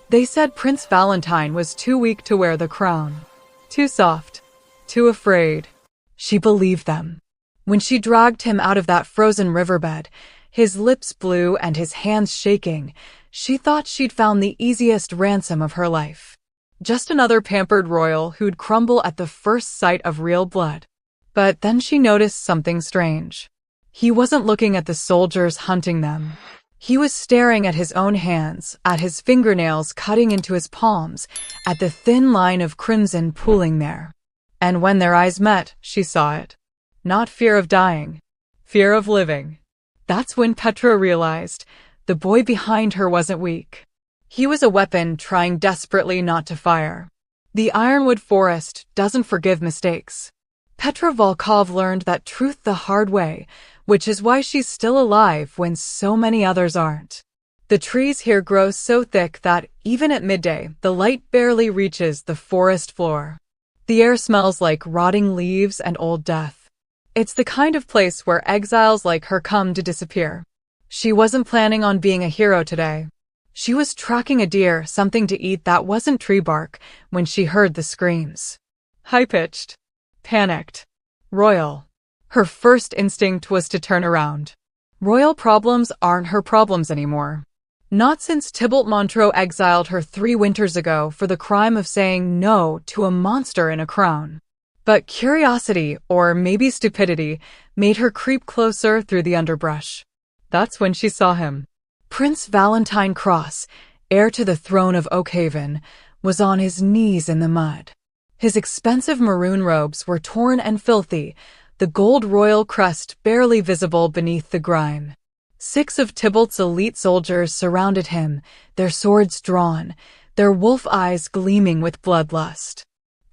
They said Prince Valentine was too weak to wear the crown. Too soft. Too afraid. She believed them. When she dragged him out of that frozen riverbed, his lips blue and his hands shaking, she thought she'd found the easiest ransom of her life. Just another pampered royal who'd crumble at the first sight of real blood. But then she noticed something strange. He wasn't looking at the soldiers hunting them. He was staring at his own hands, at his fingernails cutting into his palms, at the thin line of crimson pooling there. And when their eyes met, she saw it. Not fear of dying. Fear of living. That's when Petra realized the boy behind her wasn't weak. He was a weapon trying desperately not to fire. The Ironwood Forest doesn't forgive mistakes. Petra Volkov learned that truth the hard way, which is why she's still alive when so many others aren't. The trees here grow so thick that even at midday, the light barely reaches the forest floor. The air smells like rotting leaves and old death. It's the kind of place where exiles like her come to disappear. She wasn't planning on being a hero today. She was tracking a deer, something to eat that wasn't tree bark, when she heard the screams. High-pitched. Panicked. Royal. Her first instinct was to turn around. Royal problems aren't her problems anymore. Not since Tybalt Montreux exiled her 3 winters ago for the crime of saying no to a monster in a crown. But curiosity, or maybe stupidity, made her creep closer through the underbrush. That's when she saw him. Prince Valentine Cross, heir to the throne of Oakhaven, was on his knees in the mud. His expensive maroon robes were torn and filthy, the gold royal crest barely visible beneath the grime. 6 of Tybalt's elite soldiers surrounded him, their swords drawn, their wolf eyes gleaming with bloodlust.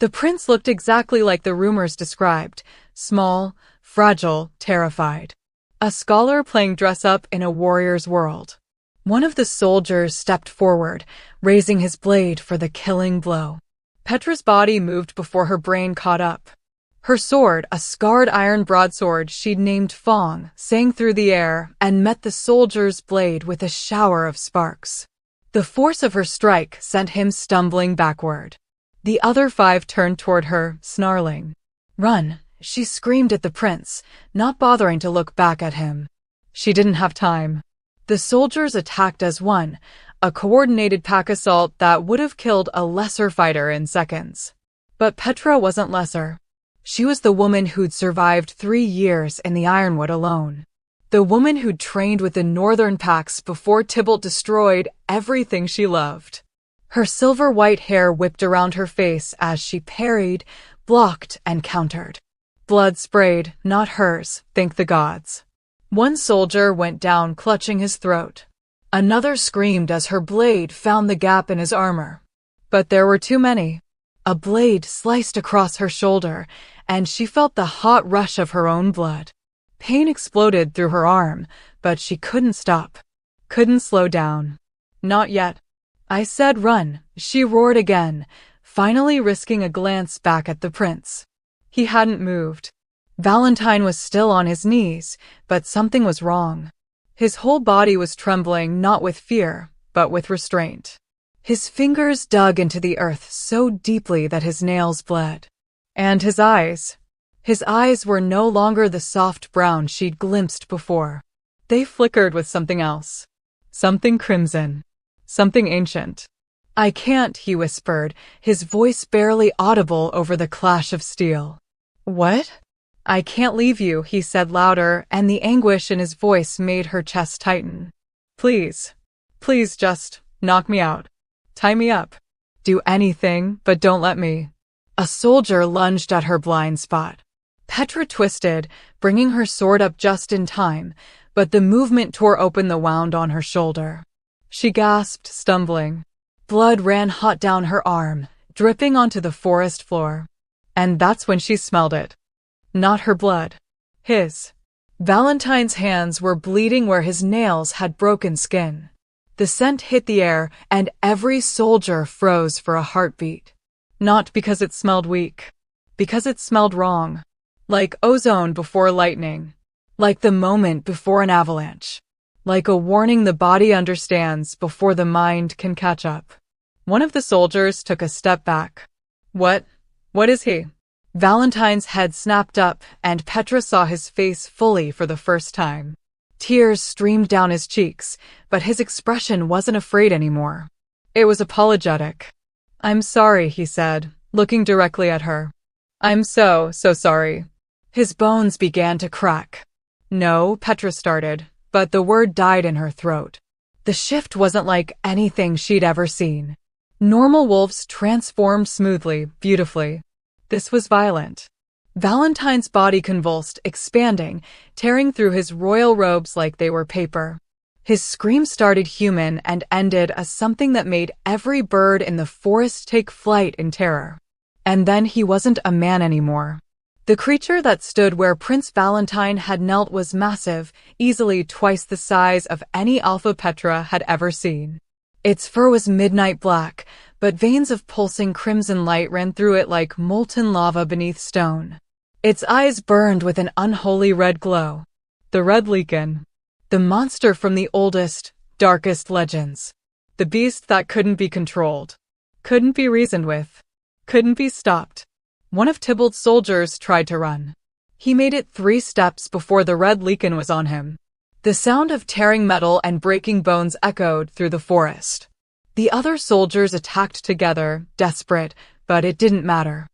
The prince looked exactly like the rumors described, small, fragile, terrified. A scholar playing dress-up in a warrior's world. One of the soldiers stepped forward, raising his blade for the killing blow. Petra's body moved before her brain caught up. Her sword, a scarred iron broadsword she'd named Fong, sang through the air and met the soldier's blade with a shower of sparks. The force of her strike sent him stumbling backward. The other 5 turned toward her, snarling. "Run!" she screamed at the prince, not bothering to look back at him. She didn't have time. The soldiers attacked as one, a coordinated pack assault that would have killed a lesser fighter in seconds. But Petra wasn't lesser. She was the woman who'd survived 3 years in the Ironwood alone. The woman who'd trained with the northern packs before Tybalt destroyed everything she loved. Her silver-white hair whipped around her face as she parried, blocked, and countered. Blood sprayed, not hers, thank the gods. One soldier went down clutching his throat. Another screamed as her blade found the gap in his armor. But there were too many. A blade sliced across her shoulder, and she felt the hot rush of her own blood. Pain exploded through her arm, but she couldn't stop. Couldn't slow down. Not yet. "I said run," she roared again, finally risking a glance back at the prince. He hadn't moved. Valentine was still on his knees, but something was wrong. His whole body was trembling, not with fear, but with restraint. His fingers dug into the earth so deeply that his nails bled. And his eyes. His eyes were no longer the soft brown she'd glimpsed before. They flickered with something else. Something crimson. Something ancient. "I can't," he whispered, his voice barely audible over the clash of steel. "What?" "I can't leave you," he said louder, and the anguish in his voice made her chest tighten. "Please. Please just knock me out. Tie me up. Do anything, but don't let me." A soldier lunged at her blind spot. Petra twisted, bringing her sword up just in time, but the movement tore open the wound on her shoulder. She gasped, stumbling. Blood ran hot down her arm, dripping onto the forest floor. And that's when she smelled it. Not her blood. His. Valentine's hands were bleeding where his nails had broken skin. The scent hit the air, and every soldier froze for a heartbeat. Not because it smelled weak. Because it smelled wrong. Like ozone before lightning. Like the moment before an avalanche. Like a warning the body understands before the mind can catch up. One of the soldiers took a step back. What? What is he? Valentine's head snapped up, and Petra saw his face fully for the first time. Tears streamed down his cheeks, but his expression wasn't afraid anymore. It was apologetic. "I'm sorry," he said, looking directly at her. "I'm so sorry." His bones began to crack. "No," Petra started, but the word died in her throat. The shift wasn't like anything she'd ever seen. Normal wolves transformed smoothly, beautifully. This was violent. Valentine's body convulsed, expanding, tearing through his royal robes like they were paper. His scream started human and ended as something that made every bird in the forest take flight in terror. And then he wasn't a man anymore. The creature that stood where Prince Valentine had knelt was massive, easily twice the size of any alpha Petra had ever seen. Its fur was midnight black, but veins of pulsing crimson light ran through it like molten lava beneath stone. Its eyes burned with an unholy red glow. The Red Leakin. The monster from the oldest, darkest legends. The beast that couldn't be controlled. Couldn't be reasoned with. Couldn't be stopped. One of Tybalt's soldiers tried to run. He made it 3 steps before the Red Leakin was on him. The sound of tearing metal and breaking bones echoed through the forest. The other soldiers attacked together, desperate, but it didn't matter.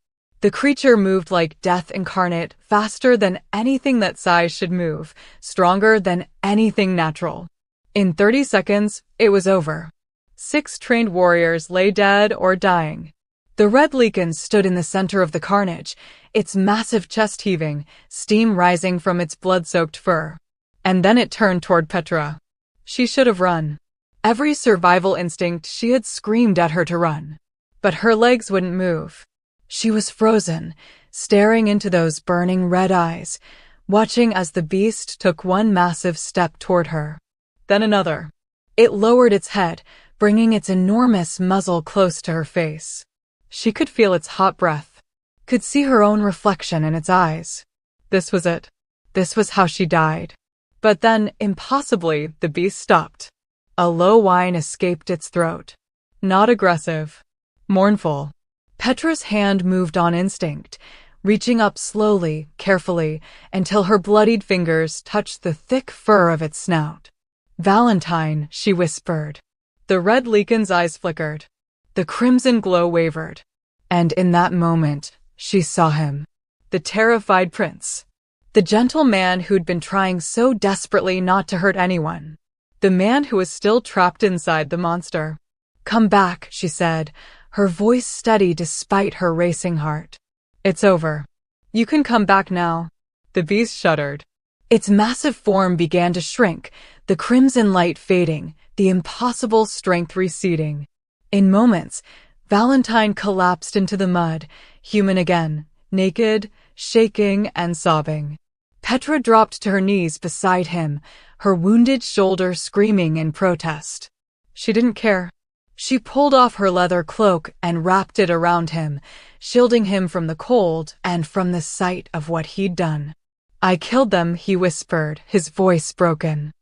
The creature moved like death incarnate, faster than anything that size should move, stronger than anything natural. In 30 seconds, it was over. 6 trained warriors lay dead or dying. The Red Leakin stood in the center of the carnage, its massive chest heaving, steam rising from its blood-soaked fur. And then it turned toward Petra. She should have run. Every survival instinct, she had screamed at her to run. But her legs wouldn't move. She was frozen, staring into those burning red eyes, watching as the beast took one massive step toward her. Then another. It lowered its head, bringing its enormous muzzle close to her face. She could feel its hot breath, could see her own reflection in its eyes. This was it. This was how she died. But then, impossibly, the beast stopped. A low whine escaped its throat. Not aggressive. Mournful. Petra's hand moved on instinct, reaching up slowly, carefully, until her bloodied fingers touched the thick fur of its snout. "Valentine," she whispered. The Red Leakin's eyes flickered. The crimson glow wavered. And in that moment, she saw him. The terrified prince. The gentle man who'd been trying so desperately not to hurt anyone. The man who was still trapped inside the monster. "Come back," she said, her voice steady despite her racing heart. "It's over. You can come back now." The beast shuddered. Its massive form began to shrink, the crimson light fading, the impossible strength receding. In moments, Valentine collapsed into the mud, human again, naked, shaking and sobbing. Petra dropped to her knees beside him, her wounded shoulder screaming in protest. She didn't care. She pulled off her leather cloak and wrapped it around him, shielding him from the cold and from the sight of what he'd done. "I killed them," he whispered, his voice broken.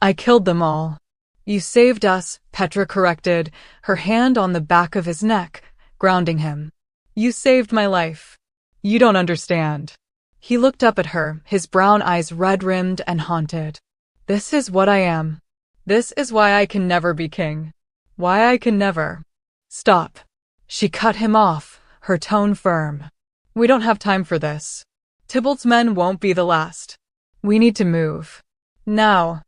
"I killed them all." "You saved us," Petra corrected, her hand on the back of his neck, grounding him. "You saved my life. You don't understand." He looked up at her, his brown eyes red-rimmed and haunted. "This is what I am. This is why I can never be king. Why I can never." "Stop." She cut him off, her tone firm. "We don't have time for this. Tybalt's men won't be the last. We need to move. Now."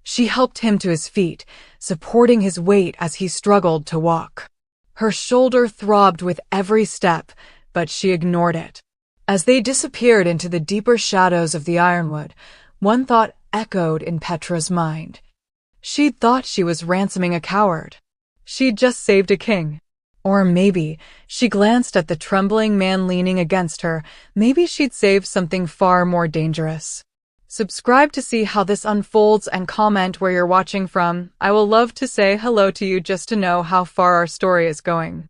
She helped him to his feet, supporting his weight as he struggled to walk. Her shoulder throbbed with every step, but she ignored it. As they disappeared into the deeper shadows of the ironwood, one thought echoed in Petra's mind. She'd thought she was ransoming a coward. She'd just saved a king. Or maybe, she glanced at the trembling man leaning against her, maybe she'd saved something far more dangerous. Subscribe to see how this unfolds and comment where you're watching from. I will love to say hello to you just to know how far our story is going.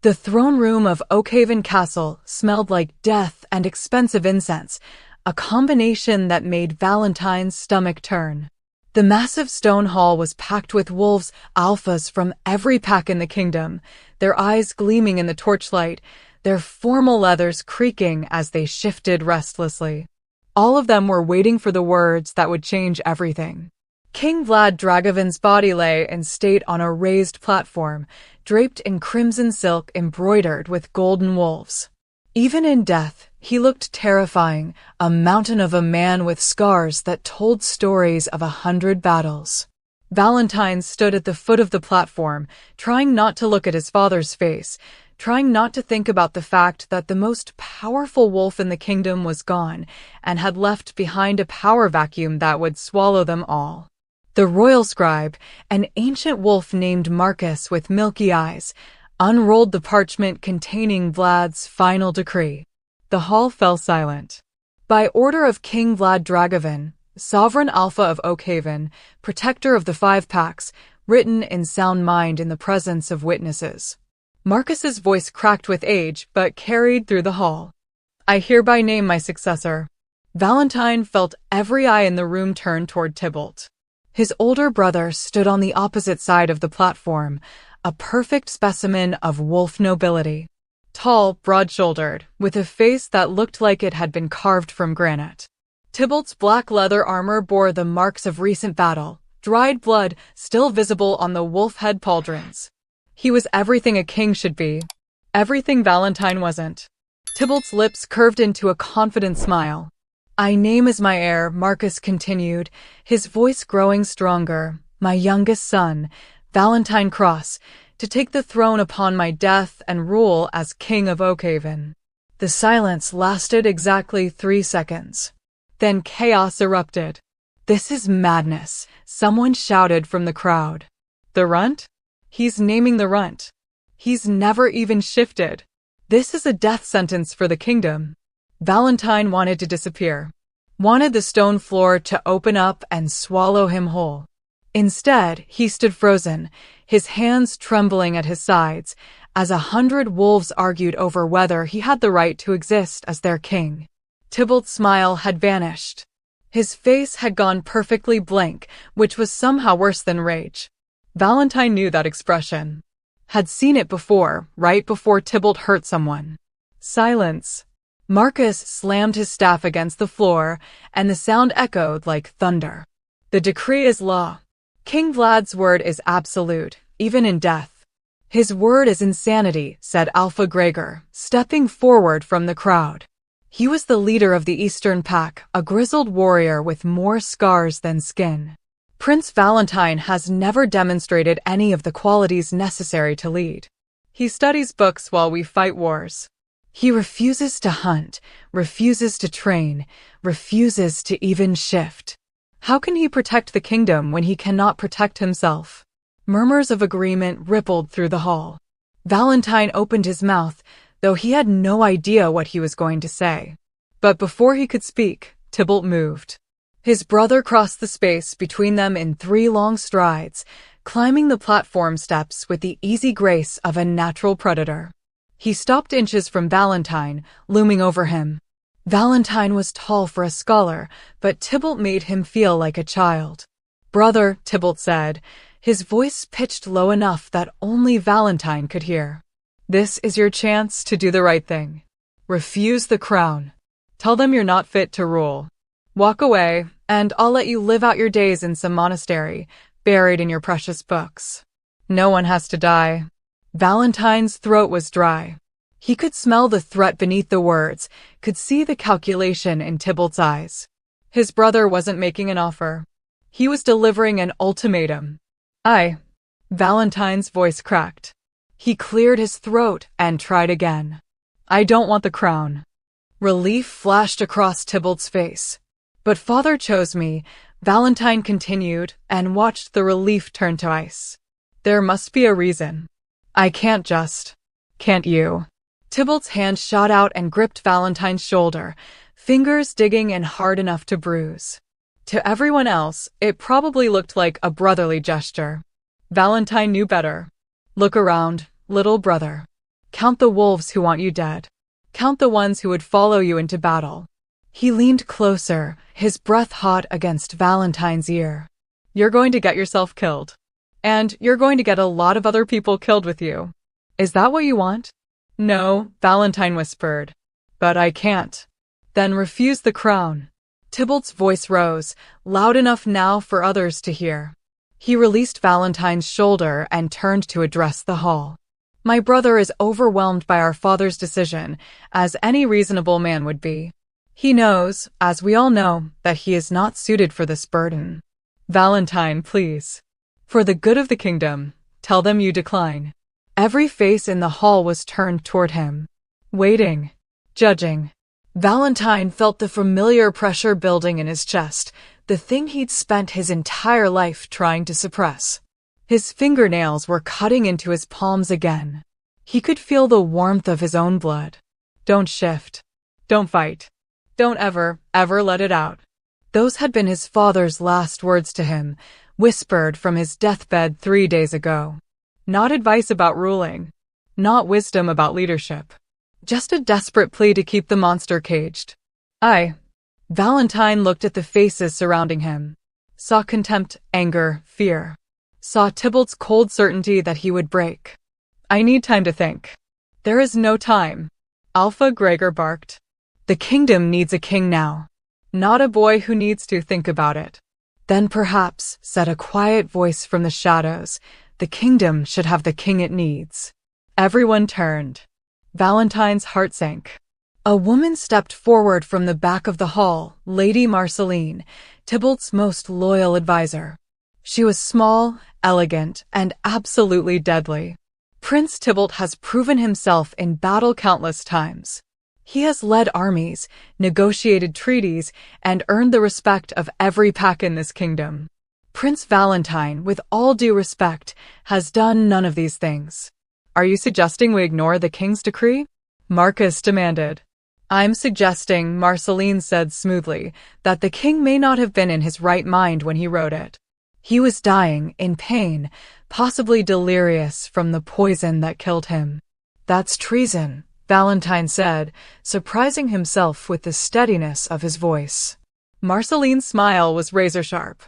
The throne room of Oakhaven Castle smelled like death and expensive incense, a combination that made Valentine's stomach turn. The massive stone hall was packed with wolves, alphas from every pack in the kingdom, their eyes gleaming in the torchlight, their formal leathers creaking as they shifted restlessly. All of them were waiting for the words that would change everything. King Vlad Dragovin's body lay in state on a raised platform, draped in crimson silk embroidered with golden wolves. Even in death, he looked terrifying, a mountain of a man with scars that told stories of 100 battles. Valentine stood at the foot of the platform, trying not to look at his father's face, trying not to think about the fact that the most powerful wolf in the kingdom was gone and had left behind a power vacuum that would swallow them all. The royal scribe, an ancient wolf named Marcus with milky eyes, unrolled the parchment containing Vlad's final decree. The hall fell silent. By order of King Vlad Dragovin, Sovereign Alpha of Oakhaven, Protector of the Five Packs, written in sound mind in the presence of witnesses. Marcus's voice cracked with age, but carried through the hall. I hereby name my successor. Valentine felt every eye in the room turn toward Tybalt. His older brother stood on the opposite side of the platform, a perfect specimen of wolf nobility. Tall, broad-shouldered, with a face that looked like it had been carved from granite. Tybalt's black leather armor bore the marks of recent battle, dried blood still visible on the wolf head pauldrons. He was everything a king should be, everything Valentine wasn't. Tybalt's lips curved into a confident smile. I name as my heir, Marcus continued, his voice growing stronger, my youngest son, Valentine Cross, to take the throne upon my death and rule as King of Oakhaven. The silence lasted exactly 3 seconds. Then chaos erupted. This is madness, someone shouted from the crowd. The runt? He's naming the runt. He's never even shifted. This is a death sentence for the kingdom. Valentine wanted to disappear. Wanted the stone floor to open up and swallow him whole. Instead, he stood frozen, his hands trembling at his sides, as 100 wolves argued over whether he had the right to exist as their king. Tybalt's smile had vanished. His face had gone perfectly blank, which was somehow worse than rage. Valentine knew that expression. Had seen it before, right before Tybalt hurt someone. Silence. Marcus slammed his staff against the floor, and the sound echoed like thunder. The decree is law. King Vlad's word is absolute, even in death. His word is insanity, said Alpha Gregor, stepping forward from the crowd. He was the leader of the Eastern Pack, a grizzled warrior with more scars than skin. Prince Valentine has never demonstrated any of the qualities necessary to lead. He studies books while we fight wars. He refuses to hunt, refuses to train, refuses to even shift. How can he protect the kingdom when he cannot protect himself? Murmurs of agreement rippled through the hall. Valentine opened his mouth, though he had no idea what he was going to say. But before he could speak, Tybalt moved. His brother crossed the space between them in 3 long strides, climbing the platform steps with the easy grace of a natural predator. He stopped inches from Valentine, looming over him. Valentine was tall for a scholar, but Tybalt made him feel like a child. Brother, Tybalt said, his voice pitched low enough that only Valentine could hear. This is your chance to do the right thing. Refuse the crown. Tell them you're not fit to rule. Walk away, and I'll let you live out your days in some monastery, buried in your precious books. No one has to die. Valentine's throat was dry. He could smell the threat beneath the words, could see the calculation in Tybalt's eyes. His brother wasn't making an offer. He was delivering an ultimatum. Valentine's voice cracked. He cleared his throat and tried again. I don't want the crown. Relief flashed across Tybalt's face. But father chose me, Valentine continued, and watched the relief turn to ice. There must be a reason. I can't just. Can't you? Tybalt's hand shot out and gripped Valentine's shoulder, fingers digging in hard enough to bruise. To everyone else, it probably looked like a brotherly gesture. Valentine knew better. Look around, little brother. Count the wolves who want you dead. Count the ones who would follow you into battle. He leaned closer, his breath hot against Valentine's ear. You're going to get yourself killed. And you're going to get a lot of other people killed with you. Is that what you want? No, Valentine whispered. But I can't. Then refuse the crown. Tybalt's voice rose, loud enough now for others to hear. He released Valentine's shoulder and turned to address the hall. My brother is overwhelmed by our father's decision, as any reasonable man would be. He knows, as we all know, that he is not suited for this burden. Valentine, please. For the good of the kingdom, tell them you decline. Every face in the hall was turned toward him. Waiting. Judging. Valentine felt the familiar pressure building in his chest, the thing he'd spent his entire life trying to suppress. His fingernails were cutting into his palms again. He could feel the warmth of his own blood. Don't shift. Don't fight. Don't ever let it out. Those had been his father's last words to him, whispered from his deathbed 3 days ago. Not advice about ruling. Not wisdom about leadership. Just a desperate plea to keep the monster caged. Valentine looked at the faces surrounding him. Saw contempt, anger, fear. Saw Tybalt's cold certainty that he would break. I need time to think. There is no time. Alpha Gregor barked. The kingdom needs a king now. Not a boy who needs to think about it. Then perhaps, said a quiet voice from the shadows, the kingdom should have the king it needs. Everyone turned. Valentine's heart sank. A woman stepped forward from the back of the hall, Lady Marceline, Tybalt's most loyal advisor. She was small, elegant, and absolutely deadly. Prince Tybalt has proven himself in battle countless times. He has led armies, negotiated treaties, and earned the respect of every pack in this kingdom. Prince Valentine, with all due respect, has done none of these things. Are you suggesting we ignore the king's decree? Marcus demanded. I'm suggesting, Marceline said smoothly, that the king may not have been in his right mind when he wrote it. He was dying, in pain, possibly delirious from the poison that killed him. That's treason, Valentine said, surprising himself with the steadiness of his voice. Marceline's smile was razor-sharp.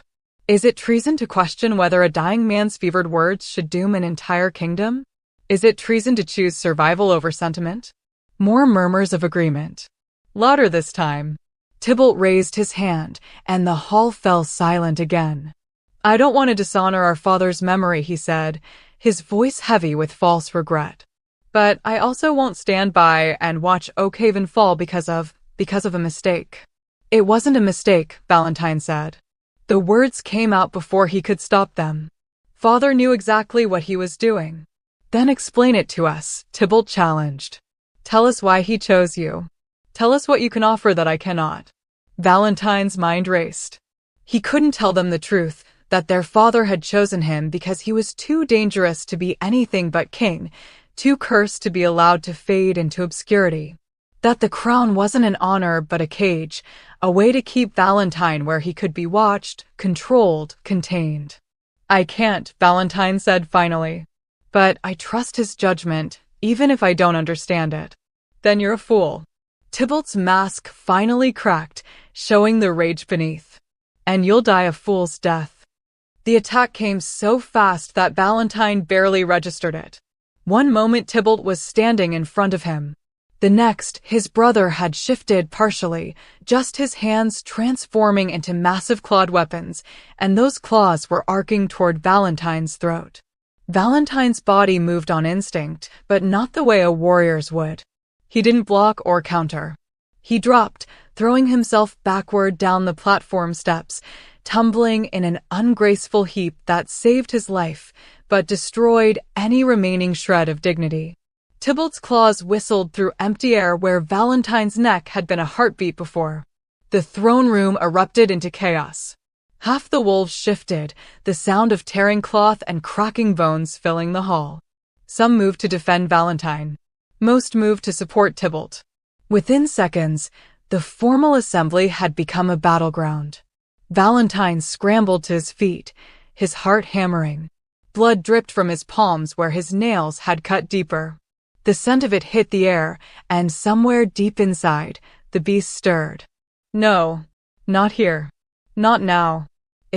Is it treason to question whether a dying man's fevered words should doom an entire kingdom? Is it treason to choose survival over sentiment? More murmurs of agreement. Louder this time. Tybalt raised his hand, and the hall fell silent again. I don't want to dishonor our father's memory, he said, his voice heavy with false regret. But I also won't stand by and watch Oakhaven fall because of a mistake. It wasn't a mistake, Valentine said. The words came out before he could stop them. Father knew exactly what he was doing. Then explain it to us, Tybalt challenged. Tell us why he chose you. Tell us what you can offer that I cannot. Valentine's mind raced. He couldn't tell them the truth, that their father had chosen him because he was too dangerous to be anything but king, too cursed to be allowed to fade into obscurity. That the crown wasn't an honor but a cage, a way to keep Valentine where he could be watched, controlled, contained. I can't, Valentine said finally. But I trust his judgment, even if I don't understand it. Then you're a fool. Tybalt's mask finally cracked, showing the rage beneath. And you'll die a fool's death. The attack came so fast that Valentine barely registered it. One moment Tybalt was standing in front of him. The next, his brother had shifted partially, just his hands transforming into massive clawed weapons, and those claws were arcing toward Valentine's throat. Valentine's body moved on instinct, but not the way a warrior's would. He didn't block or counter. He dropped, throwing himself backward down the platform steps, tumbling in an ungraceful heap that saved his life, but destroyed any remaining shred of dignity. Tybalt's claws whistled through empty air where Valentine's neck had been a heartbeat before. The throne room erupted into chaos. Half the wolves shifted, the sound of tearing cloth and cracking bones filling the hall. Some moved to defend Valentine. Most moved to support Tybalt. Within seconds, the formal assembly had become a battleground. Valentine scrambled to his feet, his heart hammering. Blood dripped from his palms where his nails had cut deeper. The scent of it hit the air, and somewhere deep inside, the beast stirred. No, not here. Not now.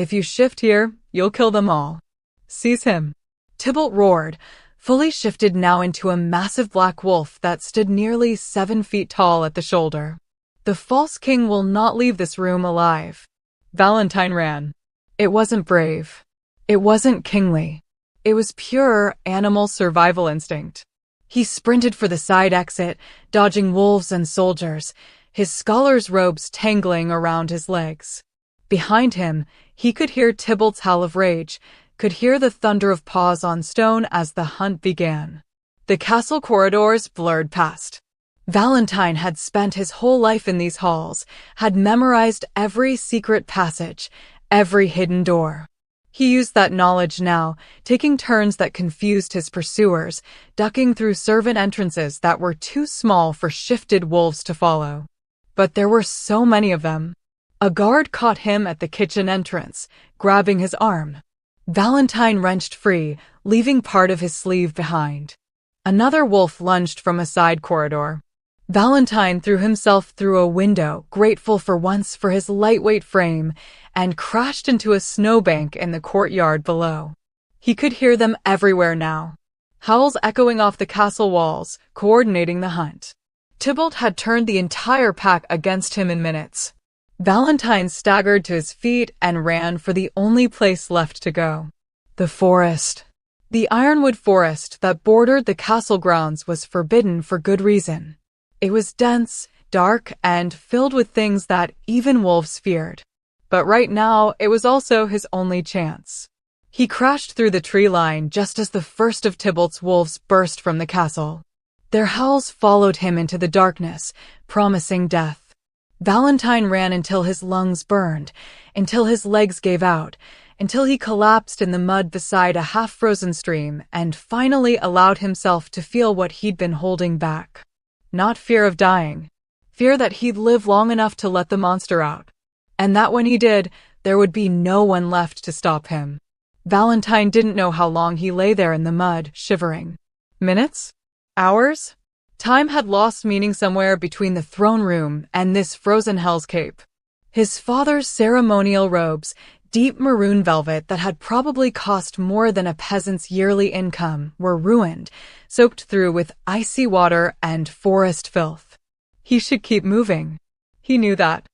If you shift here, you'll kill them all. Seize him. Tybalt roared, fully shifted now into a massive black wolf that stood nearly 7 feet tall at the shoulder. The false king will not leave this room alive. Valentine ran. It wasn't brave. It wasn't kingly. It was pure animal survival instinct. He sprinted for the side exit, dodging wolves and soldiers, his scholar's robes tangling around his legs. Behind him, he could hear Tybalt's howl of rage, could hear the thunder of paws on stone as the hunt began. The castle corridors blurred past. Valentine had spent his whole life in these halls, had memorized every secret passage, every hidden door. He used that knowledge now, taking turns that confused his pursuers, ducking through servant entrances that were too small for shifted wolves to follow. But there were so many of them. A guard caught him at the kitchen entrance, grabbing his arm. Valentine wrenched free, leaving part of his sleeve behind. Another wolf lunged from a side corridor. Valentine threw himself through a window, grateful for once for his lightweight frame, and crashed into a snowbank in the courtyard below. He could hear them everywhere now. Howls echoing off the castle walls, coordinating the hunt. Tybalt had turned the entire pack against him in minutes. Valentine staggered to his feet and ran for the only place left to go. The forest. The ironwood forest that bordered the castle grounds was forbidden for good reason. It was dense, dark, and filled with things that even wolves feared. But right now, it was also his only chance. He crashed through the tree line just as the first of Tybalt's wolves burst from the castle. Their howls followed him into the darkness, promising death. Valentine ran until his lungs burned, until his legs gave out, until he collapsed in the mud beside a half-frozen stream and finally allowed himself to feel what he'd been holding back. Not fear of dying. Fear that he'd live long enough to let the monster out. And that when he did, there would be no one left to stop him. Valentine didn't know how long he lay there in the mud, shivering. Minutes? Hours? Time had lost meaning somewhere between the throne room and this frozen hellscape. His father's ceremonial robes, deep maroon velvet that had probably cost more than a peasant's yearly income, were ruined, soaked through with icy water and forest filth. He should keep moving. He knew that.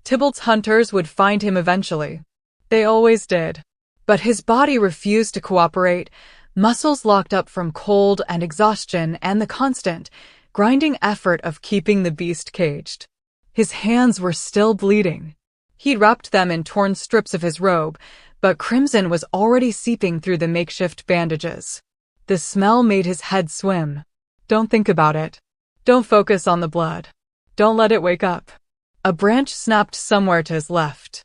Tybalt's hunters would find him eventually. They always did. But his body refused to cooperate, muscles locked up from cold and exhaustion and the constant, grinding effort of keeping the beast caged. His hands were still bleeding. He'd wrapped them in torn strips of his robe, but crimson was already seeping through the makeshift bandages. The smell made his head swim. Don't think about it. Don't focus on the blood. Don't let it wake up. A branch snapped somewhere to his left.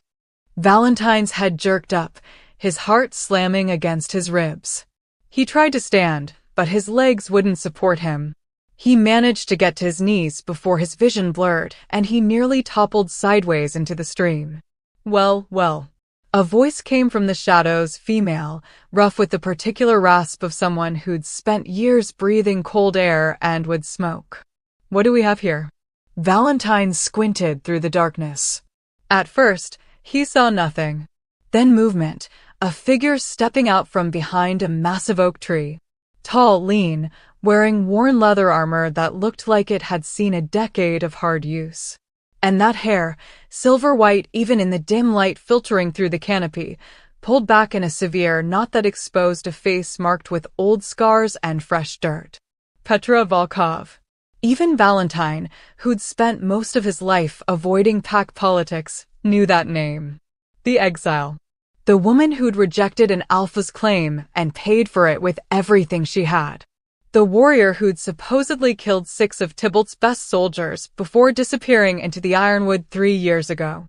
Valentine's head jerked up, his heart slamming against his ribs. He tried to stand, but his legs wouldn't support him. He managed to get to his knees before his vision blurred, and he nearly toppled sideways into the stream. Well, well. A voice came from the shadows, female, rough with the particular rasp of someone who'd spent years breathing cold air and would smoke. What do we have here? Valentine squinted through the darkness. At first, he saw nothing. Then movement, a figure stepping out from behind a massive oak tree. Tall, lean, wearing worn leather armor that looked like it had seen a decade of hard use. And that hair, silver white even in the dim light filtering through the canopy, pulled back in a severe knot that exposed a face marked with old scars and fresh dirt. Petra Volkov. Even Valentine, who'd spent most of his life avoiding pack politics, knew that name. The exile. The woman who'd rejected an alpha's claim and paid for it with everything she had. The warrior who'd supposedly killed 6 of Tybalt's best soldiers before disappearing into the Ironwood 3 years ago.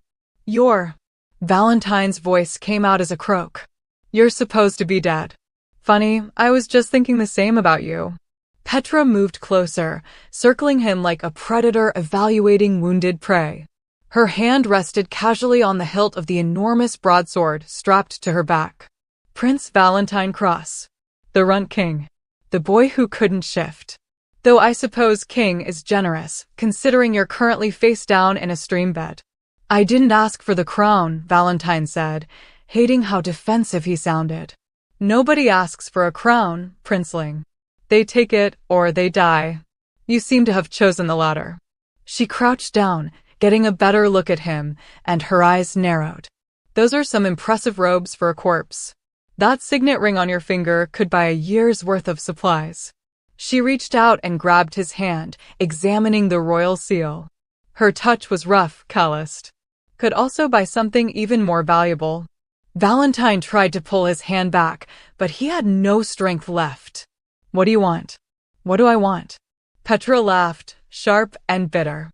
Valentine's voice came out as a croak. You're supposed to be dead. Funny, I was just thinking the same about you. Petra moved closer, circling him like a predator evaluating wounded prey. Her hand rested casually on the hilt of the enormous broadsword strapped to her back. Prince Valentine Cross. The Runt King. The boy who couldn't shift. Though I suppose king is generous, considering you're currently face down in a stream bed. I didn't ask for the crown, Valentine said, hating how defensive he sounded. Nobody asks for a crown, princeling. They take it or they die. You seem to have chosen the latter. She crouched down, getting a better look at him, and her eyes narrowed. Those are some impressive robes for a corpse. That signet ring on your finger could buy a year's worth of supplies. She reached out and grabbed his hand, examining the royal seal. Her touch was rough, calloused. Could also buy something even more valuable. Valentine tried to pull his hand back, but he had no strength left. What do you want? What do I want? Petra laughed, sharp and bitter.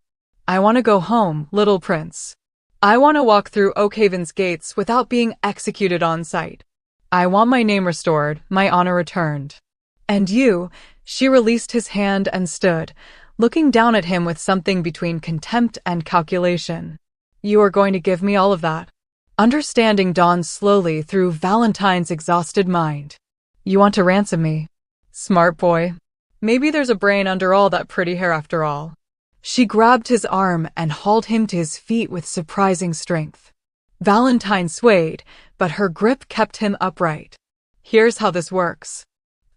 I want to go home, little prince. I want to walk through Oakhaven's gates without being executed on sight. I want my name restored, my honor returned. And you, she released his hand and stood, looking down at him with something between contempt and calculation. You are going to give me all of that? Understanding dawned slowly through Valentine's exhausted mind. You want to ransom me? Smart boy. Maybe there's a brain under all that pretty hair after all. She grabbed his arm and hauled him to his feet with surprising strength. Valentine swayed, but her grip kept him upright. Here's how this works.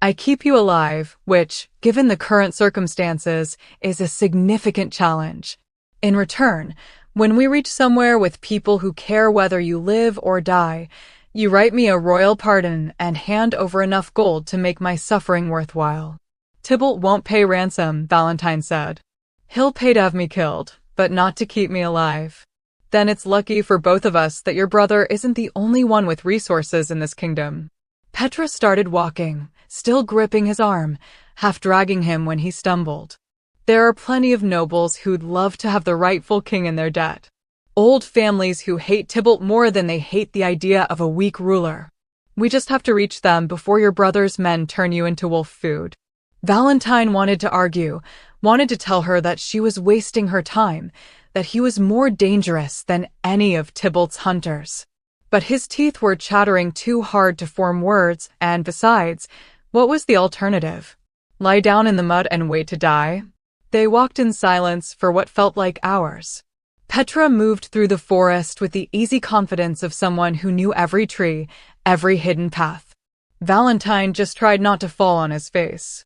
I keep you alive, which, given the current circumstances, is a significant challenge. In return, when we reach somewhere with people who care whether you live or die, you write me a royal pardon and hand over enough gold to make my suffering worthwhile. Tybalt won't pay ransom, Valentine said. He'll pay to have me killed, but not to keep me alive. Then it's lucky for both of us that your brother isn't the only one with resources in this kingdom. Petra started walking, still gripping his arm, half dragging him when he stumbled. There are plenty of nobles who'd love to have the rightful king in their debt. Old families who hate Tybalt more than they hate the idea of a weak ruler. We just have to reach them before your brother's men turn you into wolf food. Valentine wanted to argue, wanted to tell her that she was wasting her time, that he was more dangerous than any of Tybalt's hunters. But his teeth were chattering too hard to form words, and besides, what was the alternative? Lie down in the mud and wait to die? They walked in silence for what felt like hours. Petra moved through the forest with the easy confidence of someone who knew every tree, every hidden path. Valentine just tried not to fall on his face.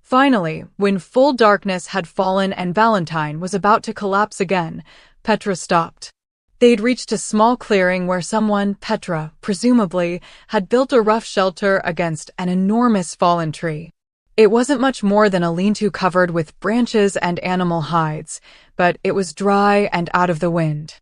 Finally, when full darkness had fallen and Valentine was about to collapse again, Petra stopped. They'd reached a small clearing where someone, Petra, presumably, had built a rough shelter against an enormous fallen tree. It wasn't much more than a lean-to covered with branches and animal hides, but it was dry and out of the wind.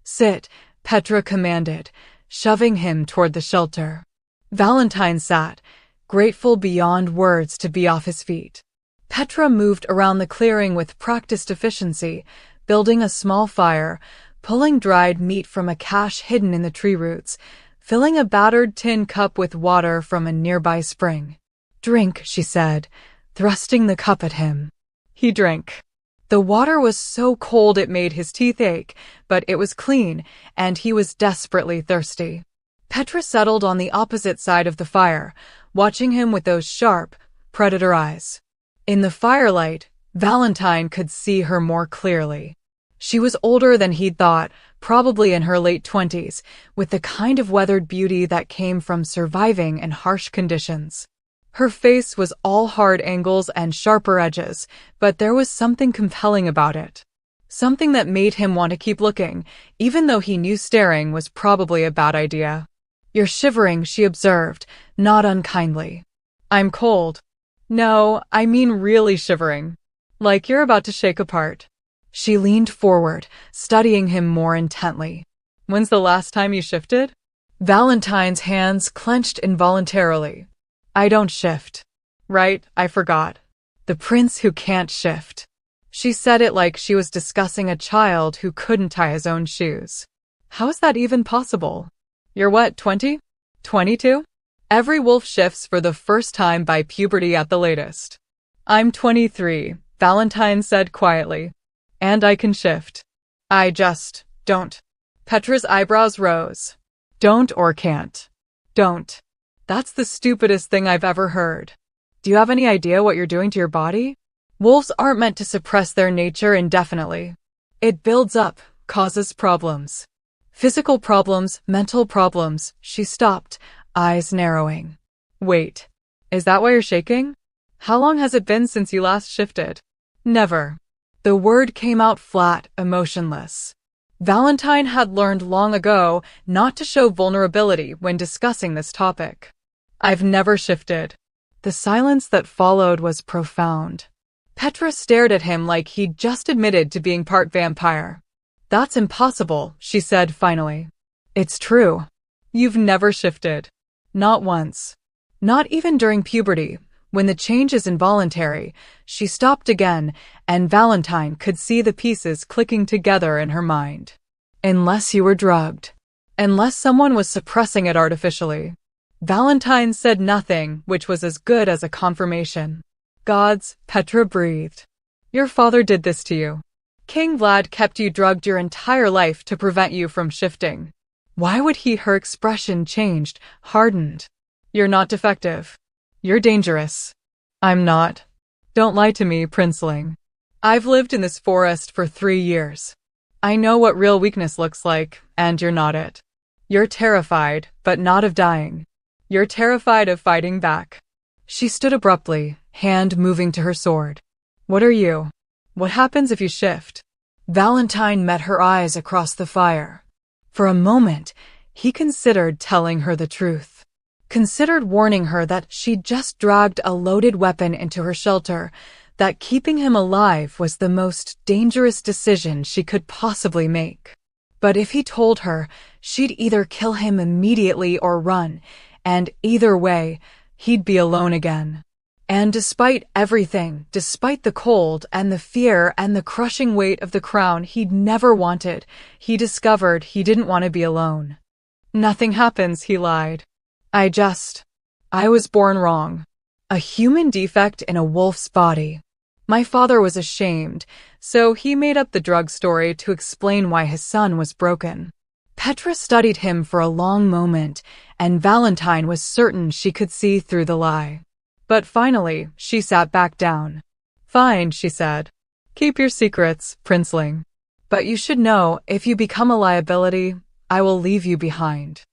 Sit, Petra commanded, shoving him toward the shelter. Valentine sat, grateful beyond words to be off his feet. Petra moved around the clearing with practiced efficiency, building a small fire, pulling dried meat from a cache hidden in the tree roots, filling a battered tin cup with water from a nearby spring. Drink, she said, thrusting the cup at him. He drank. The water was so cold it made his teeth ache, but it was clean, and he was desperately thirsty. Petra settled on the opposite side of the fire, watching him with those sharp, predator eyes. In the firelight, Valentine could see her more clearly. She was older than he'd thought, probably in her late 20s, with the kind of weathered beauty that came from surviving in harsh conditions. Her face was all hard angles and sharper edges, but there was something compelling about it. Something that made him want to keep looking, even though he knew staring was probably a bad idea. You're shivering, she observed, not unkindly. I'm cold. No, I mean really shivering. Like you're about to shake apart. She leaned forward, studying him more intently. When's the last time you shifted? Valentine's hands clenched involuntarily. I don't shift. Right, I forgot. The prince who can't shift. She said it like she was discussing a child who couldn't tie his own shoes. How is that even possible? You're what, 20? 22? Every wolf shifts for the first time by puberty at the latest. I'm 23, Valentine said quietly. And I can shift. I just don't. Petra's eyebrows rose. Don't or can't. Don't. That's the stupidest thing I've ever heard. Do you have any idea what you're doing to your body? Wolves aren't meant to suppress their nature indefinitely. It builds up, causes problems. Physical problems, mental problems. She stopped, eyes narrowing. Wait, is that why you're shaking? How long has it been since you last shifted? Never. The word came out flat, emotionless. Valentine had learned long ago not to show vulnerability when discussing this topic. I've never shifted. The silence that followed was profound. Petra stared at him like he'd just admitted to being part vampire. That's impossible, she said finally. It's true. You've never shifted. Not once. Not even during puberty, when the change is involuntary. She stopped again, and Valentine could see the pieces clicking together in her mind. Unless you were drugged. Unless someone was suppressing it artificially. Valentine said nothing, which was as good as a confirmation. Gods, Petra breathed. Your father did this to you. King Vlad kept you drugged your entire life to prevent you from shifting. Why would he? Her expression changed, hardened. You're not defective. You're dangerous. I'm not. Don't lie to me, Princeling. I've lived in this forest for 3 years. I know what real weakness looks like, and you're not it. You're terrified, but not of dying. You're terrified of fighting back. She stood abruptly, hand moving to her sword. What are you? What happens if you shift? Valentine met her eyes across the fire. For a moment, he considered telling her the truth. Considered warning her that she'd just dragged a loaded weapon into her shelter, that keeping him alive was the most dangerous decision she could possibly make. But if he told her, she'd either kill him immediately or run, and either way, he'd be alone again. And despite everything, despite the cold and the fear and the crushing weight of the crown he'd never wanted, he discovered he didn't want to be alone. Nothing happens, he lied. I was born wrong. A human defect in a wolf's body. My father was ashamed, so he made up the drug story to explain why his son was broken. Petra studied him for a long moment, and Valentine was certain she could see through the lie. But finally, she sat back down. Fine, she said. Keep your secrets, Princeling. But you should know, if you become a liability, I will leave you behind.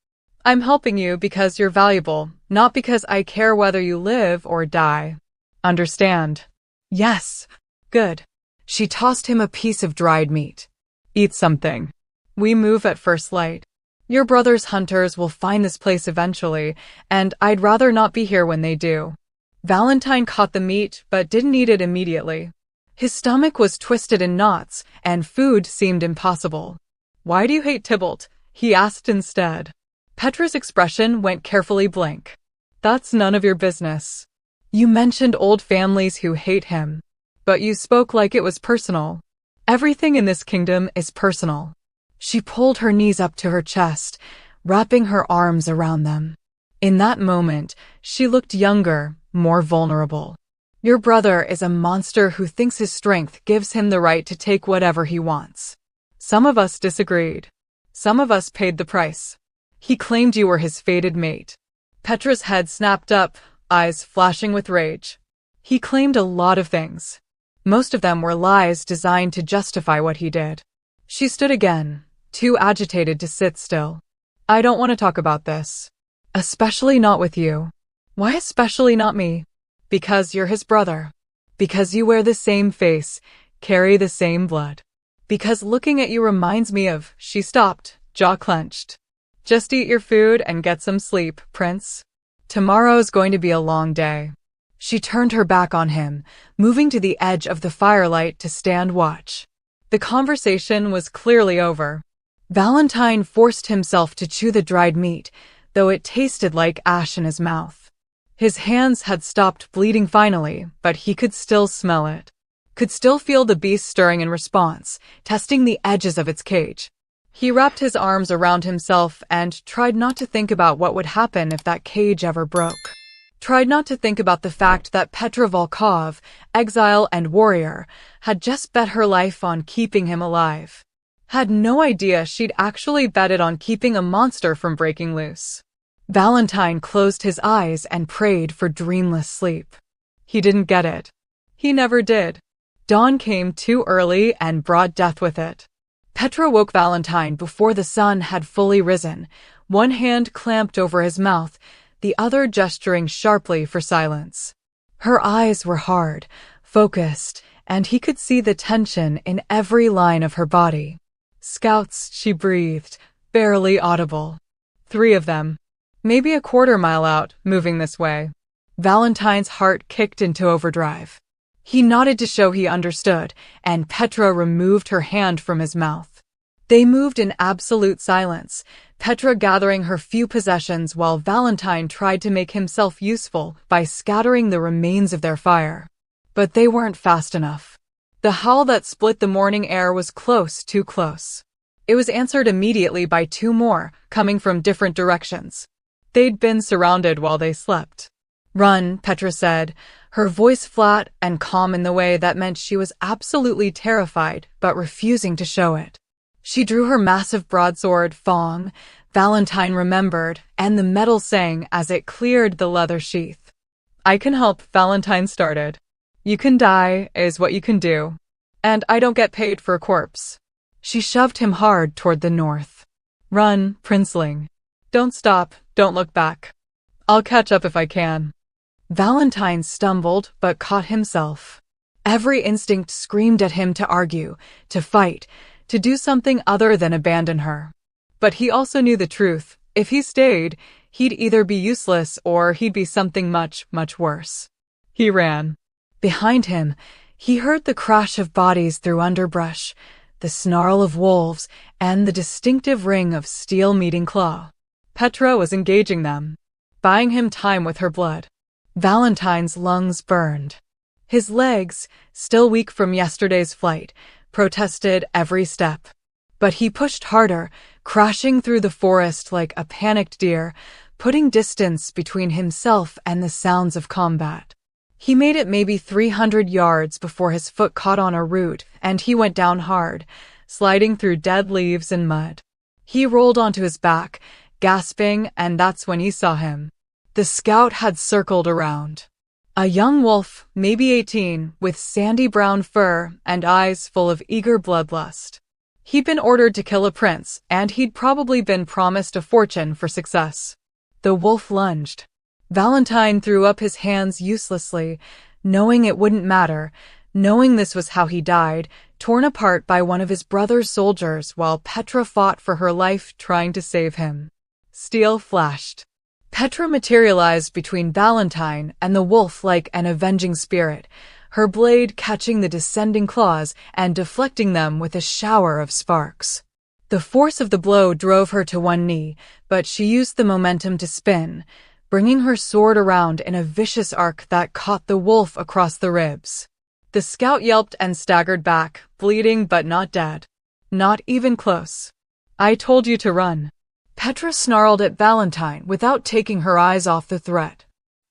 I'm helping you because you're valuable, not because I care whether you live or die. Understand? Yes. Good. She tossed him a piece of dried meat. Eat something. We move at first light. Your brother's hunters will find this place eventually, and I'd rather not be here when they do. Valentine caught the meat, but didn't eat it immediately. His stomach was twisted in knots, and food seemed impossible. Why do you hate Tybalt? He asked instead. Petra's expression went carefully blank. That's none of your business. You mentioned old families who hate him. But you spoke like it was personal. Everything in this kingdom is personal. She pulled her knees up to her chest, wrapping her arms around them. In that moment, she looked younger, more vulnerable. Your brother is a monster who thinks his strength gives him the right to take whatever he wants. Some of us disagreed. Some of us paid the price. He claimed you were his fated mate. Petra's head snapped up, eyes flashing with rage. He claimed a lot of things. Most of them were lies designed to justify what he did. She stood again, too agitated to sit still. I don't want to talk about this. Especially not with you. Why especially not me? Because you're his brother. Because you wear the same face, carry the same blood. Because looking at you reminds me of... She stopped, jaw clenched. Just eat your food and get some sleep, Prince. Tomorrow's going to be a long day. She turned her back on him, moving to the edge of the firelight to stand watch. The conversation was clearly over. Valentine forced himself to chew the dried meat, though it tasted like ash in his mouth. His hands had stopped bleeding finally, but he could still smell it. Could still feel the beast stirring in response, testing the edges of its cage. He wrapped his arms around himself and tried not to think about what would happen if that cage ever broke. Tried not to think about the fact that Petra Volkov, exile and warrior, had just bet her life on keeping him alive. Had no idea she'd actually betted on keeping a monster from breaking loose. Valentine closed his eyes and prayed for dreamless sleep. He didn't get it. He never did. Dawn came too early and brought death with it. Petra woke Valentine before the sun had fully risen, one hand clamped over his mouth, the other gesturing sharply for silence. Her eyes were hard, focused, and he could see the tension in every line of her body. Scouts, she breathed, barely audible. 3 of them. Maybe a quarter-mile out, moving this way. Valentine's heart kicked into overdrive. He nodded to show he understood, and Petra removed her hand from his mouth. They moved in absolute silence, Petra gathering her few possessions while Valentine tried to make himself useful by scattering the remains of their fire. But they weren't fast enough. The howl that split the morning air was close, too close. It was answered immediately by 2 more, coming from different directions. They'd been surrounded while they slept. "Run," Petra said, her voice flat and calm in the way that meant she was absolutely terrified but refusing to show it. She drew her massive broadsword, Fong, Valentine remembered, and the metal sang as it cleared the leather sheath. "I can help," Valentine started. "You can die, is what you can do. And I don't get paid for a corpse." She shoved him hard toward the north. "Run, Princeling. Don't stop, don't look back. I'll catch up if I can." Valentine stumbled but caught himself. Every instinct screamed at him to argue, to fight, to do something other than abandon her. But he also knew the truth. If he stayed, he'd either be useless or he'd be something much, much worse. He ran. Behind him, he heard the crash of bodies through underbrush, the snarl of wolves, and the distinctive ring of steel meeting claw. Petra was engaging them, buying him time with her blood. Valentine's lungs burned. His legs, still weak from yesterday's flight, protested every step. But he pushed harder, crashing through the forest like a panicked deer, putting distance between himself and the sounds of combat. He made it maybe 300 yards before his foot caught on a root, and he went down hard, sliding through dead leaves and mud. He rolled onto his back, gasping, and that's when he saw him. The scout had circled around. A young wolf, maybe 18, with sandy brown fur and eyes full of eager bloodlust. He'd been ordered to kill a prince, and he'd probably been promised a fortune for success. The wolf lunged. Valentine threw up his hands uselessly, knowing it wouldn't matter, knowing this was how he died, torn apart by one of his brother's soldiers while Petra fought for her life trying to save him. Steel flashed. Petra materialized between Valentine and the wolf like an avenging spirit, her blade catching the descending claws and deflecting them with a shower of sparks. The force of the blow drove her to one knee, but she used the momentum to spin, bringing her sword around in a vicious arc that caught the wolf across the ribs. The scout yelped and staggered back, bleeding but not dead. Not even close. "I told you to run." Petra snarled at Valentine without taking her eyes off the threat.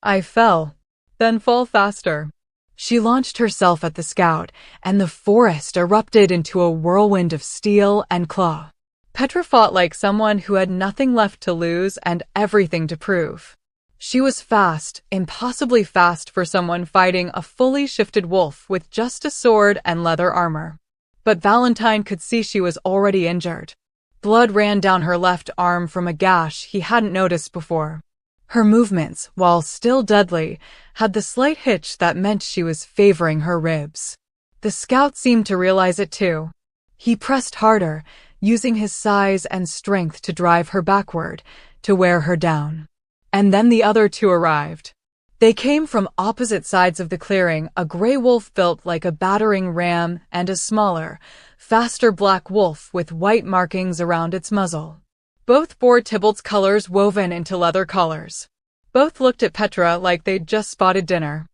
"I fell. Then fall faster." She launched herself at the scout, and the forest erupted into a whirlwind of steel and claw. Petra fought like someone who had nothing left to lose and everything to prove. She was fast, impossibly fast for someone fighting a fully shifted wolf with just a sword and leather armor. But Valentine could see she was already injured. Blood ran down her left arm from a gash he hadn't noticed before. Her movements, while still deadly, had the slight hitch that meant she was favoring her ribs. The scout seemed to realize it too. He pressed harder, using his size and strength to drive her backward, to wear her down. And then the other 2 arrived. They came from opposite sides of the clearing, a gray wolf built like a battering ram and a smaller, faster black wolf with white markings around its muzzle. Both bore Tybalt's colors woven into leather collars. Both looked at Petra like they'd just spotted dinner.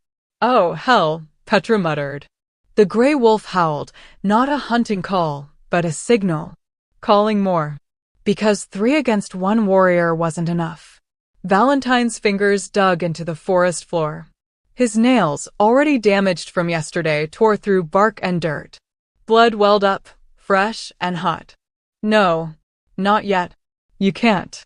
"Oh, hell," Petra muttered. The gray wolf howled, not a hunting call, but a signal. Calling more. Because 3 against 1 warrior wasn't enough. Valentine's fingers dug into the forest floor. His nails, already damaged from yesterday, tore through bark and dirt. Blood welled up, fresh and hot. "No, not yet. You can't.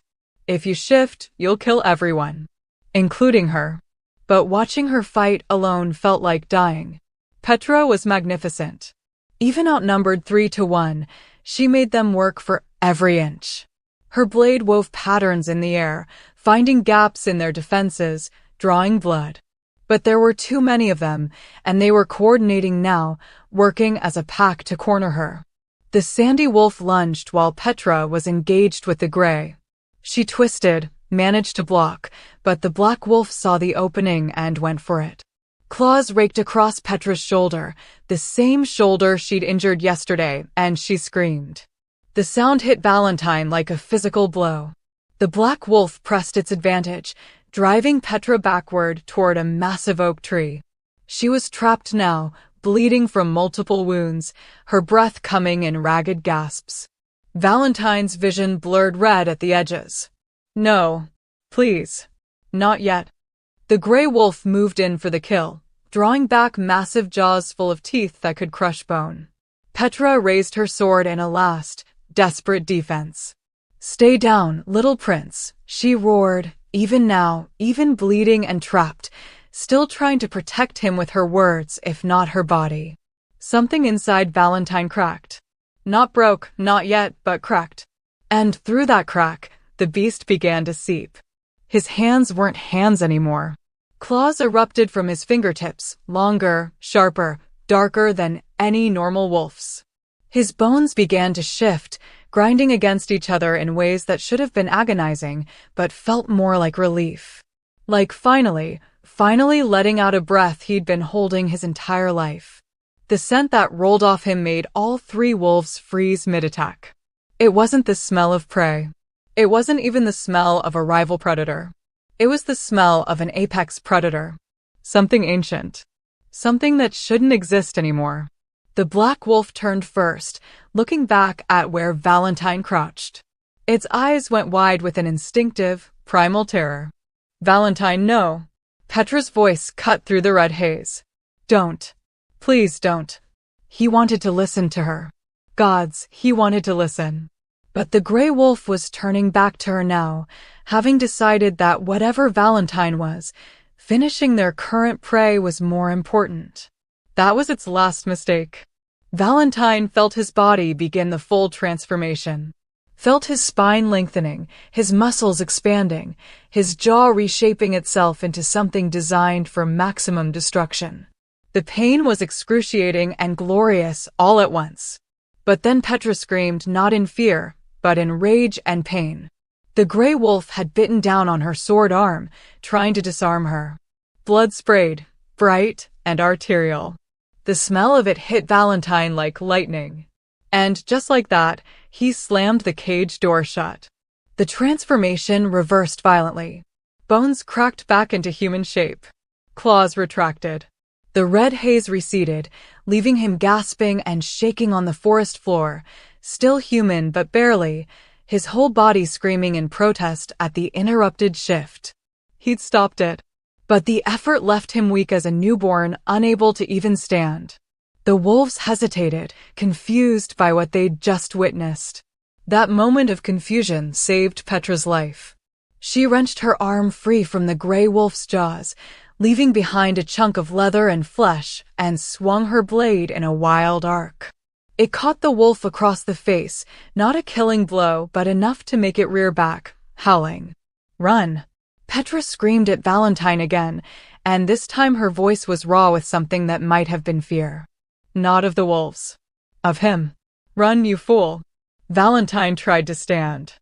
If you shift, you'll kill everyone, including her." But watching her fight alone felt like dying. Petra was magnificent. Even outnumbered 3-1, she made them work for every inch. Her blade wove patterns in the air, finding gaps in their defenses, drawing blood. But there were too many of them, and they were coordinating now, working as a pack to corner her. The sandy wolf lunged while Petra was engaged with the gray. She twisted, managed to block, but the black wolf saw the opening and went for it. Claws raked across Petra's shoulder, the same shoulder she'd injured yesterday, and she screamed. The sound hit Valentine like a physical blow. The black wolf pressed its advantage, driving Petra backward toward a massive oak tree. She was trapped now, bleeding from multiple wounds, her breath coming in ragged gasps. Valentine's vision blurred red at the edges. No. Please. Not yet. The gray wolf moved in for the kill, drawing back massive jaws full of teeth that could crush bone. Petra raised her sword in a last, desperate defense. Stay down, little prince, she roared, even now, even bleeding and trapped, still trying to protect him with her words, if not her body. Something inside Valentine cracked. Not broke, not yet, but cracked. And through that crack, the beast began to seep. His hands weren't hands anymore. Claws erupted from his fingertips, longer, sharper, darker than any normal wolf's. His bones began to shift, grinding against each other in ways that should have been agonizing, but felt more like relief. Like finally letting out a breath he'd been holding his entire life. The scent that rolled off him made all three wolves freeze mid-attack. It wasn't the smell of prey. It wasn't even the smell of a rival predator. It was the smell of an apex predator. Something ancient. Something that shouldn't exist anymore. The black wolf turned first, looking back at where Valentine crouched. Its eyes went wide with an instinctive, primal terror. Valentine, no. Petra's voice cut through the red haze. Don't. Please don't. He wanted to listen to her. Gods, he wanted to listen. But the gray wolf was turning back to her now, having decided that whatever Valentine was, finishing their current prey was more important. That was its last mistake. Valentine felt his body begin the full transformation. Felt his spine lengthening, his muscles expanding, his jaw reshaping itself into something designed for maximum destruction. The pain was excruciating and glorious all at once. But then Petra screamed not in fear, but in rage and pain. The gray wolf had bitten down on her sword arm, trying to disarm her. Blood sprayed, bright and arterial. The smell of it hit Valentine like lightning. And just like that, he slammed the cage door shut. The transformation reversed violently. Bones cracked back into human shape. Claws retracted. The red haze receded, leaving him gasping and shaking on the forest floor, still human but barely, his whole body screaming in protest at the interrupted shift. He'd stopped it. But the effort left him weak as a newborn, unable to even stand. The wolves hesitated, confused by what they'd just witnessed. That moment of confusion saved Petra's life. She wrenched her arm free from the gray wolf's jaws, leaving behind a chunk of leather and flesh, and swung her blade in a wild arc. It caught the wolf across the face, not a killing blow, but enough to make it rear back, howling. Run! Petra screamed at Valentine again, and this time her voice was raw with something that might have been fear. Not of the wolves. Of him. Run, you fool. Valentine tried to stand.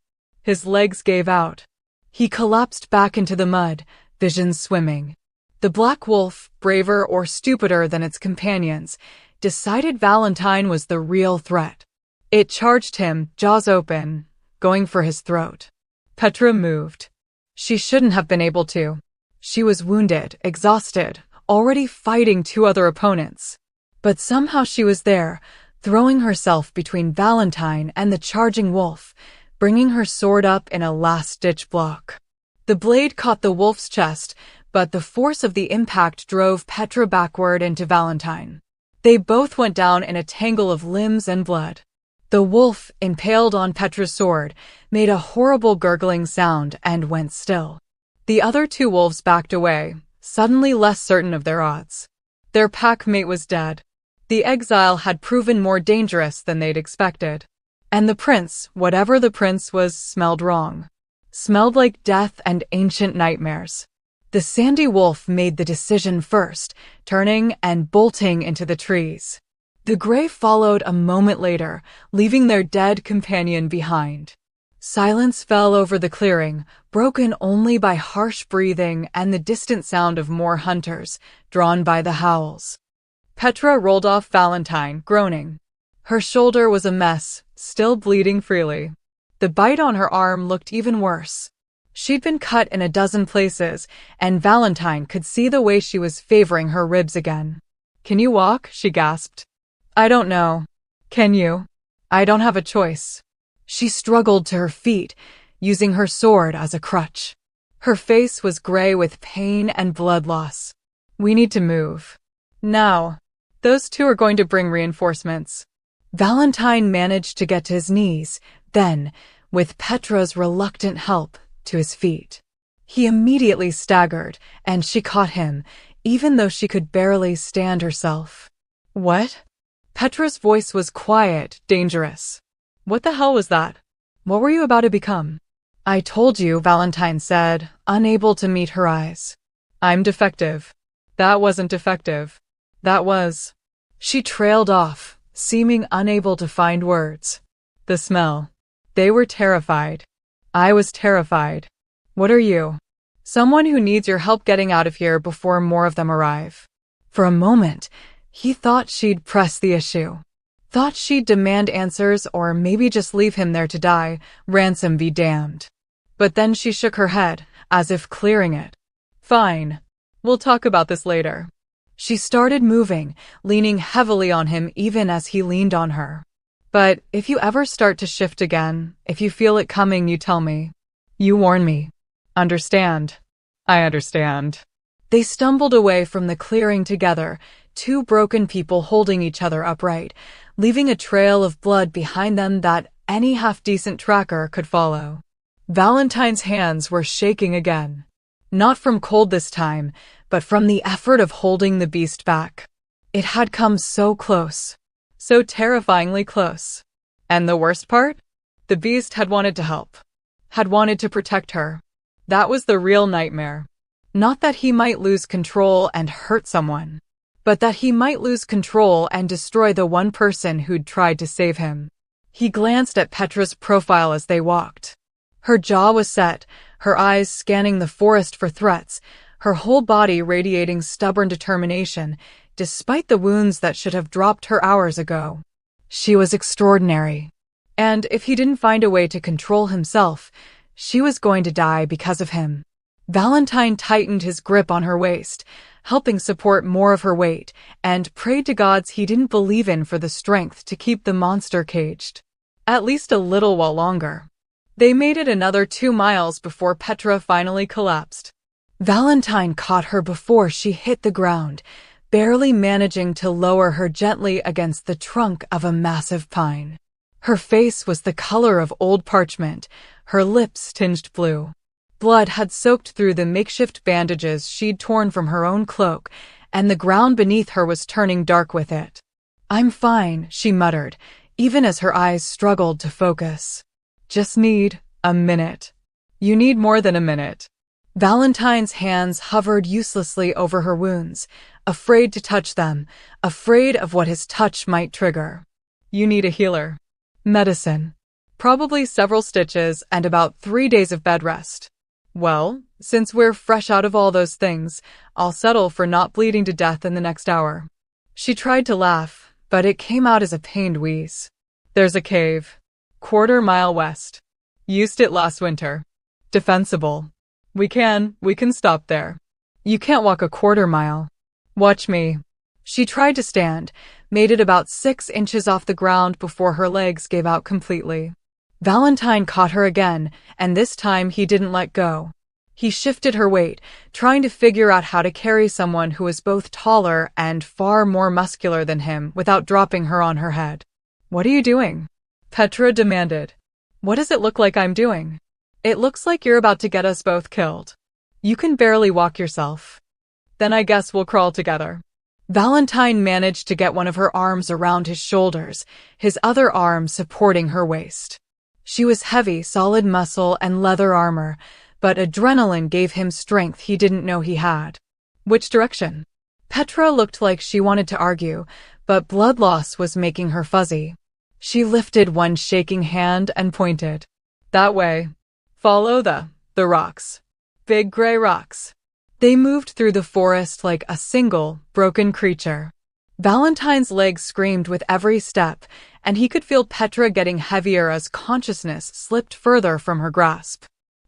His legs gave out. He collapsed back into the mud, vision swimming. The black wolf, braver or stupider than its companions, decided Valentine was the real threat. It charged him, jaws open, going for his throat. Petra moved. She shouldn't have been able to. She was wounded, exhausted, already fighting two other opponents. But somehow she was there, throwing herself between Valentine and the charging wolf, bringing her sword up in a last-ditch block. The blade caught the wolf's chest, but the force of the impact drove Petra backward into Valentine. They both went down in a tangle of limbs and blood. The wolf, impaled on Petra's sword, made a horrible gurgling sound and went still. The other two wolves backed away, suddenly less certain of their odds. Their pack mate was dead. The exile had proven more dangerous than they'd expected. And the prince, whatever the prince was, smelled wrong. Smelled like death and ancient nightmares. The Sandy Wolf made the decision first, turning and bolting into the trees. The Grey followed a moment later, leaving their dead companion behind. Silence fell over the clearing, broken only by harsh breathing and the distant sound of more hunters, drawn by the howls. Petra rolled off Valentine, groaning. Her shoulder was a mess, still bleeding freely. The bite on her arm looked even worse. She'd been cut in a dozen places, and Valentine could see the way she was favoring her ribs again. "Can you walk?" she gasped. "I don't know. Can you? I don't have a choice." She struggled to her feet, using her sword as a crutch. Her face was gray with pain and blood loss. "We need to move. Now. Those two are going to bring reinforcements." Valentine managed to get to his knees, then, with Petra's reluctant help, to his feet. He immediately staggered, and she caught him, even though she could barely stand herself. "What?" Petra's voice was quiet, dangerous. "What the hell was that? What were you about to become?" "I told you," Valentine said, unable to meet her eyes. "I'm defective." "That wasn't defective. That was..." She trailed off, seeming unable to find words. The smell. They were terrified. I was terrified. "What are you?" "Someone who needs your help getting out of here before more of them arrive." For a moment, he thought she'd press the issue. Thought she'd demand answers or maybe just leave him there to die, ransom be damned. But then she shook her head, as if clearing it. "Fine. We'll talk about this later." She started moving, leaning heavily on him even as he leaned on her. "But if you ever start to shift again, if you feel it coming, you tell me. You warn me. Understand?" "I understand." They stumbled away from the clearing together, two broken people holding each other upright, leaving a trail of blood behind them that any half-decent tracker could follow. Valentine's hands were shaking again. Not from cold this time, but from the effort of holding the beast back. It had come so close. So terrifyingly close. And the worst part? The beast had wanted to help. Had wanted to protect her. That was the real nightmare. Not that he might lose control and hurt someone, but that he might lose control and destroy the one person who'd tried to save him. He glanced at Petra's profile as they walked. Her jaw was set, her eyes scanning the forest for threats, her whole body radiating stubborn determination, despite the wounds that should have dropped her hours ago. She was extraordinary. And if he didn't find a way to control himself, she was going to die because of him. Valentine tightened his grip on her waist, helping support more of her weight, and prayed to gods he didn't believe in for the strength to keep the monster caged. At least a little while longer. They made it another 2 miles before Petra finally collapsed. Valentine caught her before she hit the ground, barely managing to lower her gently against the trunk of a massive pine. Her face was the color of old parchment, her lips tinged blue. Blood had soaked through the makeshift bandages she'd torn from her own cloak, and the ground beneath her was turning dark with it. "I'm fine," she muttered, even as her eyes struggled to focus. "Just need a minute." "You need more than a minute." Valentine's hands hovered uselessly over her wounds, afraid to touch them, afraid of what his touch might trigger. "You need a healer. Medicine. Probably several stitches and about 3 days of bed rest." "Well, since we're fresh out of all those things, I'll settle for not bleeding to death in the next hour." She tried to laugh, but it came out as a pained wheeze. "There's a cave. 1/4 mile west. Used it last winter. Defensible. We can stop there." "You can't walk a 1/4 mile. Watch me." She tried to stand, made it about 6 inches off the ground before her legs gave out completely. Valentine caught her again, and this time he didn't let go. He shifted her weight, trying to figure out how to carry someone who was both taller and far more muscular than him without dropping her on her head. "What are you doing?" Petra demanded. "What does it look like I'm doing?" "It looks like you're about to get us both killed. You can barely walk yourself." "Then I guess we'll crawl together." Valentine managed to get one of her arms around his shoulders, his other arm supporting her waist. She was heavy, solid muscle and leather armor, but adrenaline gave him strength he didn't know he had. Which direction? Petra looked like she wanted to argue, but blood loss was making her fuzzy. She lifted one shaking hand and pointed. That way. Follow the rocks. Big gray rocks. They moved through the forest like a single, broken creature. Valentine's legs screamed with every step, and he could feel Petra getting heavier as consciousness slipped further from her grasp.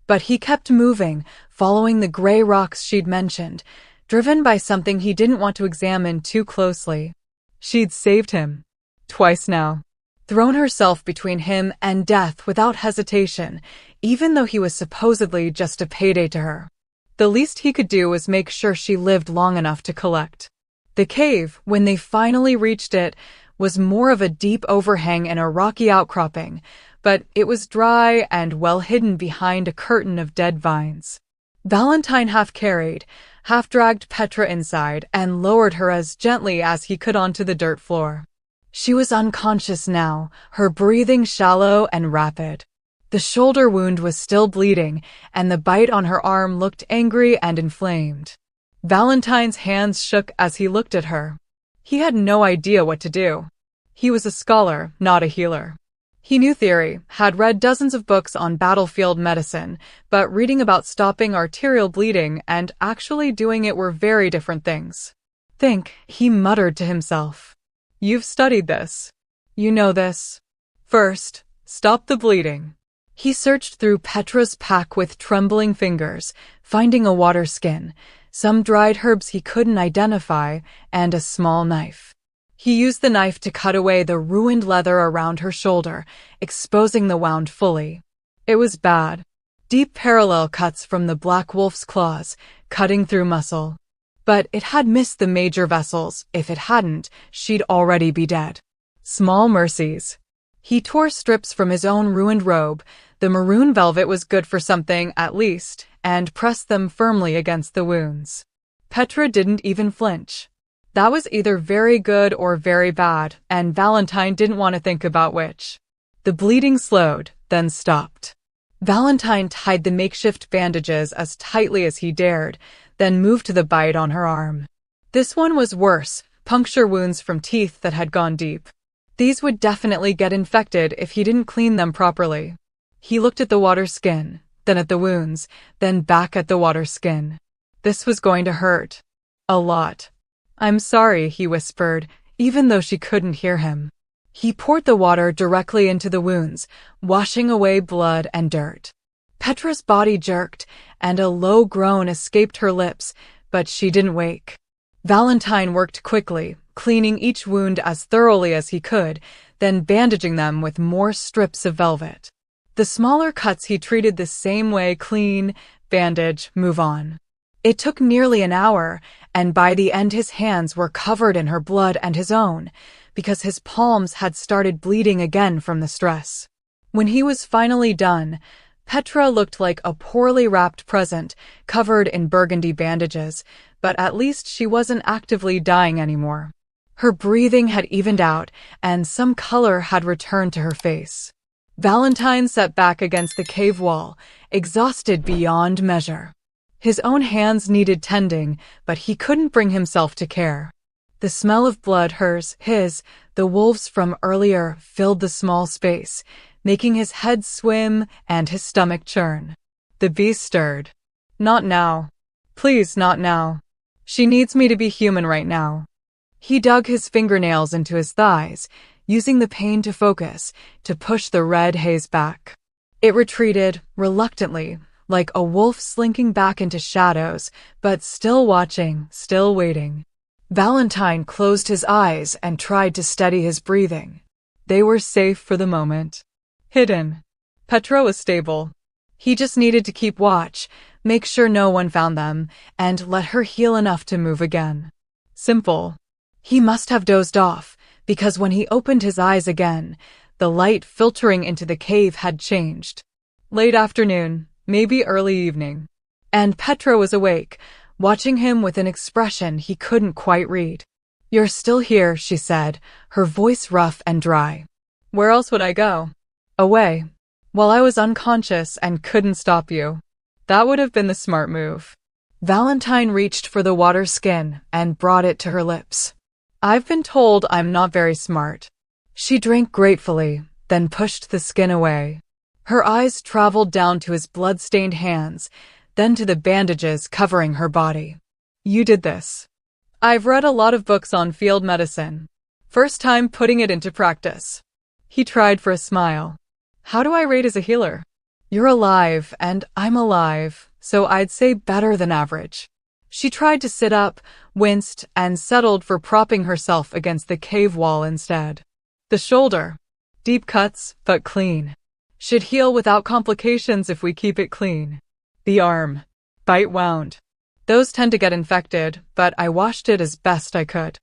But he kept moving, following the gray rocks she'd mentioned, driven by something he didn't want to examine too closely. She'd saved him. Twice now. Thrown herself between him and death without hesitation, even though he was supposedly just a payday to her. The least he could do was make sure she lived long enough to collect. The cave, when they finally reached it, was more of a deep overhang in a rocky outcropping, but it was dry and well hidden behind a curtain of dead vines. Valentine half carried, half dragged Petra inside and lowered her as gently as he could onto the dirt floor. She was unconscious now, her breathing shallow and rapid. The shoulder wound was still bleeding, and the bite on her arm looked angry and inflamed. Valentine's hands shook as he looked at her. He had no idea what to do. He was a scholar, not a healer. He knew theory, had read dozens of books on battlefield medicine, but reading about stopping arterial bleeding and actually doing it were very different things. Think, he muttered to himself. You've studied this. You know this. First, stop the bleeding. He searched through Petra's pack with trembling fingers, finding a water skin, some dried herbs he couldn't identify, and a small knife. He used the knife to cut away the ruined leather around her shoulder, exposing the wound fully. It was bad. Deep parallel cuts from the black wolf's claws, cutting through muscle. But it had missed the major vessels. If it hadn't, she'd already be dead. Small mercies. He tore strips from his own ruined robe, the maroon velvet was good for something at least, and pressed them firmly against the wounds. Petra didn't even flinch. That was either very good or very bad, and Valentine didn't want to think about which. The bleeding slowed, then stopped. Valentine tied the makeshift bandages as tightly as he dared, then moved to the bite on her arm. This one was worse, puncture wounds from teeth that had gone deep. These would definitely get infected if he didn't clean them properly. He looked at the water skin, then at the wounds, then back at the water skin. This was going to hurt. A lot. I'm sorry, he whispered, even though she couldn't hear him. He poured the water directly into the wounds, washing away blood and dirt. Petra's body jerked, and a low groan escaped her lips, but she didn't wake. Valentine worked quickly, cleaning each wound as thoroughly as he could, then bandaging them with more strips of velvet. The smaller cuts he treated the same way: clean, bandage, move on. It took nearly an hour, and by the end his hands were covered in her blood and his own, because his palms had started bleeding again from the stress. When he was finally done, Petra looked like a poorly wrapped present, covered in burgundy bandages, but at least she wasn't actively dying anymore. Her breathing had evened out, and some color had returned to her face. Valentine sat back against the cave wall, exhausted beyond measure. His own hands needed tending, but he couldn't bring himself to care. The smell of blood, his, the wolves from earlier, filled the small space, making his head swim and his stomach churn. The beast stirred. Not now. Please, not now. She needs me to be human right now. He dug his fingernails into his thighs, using the pain to focus, to push the red haze back. It retreated, reluctantly, like a wolf slinking back into shadows, but still watching, still waiting. Valentine closed his eyes and tried to steady his breathing. They were safe for the moment. Hidden. Petra was stable. He just needed to keep watch, make sure no one found them, and let her heal enough to move again. Simple. He must have dozed off, because when he opened his eyes again, the light filtering into the cave had changed. Late afternoon, maybe early evening. And Petra was awake, watching him with an expression he couldn't quite read. You're still here, she said, her voice rough and dry. Where else would I go? Away. While I was unconscious and couldn't stop you. That would have been the smart move. Valentine reached for the water skin and brought it to her lips. I've been told I'm not very smart. She drank gratefully, then pushed the skin away. Her eyes traveled down to his blood-stained hands, then to the bandages covering her body. You did this. I've read a lot of books on field medicine. First time putting it into practice. He tried for a smile. How do I rate as a healer? You're alive, and I'm alive, so I'd say better than average. She tried to sit up, winced, and settled for propping herself against the cave wall instead. The shoulder. Deep cuts, but clean. Should heal without complications if we keep it clean. The arm. Bite wound. Those tend to get infected, but I washed it as best I could.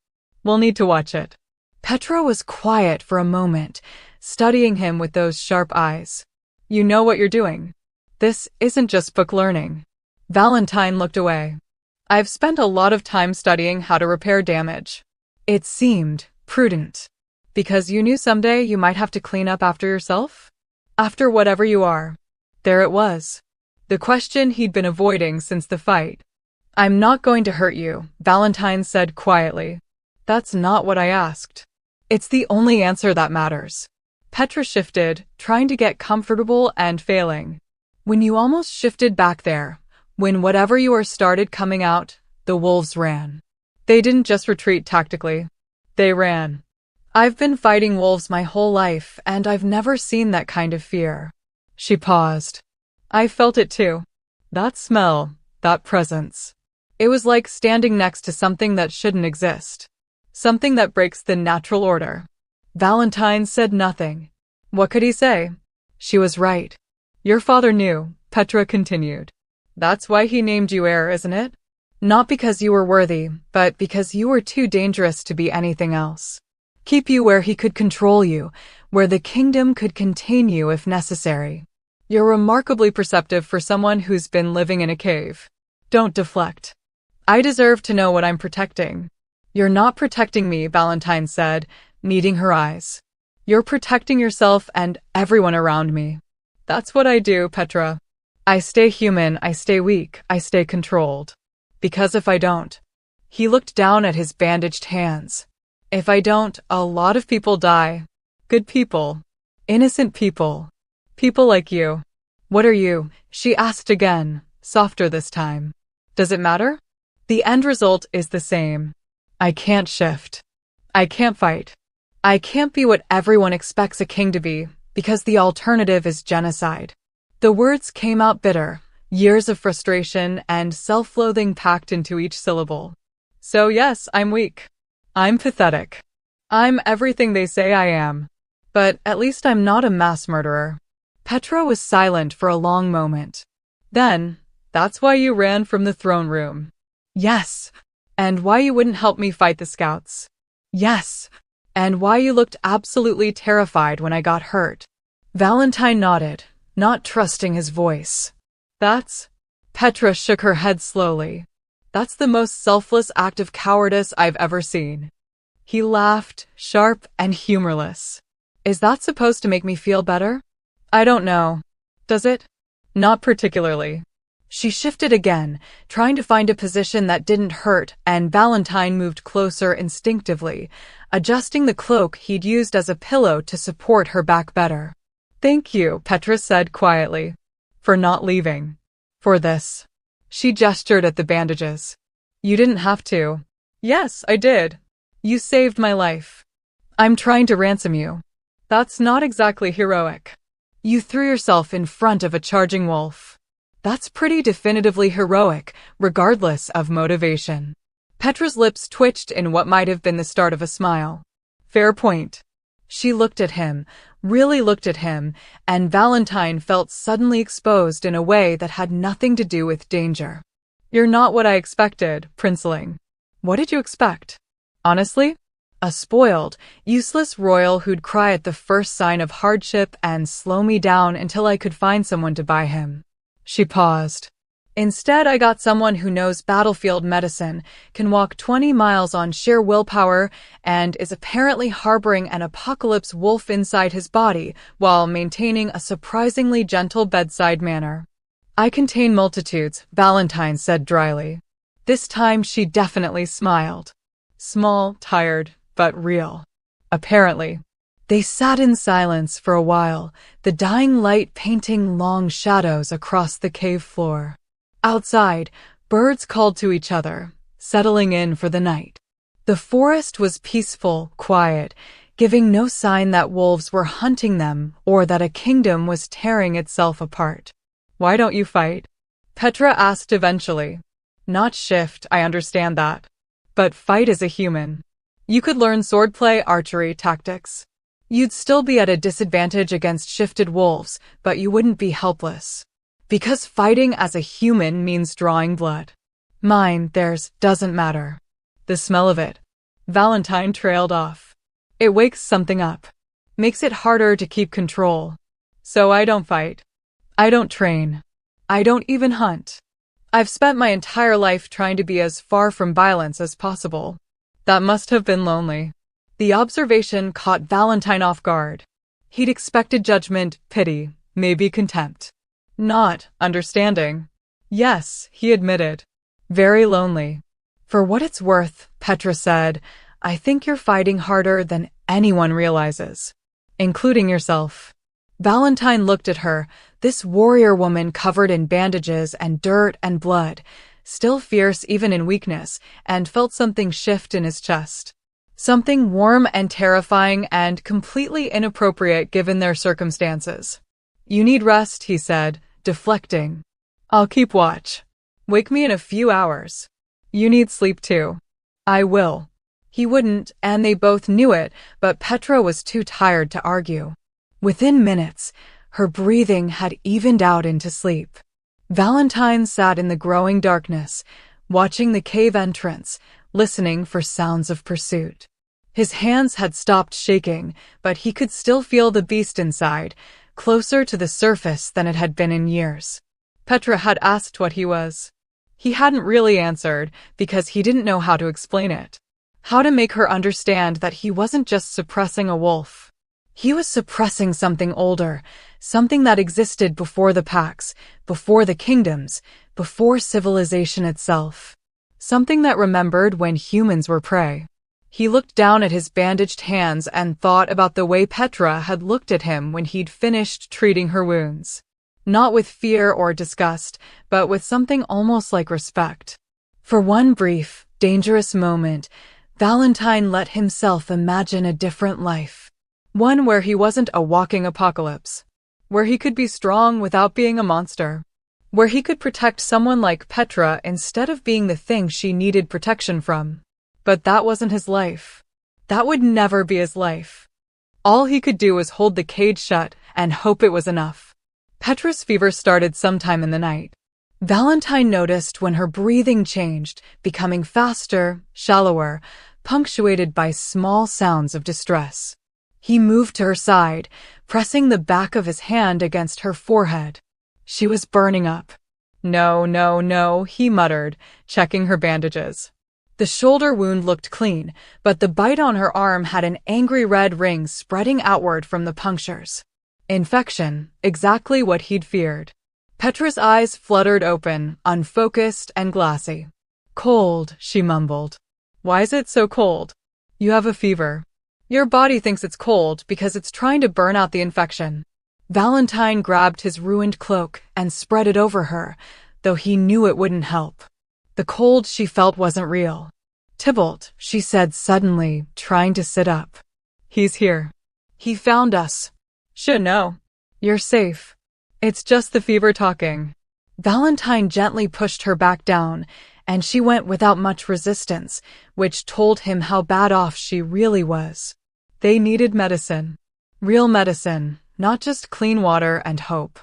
We'll need to watch it. Petra was quiet for a moment, studying him with those sharp eyes. You know what you're doing. This isn't just book learning. Valentine looked away. I've spent a lot of time studying how to repair damage. It seemed prudent. Because you knew someday you might have to clean up after yourself? After whatever you are. There it was. The question he'd been avoiding since the fight. I'm not going to hurt you, Valentine said quietly. That's not what I asked. It's the only answer that matters. Petra shifted, trying to get comfortable and failing. When you almost shifted back there, when whatever you were started coming out, the wolves ran. They didn't just retreat tactically. They ran. I've been fighting wolves my whole life, and I've never seen that kind of fear. She paused. I felt it too. That smell, that presence. It was like standing next to something that shouldn't exist. Something that breaks the natural order. Valentine said nothing. What could he say? She was right. Your father knew, Petra continued. That's why he named you heir, isn't it? Not because you were worthy, but because you were too dangerous to be anything else. Keep you where he could control you, where the kingdom could contain you if necessary. You're remarkably perceptive for someone who's been living in a cave. Don't deflect. I deserve to know what I'm protecting. You're not protecting me, Valentine said, meeting her eyes. You're protecting yourself and everyone around me. That's what I do, Petra. I stay human, I stay weak, I stay controlled. Because if I don't... He looked down at his bandaged hands. If I don't, a lot of people die. Good people. Innocent people. People like you. What are you? She asked again, softer this time. Does it matter? The end result is the same. I can't shift. I can't fight. I can't be what everyone expects a king to be, because the alternative is genocide. The words came out bitter, years of frustration and self-loathing packed into each syllable. So yes, I'm weak. I'm pathetic. I'm everything they say I am. But at least I'm not a mass murderer. Petra was silent for a long moment. Then, that's why you ran from the throne room. Yes. And why you wouldn't help me fight the scouts. Yes. And why you looked absolutely terrified when I got hurt. Valentine nodded, not trusting his voice. That's... Petra shook her head slowly. That's the most selfless act of cowardice I've ever seen. He laughed, sharp and humorless. Is that supposed to make me feel better? I don't know. Does it? Not particularly. She shifted again, trying to find a position that didn't hurt, and Valentine moved closer instinctively, adjusting the cloak he'd used as a pillow to support her back better. Thank you, Petra said quietly. For not leaving. For this. She gestured at the bandages. You didn't have to. Yes, I did. You saved my life. I'm trying to ransom you. That's not exactly heroic. You threw yourself in front of a charging wolf. That's pretty definitively heroic, regardless of motivation. Petra's lips twitched in what might have been the start of a smile. Fair point. She looked at him, really looked at him, and Valentine felt suddenly exposed in a way that had nothing to do with danger. You're not what I expected, Princeling. What did you expect? Honestly? A spoiled, useless royal who'd cry at the first sign of hardship and slow me down until I could find someone to buy him. She paused. Instead, I got someone who knows battlefield medicine, can walk 20 miles on sheer willpower, and is apparently harboring an apocalypse wolf inside his body while maintaining a surprisingly gentle bedside manner. I contain multitudes, Valentine said dryly. This time she definitely smiled. Small, tired, but real. Apparently. They sat in silence for a while, the dying light painting long shadows across the cave floor. Outside, birds called to each other, settling in for the night. The forest was peaceful, quiet, giving no sign that wolves were hunting them or that a kingdom was tearing itself apart. "Why don't you fight?" Petra asked eventually. "Not shift, I understand that. But fight as a human. You could learn swordplay, archery, tactics. You'd still be at a disadvantage against shifted wolves, but you wouldn't be helpless. Because fighting as a human means drawing blood. Mine, theirs, doesn't matter. The smell of it." Valentine trailed off. "It wakes something up. Makes it harder to keep control. So I don't fight. I don't train. I don't even hunt. I've spent my entire life trying to be as far from violence as possible." That must have been lonely. The observation caught Valentine off guard. He'd expected judgment, pity, maybe contempt. Not understanding. "Yes," he admitted. "Very lonely." "For what it's worth," Petra said, "I think you're fighting harder than anyone realizes. Including yourself." Valentine looked at her, this warrior woman covered in bandages and dirt and blood, still fierce even in weakness, and felt something shift in his chest. Something warm and terrifying and completely inappropriate given their circumstances. "You need rest," he said, deflecting. "I'll keep watch. Wake me in a few hours. You need sleep too." "I will." He wouldn't, and they both knew it, but Petra was too tired to argue. Within minutes, her breathing had evened out into sleep. Valentine sat in the growing darkness, watching the cave entrance, listening for sounds of pursuit. His hands had stopped shaking, but he could still feel the beast inside, closer to the surface than it had been in years. Petra had asked what he was. He hadn't really answered, because he didn't know how to explain it. How to make her understand that he wasn't just suppressing a wolf. He was suppressing something older, something that existed before the packs, before the kingdoms, before civilization itself. Something that remembered when humans were prey. He looked down at his bandaged hands and thought about the way Petra had looked at him when he'd finished treating her wounds. Not with fear or disgust, but with something almost like respect. For one brief, dangerous moment, Valentine let himself imagine a different life. One where he wasn't a walking apocalypse. Where he could be strong without being a monster. Where he could protect someone like Petra instead of being the thing she needed protection from. But that wasn't his life. That would never be his life. All he could do was hold the cage shut and hope it was enough. Petra's fever started sometime in the night. Valentine noticed when her breathing changed, becoming faster, shallower, punctuated by small sounds of distress. He moved to her side, pressing the back of his hand against her forehead. She was burning up. "No, no, no," he muttered, checking her bandages. The shoulder wound looked clean, but the bite on her arm had an angry red ring spreading outward from the punctures. Infection, exactly what he'd feared. Petra's eyes fluttered open, unfocused and glassy. "Cold," she mumbled. "Why is it so cold?" "You have a fever. Your body thinks it's cold because it's trying to burn out the infection." Valentine grabbed his ruined cloak and spread it over her, though he knew it wouldn't help. The cold she felt wasn't real. "Tybalt," she said suddenly, trying to sit up. "He's here. He found us." "Should know. You're safe. It's just the fever talking." Valentine gently pushed her back down, and she went without much resistance, which told him how bad off she really was. They needed medicine. Real medicine, not just clean water and hope.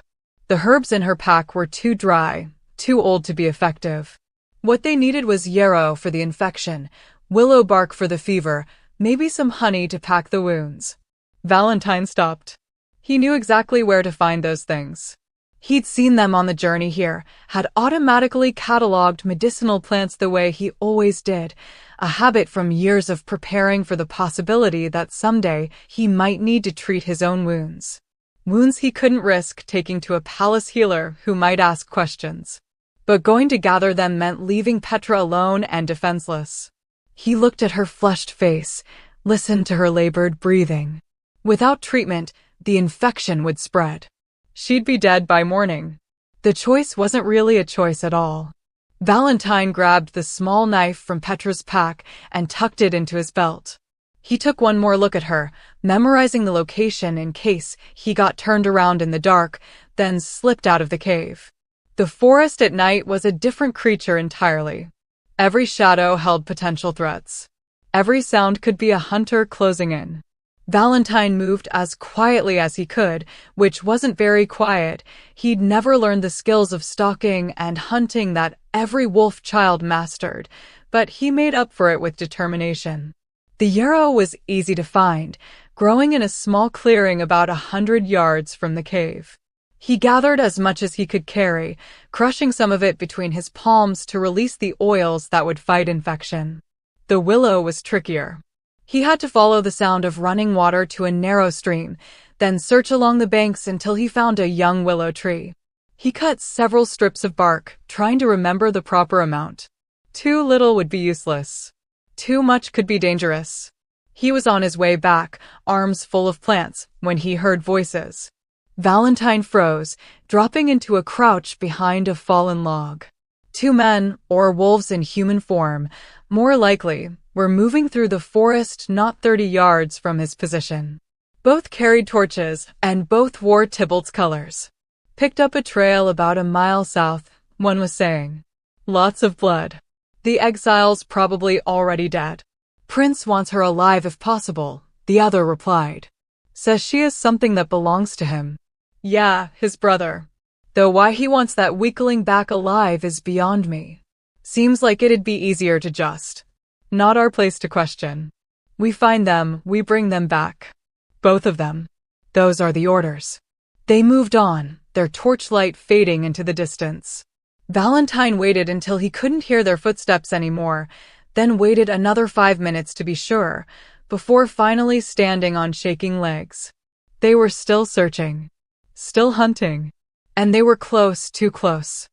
The herbs in her pack were too dry, too old to be effective. What they needed was yarrow for the infection, willow bark for the fever, maybe some honey to pack the wounds. Valentine stopped. He knew exactly where to find those things. He'd seen them on the journey here, had automatically cataloged medicinal plants the way he always did, a habit from years of preparing for the possibility that someday he might need to treat his own wounds. Wounds he couldn't risk taking to a palace healer who might ask questions. But going to gather them meant leaving Petra alone and defenseless. He looked at her flushed face, listened to her labored breathing. Without treatment, the infection would spread. She'd be dead by morning. The choice wasn't really a choice at all. Valentine grabbed the small knife from Petra's pack and tucked it into his belt. He took one more look at her, memorizing the location in case he got turned around in the dark, then slipped out of the cave. The forest at night was a different creature entirely. Every shadow held potential threats. Every sound could be a hunter closing in. Valentine moved as quietly as he could, which wasn't very quiet. He'd never learned the skills of stalking and hunting that every wolf child mastered, but he made up for it with determination. The yarrow was easy to find, growing in a small clearing about 100 yards from the cave. He gathered as much as he could carry, crushing some of it between his palms to release the oils that would fight infection. The willow was trickier. He had to follow the sound of running water to a narrow stream, then search along the banks until he found a young willow tree. He cut several strips of bark, trying to remember the proper amount. Too little would be useless. Too much could be dangerous. He was on his way back, arms full of plants, when he heard voices. Valentine froze, dropping into a crouch behind a fallen log. Two men, or wolves in human form, more likely, were moving through the forest not 30 yards from his position. Both carried torches, and both wore Tybalt's colors. Picked up a trail about a mile south, one was saying. Lots of blood. The exile's probably already dead. Prince wants her alive if possible, the other replied. Says she is something that belongs to him. Yeah, his brother. Though why he wants that weakling back alive is beyond me. Seems like it'd be easier to just. Not our place to question. We find them, we bring them back. Both of them. Those are the orders. They moved on, their torchlight fading into the distance. Valentine waited until he couldn't hear their footsteps anymore, then waited another 5 minutes to be sure, before finally standing on shaking legs. They were still searching. Still hunting. And they were close, too close.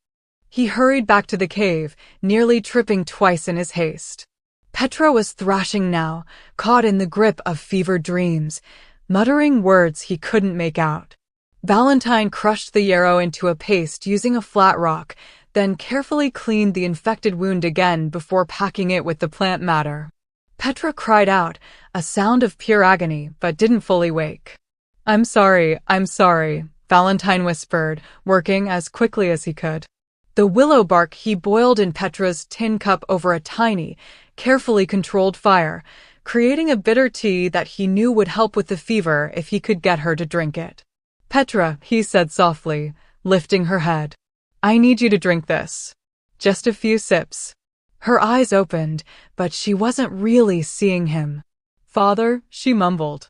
He hurried back to the cave, nearly tripping twice in his haste. Petra was thrashing now, caught in the grip of fevered dreams, muttering words he couldn't make out. Valentine crushed the yarrow into a paste using a flat rock, then carefully cleaned the infected wound again before packing it with the plant matter. Petra cried out, a sound of pure agony, but didn't fully wake. I'm sorry, Valentine whispered, working as quickly as he could. The willow bark he boiled in Petra's tin cup over a tiny, carefully controlled fire, creating a bitter tea that he knew would help with the fever if he could get her to drink it. Petra, he said softly, lifting her head. I need you to drink this. Just a few sips. Her eyes opened, but she wasn't really seeing him. Father, she mumbled.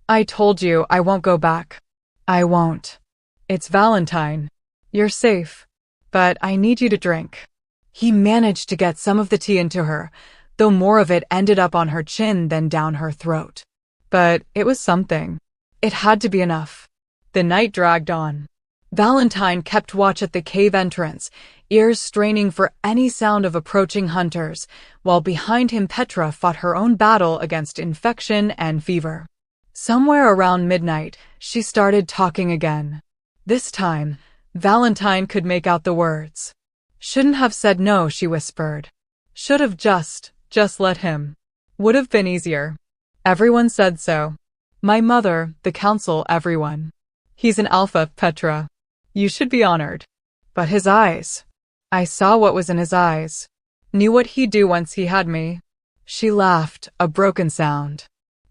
I told you I won't go back. I won't. It's Valentine. You're safe. But I need you to drink. He managed to get some of the tea into her, though more of it ended up on her chin than down her throat. But it was something. It had to be enough. The night dragged on. Valentine kept watch at the cave entrance, ears straining for any sound of approaching hunters, while behind him Petra fought her own battle against infection and fever. Somewhere around midnight, she started talking again. This time, Valentine could make out the words. Shouldn't have said no, she whispered. Should have just let him. Would have been easier. Everyone said so. My mother, the council, everyone. He's an alpha, Petra. You should be honored. But his eyes. I saw what was in his eyes. Knew what he'd do once he had me. She laughed, a broken sound.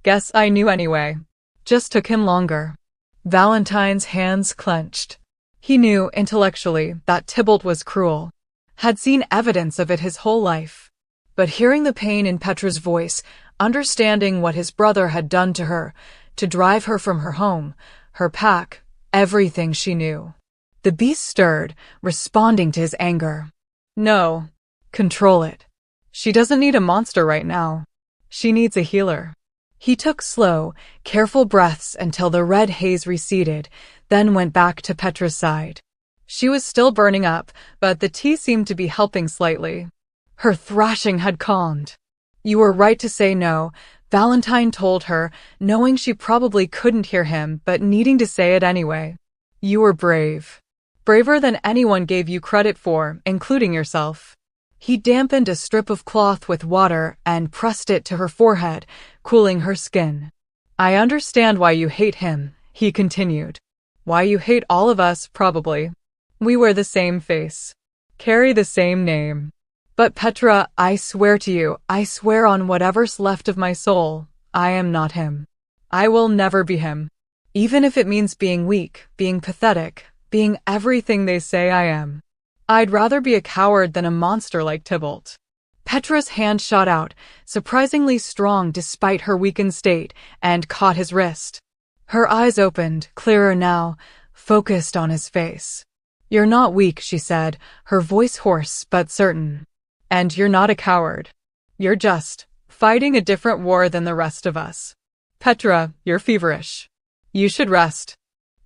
Guess I knew anyway. Just took him longer. Valentine's hands clenched. He knew, intellectually, that Tybalt was cruel. Had seen evidence of it his whole life. But hearing the pain in Petra's voice, understanding what his brother had done to her, to drive her from her home, her pack, everything she knew. The beast stirred, responding to his anger. No. Control it. She doesn't need a monster right now. She needs a healer. He took slow, careful breaths until the red haze receded, then went back to Petra's side. She was still burning up, but the tea seemed to be helping slightly. Her thrashing had calmed. You were right to say no, Valentine told her, knowing she probably couldn't hear him but needing to say it anyway. You were brave. Braver than anyone gave you credit for, including yourself. He dampened a strip of cloth with water and pressed it to her forehead, cooling her skin. I understand why you hate him, he continued. Why you hate all of us, probably. We wear the same face. Carry the same name. But Petra, I swear to you, I swear on whatever's left of my soul, I am not him. I will never be him. Even if it means being weak, being pathetic, being everything they say I am. I'd rather be a coward than a monster like Tybalt. Petra's hand shot out, surprisingly strong despite her weakened state, and caught his wrist. Her eyes opened, clearer now, focused on his face. You're not weak, she said, her voice hoarse but certain. And you're not a coward. You're just fighting a different war than the rest of us. Petra, you're feverish. You should rest.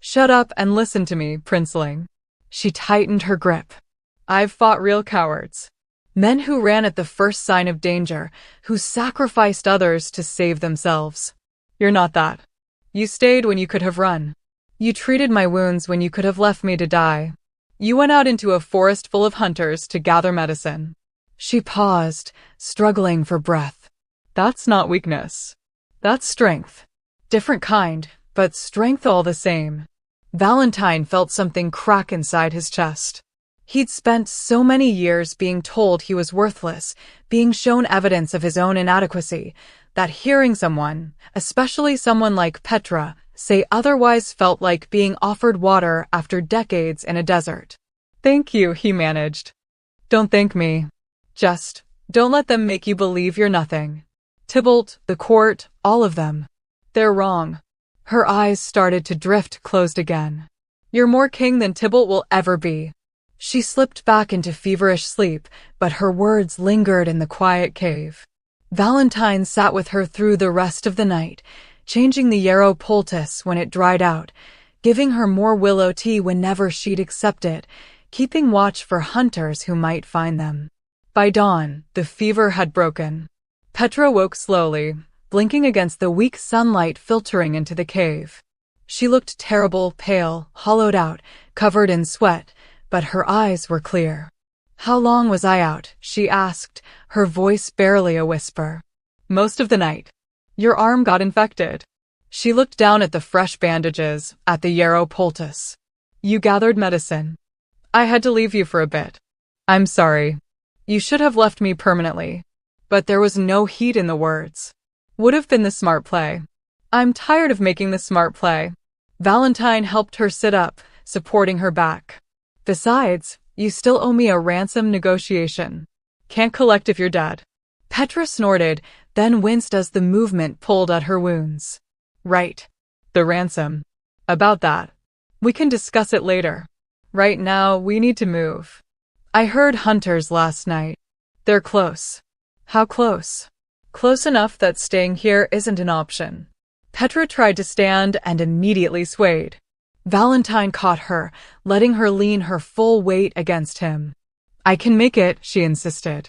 Shut up and listen to me, princeling. She tightened her grip. I've fought real cowards. Men who ran at the first sign of danger, who sacrificed others to save themselves. You're not that. You stayed when you could have run. You treated my wounds when you could have left me to die. You went out into a forest full of hunters to gather medicine. She paused, struggling for breath. That's not weakness. That's strength. Different kind, but strength all the same. Valentine felt something crack inside his chest. He'd spent so many years being told he was worthless, being shown evidence of his own inadequacy, that hearing someone, especially someone like Petra, say otherwise felt like being offered water after decades in a desert. Thank you, he managed. Don't thank me. Just don't let them make you believe you're nothing. Tybalt, the court, all of them. They're wrong. Her eyes started to drift closed again. You're more king than Tybalt will ever be. She slipped back into feverish sleep, but her words lingered in the quiet cave. Valentine sat with her through the rest of the night, changing the yarrow poultice when it dried out, giving her more willow tea whenever she'd accept it, keeping watch for hunters who might find them. By dawn, the fever had broken. Petra woke slowly, blinking against the weak sunlight filtering into the cave. She looked terrible, pale, hollowed out, covered in sweat, but her eyes were clear. How long was I out? She asked, her voice barely a whisper. Most of the night. Your arm got infected. She looked down at the fresh bandages, at the yarrow poultice. You gathered medicine. I had to leave you for a bit. I'm sorry. You should have left me permanently. But there was no heat in the words. Would have been the smart play. I'm tired of making the smart play. Valentine helped her sit up, supporting her back. Besides, you still owe me a ransom negotiation. Can't collect if you're dead. Petra snorted, then winced as the movement pulled at her wounds. Right. The ransom. About that. We can discuss it later. Right now, we need to move. I heard hunters last night. They're close. How close? Close enough that staying here isn't an option. Petra tried to stand and immediately swayed. Valentine caught her, letting her lean her full weight against him. I can make it, she insisted.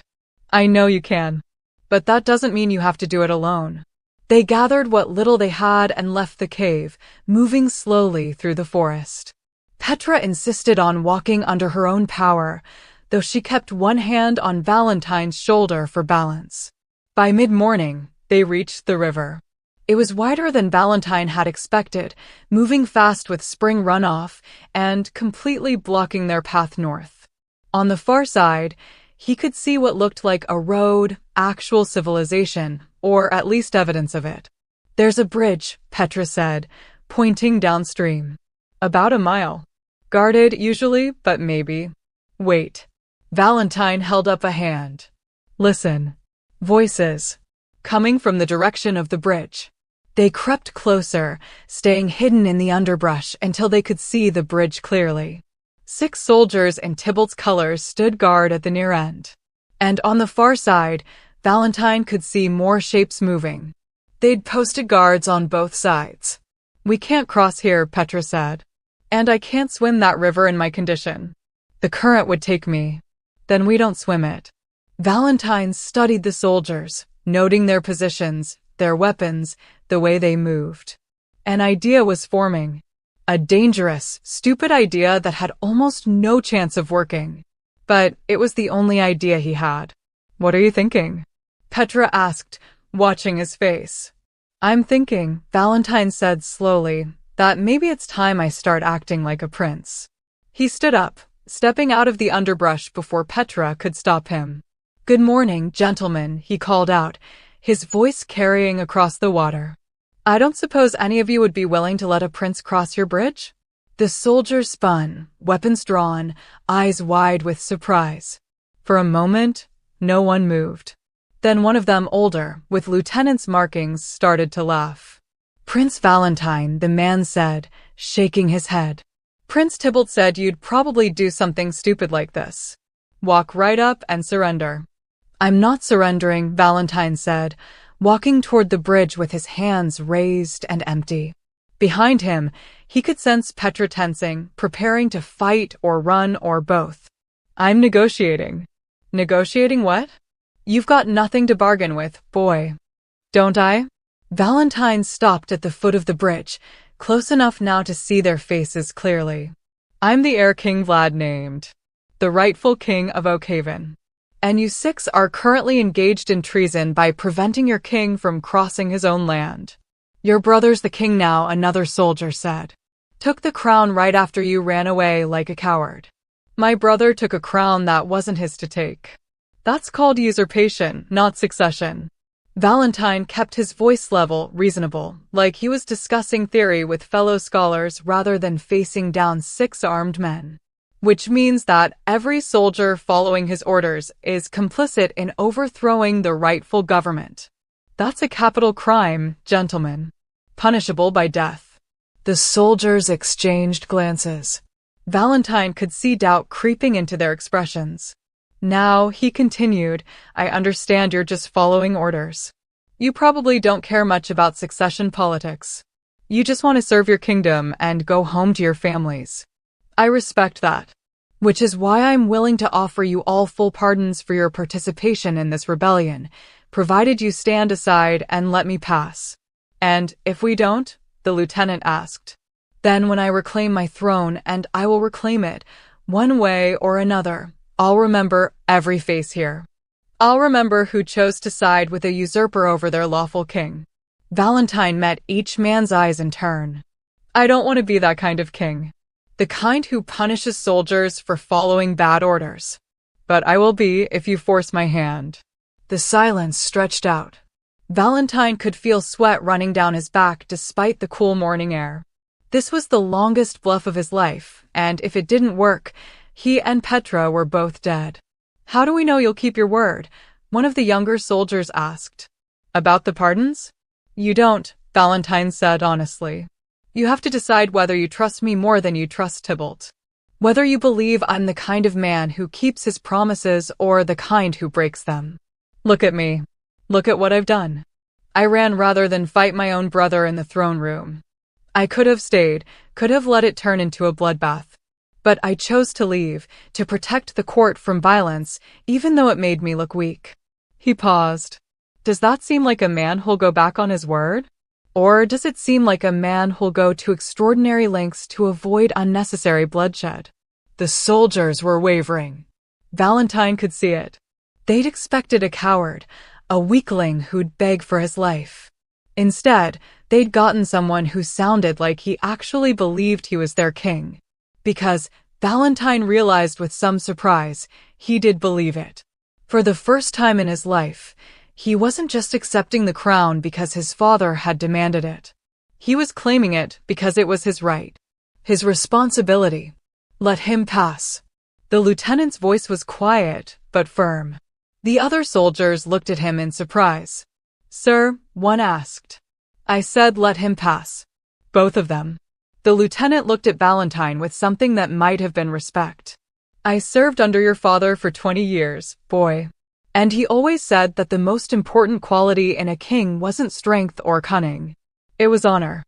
I know you can. But that doesn't mean you have to do it alone. They gathered what little they had and left the cave, moving slowly through the forest. Petra insisted on walking under her own power, though she kept one hand on Valentine's shoulder for balance. By mid-morning, they reached the river. It was wider than Valentine had expected, moving fast with spring runoff and completely blocking their path north. On the far side, he could see what looked like a road, actual civilization, or at least evidence of it. There's a bridge, Petra said, pointing downstream. About a mile. Guarded usually, but maybe. Wait. Valentine held up a hand. Listen. Voices. Coming from the direction of the bridge. They crept closer, staying hidden in the underbrush until they could see the bridge clearly. 6 soldiers in Tybalt's colors stood guard at the near end. And on the far side, Valentine could see more shapes moving. They'd posted guards on both sides. "We can't cross here," Petra said. "And I can't swim that river in my condition. The current would take me." "Then we don't swim it." Valentine studied the soldiers, noting their positions, their weapons, the way they moved. An idea was forming. A dangerous, stupid idea that had almost no chance of working. But it was the only idea he had. "What are you thinking?" Petra asked, watching his face. "I'm thinking," Valentine said slowly, "that maybe it's time I start acting like a prince." He stood up, stepping out of the underbrush before Petra could stop him. "Good morning, gentlemen," he called out, his voice carrying across the water. "I don't suppose any of you would be willing to let a prince cross your bridge?" The soldiers spun, weapons drawn, eyes wide with surprise. For a moment, no one moved. Then one of them, older, with lieutenant's markings, started to laugh. "Prince Valentine," the man said, shaking his head. "Prince Tybalt said you'd probably do something stupid like this. Walk right up and surrender." "I'm not surrendering," Valentine said, walking toward the bridge with his hands raised and empty. Behind him, he could sense Petra tensing, preparing to fight or run or both. "I'm negotiating." "Negotiating what?" "You've got nothing to bargain with, boy." "Don't I?" Valentine stopped at the foot of the bridge, close enough now to see their faces clearly. "I'm the heir King Vlad named, the rightful king of Oakhaven. And you 6 are currently engaged in treason by preventing your king from crossing his own land." "Your brother's the king now," another soldier said. "Took the crown right after you ran away like a coward." "My brother took a crown that wasn't his to take. That's called usurpation, not succession." Valentine kept his voice level, reasonable, like he was discussing theory with fellow scholars rather than facing down 6 armed men. "Which means that every soldier following his orders is complicit in overthrowing the rightful government. That's a capital crime, gentlemen. Punishable by death." The soldiers exchanged glances. Valentine could see doubt creeping into their expressions. "Now," he continued, "I understand you're just following orders. You probably don't care much about succession politics. You just want to serve your kingdom and go home to your families. I respect that. Which is why I'm willing to offer you all full pardons for your participation in this rebellion, provided you stand aside and let me pass." "And if we don't?" the lieutenant asked. "Then when I reclaim my throne, and I will reclaim it, one way or another, I'll remember every face here. I'll remember who chose to side with a usurper over their lawful king." Valentine met each man's eyes in turn. "I don't want to be that kind of king. The kind who punishes soldiers for following bad orders. But I will be if you force my hand." The silence stretched out. Valentine could feel sweat running down his back despite the cool morning air. This was the longest bluff of his life, and if it didn't work, he and Petra were both dead. "How do we know you'll keep your word?" one of the younger soldiers asked. "About the pardons?" "You don't," Valentine said honestly. "You have to decide whether you trust me more than you trust Tybalt. Whether you believe I'm the kind of man who keeps his promises or the kind who breaks them. Look at me. Look at what I've done. I ran rather than fight my own brother in the throne room. I could have stayed, could have let it turn into a bloodbath. But I chose to leave, to protect the court from violence, even though it made me look weak." He paused. "Does that seem like a man who'll go back on his word? Or does it seem like a man who'll go to extraordinary lengths to avoid unnecessary bloodshed?" The soldiers were wavering. Valentine could see it. They'd expected a coward, a weakling who'd beg for his life. Instead, they'd gotten someone who sounded like he actually believed he was their king. Because, Valentine realized with some surprise, he did believe it. For the first time in his life, he wasn't just accepting the crown because his father had demanded it. He was claiming it because it was his right, his responsibility. "Let him pass." The lieutenant's voice was quiet, but firm. The other soldiers looked at him in surprise. "Sir," one asked. "I said let him pass." Both of them. The lieutenant looked at Valentine with something that might have been respect. I served under your father for 20 years, boy. And he always said that the most important quality in a king wasn't strength or cunning. It was honor.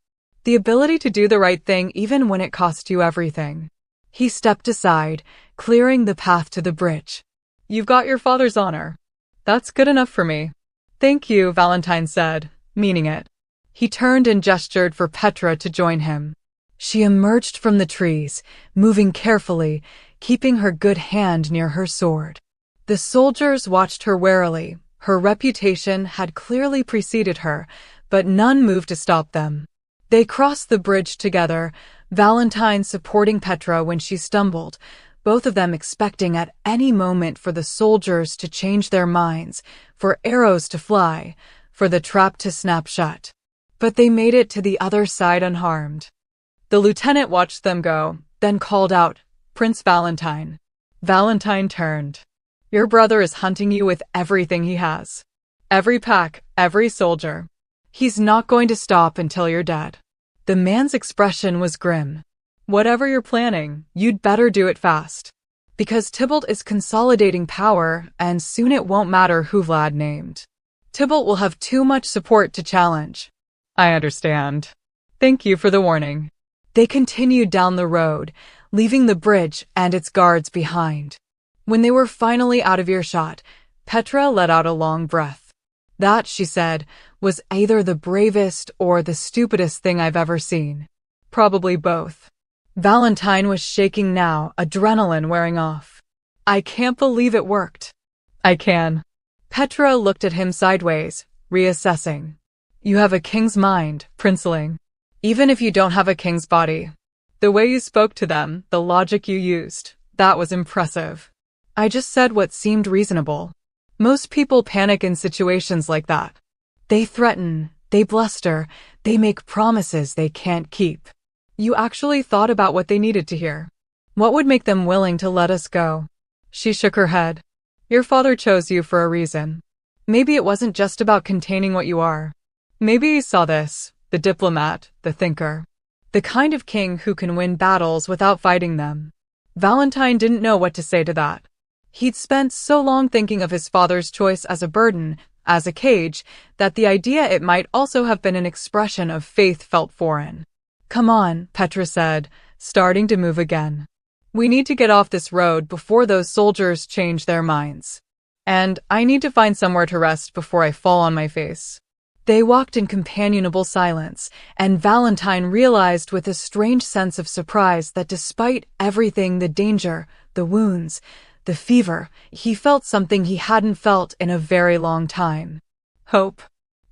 The ability to do the right thing even when it cost you everything. He stepped aside, clearing the path to the bridge. You've got your father's honor. That's good enough for me. Thank you, Valentine said, meaning it. He turned and gestured for Petra to join him. She emerged from the trees, moving carefully, keeping her good hand near her sword. The soldiers watched her warily. Her reputation had clearly preceded her, but none moved to stop them. They crossed the bridge together, Valentine supporting Petra when she stumbled, both of them expecting at any moment for the soldiers to change their minds, for arrows to fly, for the trap to snap shut. But they made it to the other side unharmed. The lieutenant watched them go, then called out, "Prince Valentine." Valentine turned. Your brother is hunting you with everything he has. Every pack, every soldier. He's not going to stop until you're dead. The man's expression was grim. Whatever you're planning, you'd better do it fast. Because Tybalt is consolidating power, and soon it won't matter who Vlad named. Tybalt will have too much support to challenge. I understand. Thank you for the warning. They continued down the road, leaving the bridge and its guards behind. When they were finally out of earshot, Petra let out a long breath. That, she said, was either the bravest or the stupidest thing I've ever seen. Probably both. Valentine was shaking now, adrenaline wearing off. I can't believe it worked. I can. Petra looked at him sideways, reassessing. You have a king's mind, princeling. Even if you don't have a king's body. The way you spoke to them, the logic you used, that was impressive. I just said what seemed reasonable. Most people panic in situations like that. They threaten, they bluster, they make promises they can't keep. You actually thought about what they needed to hear. What would make them willing to let us go? She shook her head. Your father chose you for a reason. Maybe it wasn't just about containing what you are. Maybe he saw this, the diplomat, the thinker. The kind of king who can win battles without fighting them. Valentine didn't know what to say to that. He'd spent so long thinking of his father's choice as a burden, as a cage, that the idea it might also have been an expression of faith felt foreign. Come on, Petra said, starting to move again. We need to get off this road before those soldiers change their minds. And I need to find somewhere to rest before I fall on my face. They walked in companionable silence, and Valentine realized with a strange sense of surprise that despite everything, the danger, the wounds, the fever, he felt something he hadn't felt in a very long time. Hope.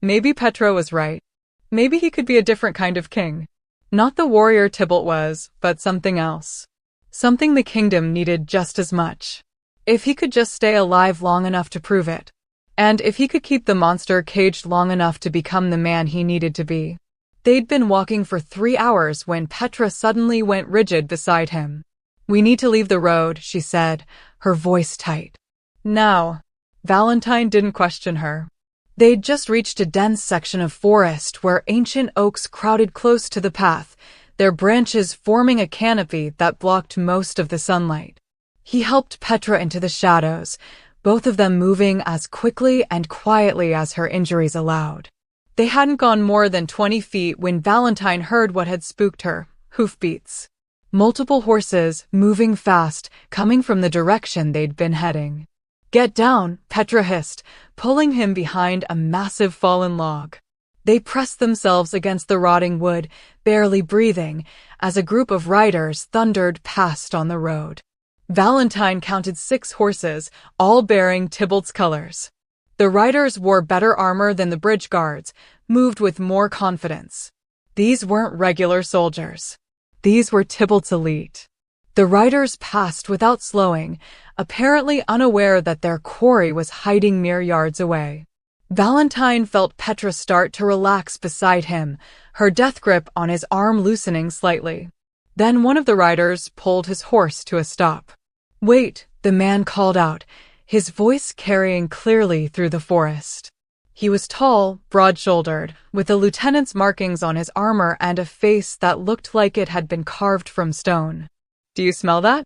Maybe Petra was right. Maybe he could be a different kind of king. Not the warrior Tybalt was, but something else. Something the kingdom needed just as much. If he could just stay alive long enough to prove it. And if he could keep the monster caged long enough to become the man he needed to be. They'd been walking for 3 hours when Petra suddenly went rigid beside him. We need to leave the road, she said, her voice tight. Now. Valentine didn't question her. They'd just reached a dense section of forest where ancient oaks crowded close to the path, their branches forming a canopy that blocked most of the sunlight. He helped Petra into the shadows, both of them moving as quickly and quietly as her injuries allowed. They hadn't gone more than 20 feet when Valentine heard what had spooked her, hoofbeats. Multiple horses, moving fast, coming from the direction they'd been heading. Get down, Petra hissed, pulling him behind a massive fallen log. They pressed themselves against the rotting wood, barely breathing, as a group of riders thundered past on the road. Valentine counted 6 horses, all bearing Tybalt's colors. The riders wore better armor than the bridge guards, moved with more confidence. These weren't regular soldiers. These were Tybalt's elite. The riders passed without slowing, apparently unaware that their quarry was hiding mere yards away. Valentine felt Petra start to relax beside him, her death grip on his arm loosening slightly. Then one of the riders pulled his horse to a stop. Wait, the man called out, his voice carrying clearly through the forest. He was tall, broad-shouldered, with the lieutenant's markings on his armor and a face that looked like it had been carved from stone. "Do you smell that?"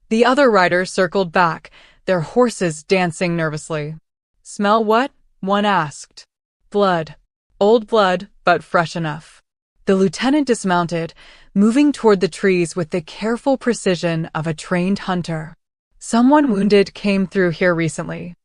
The other riders circled back, their horses dancing nervously. "Smell what?" one asked. "Blood. Old blood, but fresh enough." The lieutenant dismounted, moving toward the trees with the careful precision of a trained hunter. "Someone wounded came through here recently.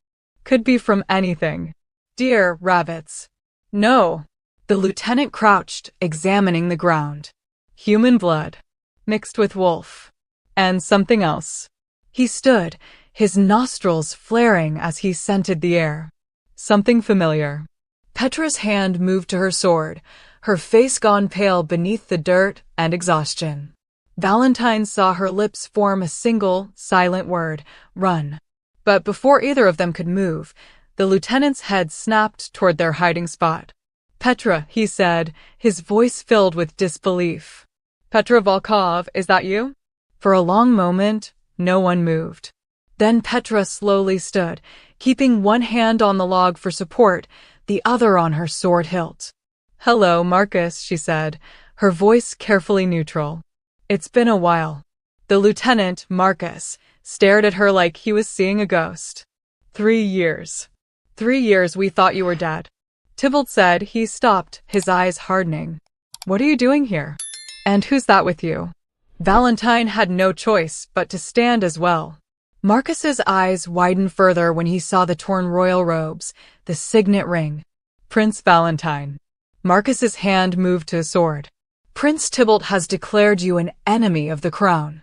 Could be from anything. Deer, rabbits." "No." The lieutenant crouched, examining the ground. "Human blood. Mixed with wolf. And something else." He stood, his nostrils flaring as he scented the air. "Something familiar." Petra's hand moved to her sword, her face gone pale beneath the dirt and exhaustion. Valentine saw her lips form a single, silent word, "Run." But before either of them could move, the lieutenant's head snapped toward their hiding spot. "Petra," he said, his voice filled with disbelief. "Petra Volkov, is that you?" For a long moment, no one moved. Then Petra slowly stood, keeping one hand on the log for support, the other on her sword hilt. "Hello, Marcus," she said, her voice carefully neutral. "It's been a while." The lieutenant, Marcus, stared at her like he was seeing a ghost. 3 years. 3 years we thought you were dead." Tybalt said. He stopped, his eyes hardening. "What are you doing here? And who's that with you?" Valentine had no choice but to stand as well. Marcus's eyes widened further when he saw the torn royal robes, the signet ring. "Prince Valentine." Marcus's hand moved to his sword. "Prince Tybalt has declared you an enemy of the crown.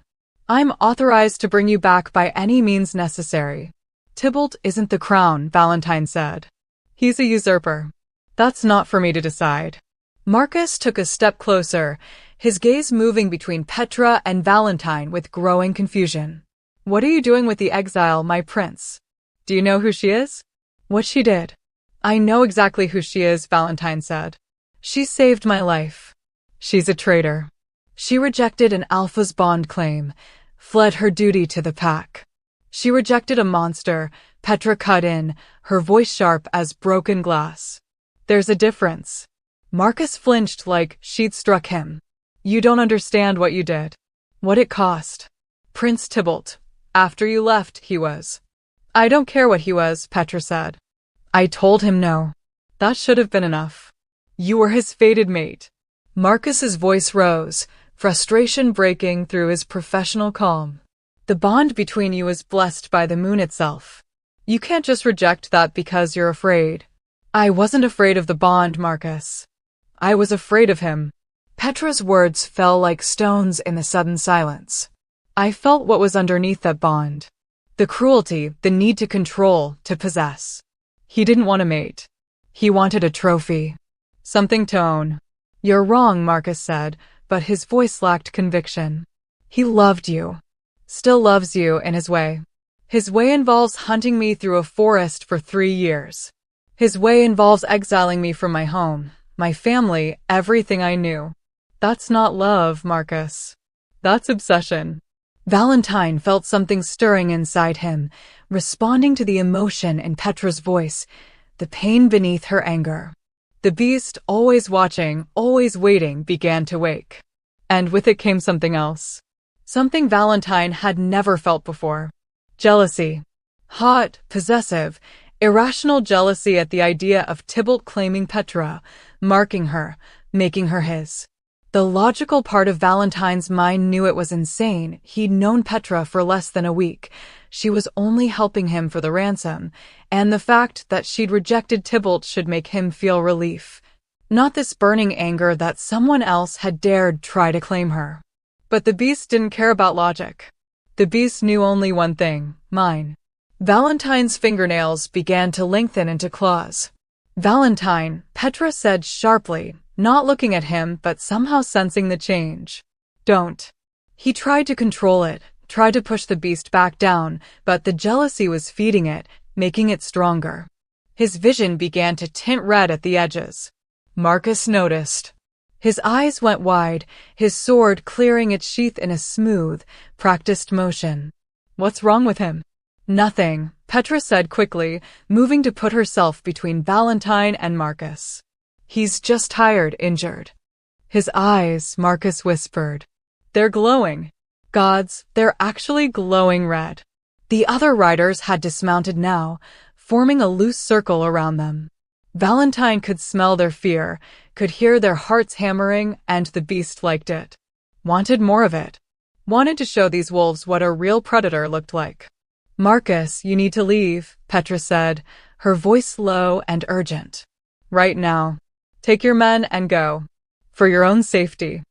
I'm authorized to bring you back by any means necessary." "Tybalt isn't the crown," Valentine said. "He's a usurper." "That's not for me to decide." Marcus took a step closer, his gaze moving between Petra and Valentine with growing confusion. "What are you doing with the exile, my prince? Do you know who she is?" "What she did?" "I know exactly who she is," Valentine said. "She saved my life." "She's a traitor." "She rejected an Alpha's bond claim, fled her duty to the pack." "She rejected a monster," Petra cut in, her voice sharp as broken glass. "There's a difference." Marcus flinched like she'd struck him. "You don't understand what you did. What it cost. Prince Tybalt. After you left, he was." "I don't care what he was," Petra said. "I told him no." "That should have been enough. You were his fated mate." Marcus's voice rose, frustration breaking through his professional calm. "The bond between you is blessed by the moon itself. You can't just reject that because you're afraid." "I wasn't afraid of the bond, Marcus. I was afraid of him." Petra's words fell like stones in the sudden silence. "I felt what was underneath that bond. The cruelty, the need to control, to possess. He didn't want a mate. He wanted a trophy. Something to own." "You're wrong," Marcus said, but his voice lacked conviction. "He loved you. Still loves you in his way. His way involves hunting me through a forest for 3 years. His way involves exiling me from my home, my family, everything I knew. That's not love, Marcus. That's obsession." Valentine felt something stirring inside him, responding to the emotion in Petra's voice, the pain beneath her anger. The beast, always watching, always waiting, began to wake. And with it came something else. Something Valentine had never felt before. Jealousy. Hot, possessive, irrational jealousy at the idea of Tybalt claiming Petra, marking her, making her his. The logical part of Valentine's mind knew it was insane. He'd known Petra for less than a week. She was only helping him for the ransom, and the fact that she'd rejected Tybalt should make him feel relief. Not this burning anger that someone else had dared try to claim her. But the beast didn't care about logic. The beast knew only one thing: mine. Valentine's fingernails began to lengthen into claws. "Valentine," Petra said sharply, not looking at him but somehow sensing the change. "Don't." He tried to control it, tried to push the beast back down, but the jealousy was feeding it, making it stronger. His vision began to tint red at the edges. Marcus noticed. His eyes went wide, his sword clearing its sheath in a smooth, practiced motion. "What's wrong with him?" Nothing, Petra said quickly, moving to put herself between Valentine and Marcus. He's just tired, injured. His eyes, Marcus whispered. They're glowing. Gods, they're actually glowing red. The other riders had dismounted now, forming a loose circle around them. Valentine could smell their fear, could hear their hearts hammering, and the beast liked it. Wanted more of it. Wanted to show these wolves what a real predator looked like. Marcus, you need to leave, Petra said, her voice low and urgent. Right now. Take your men and go. For your own safety.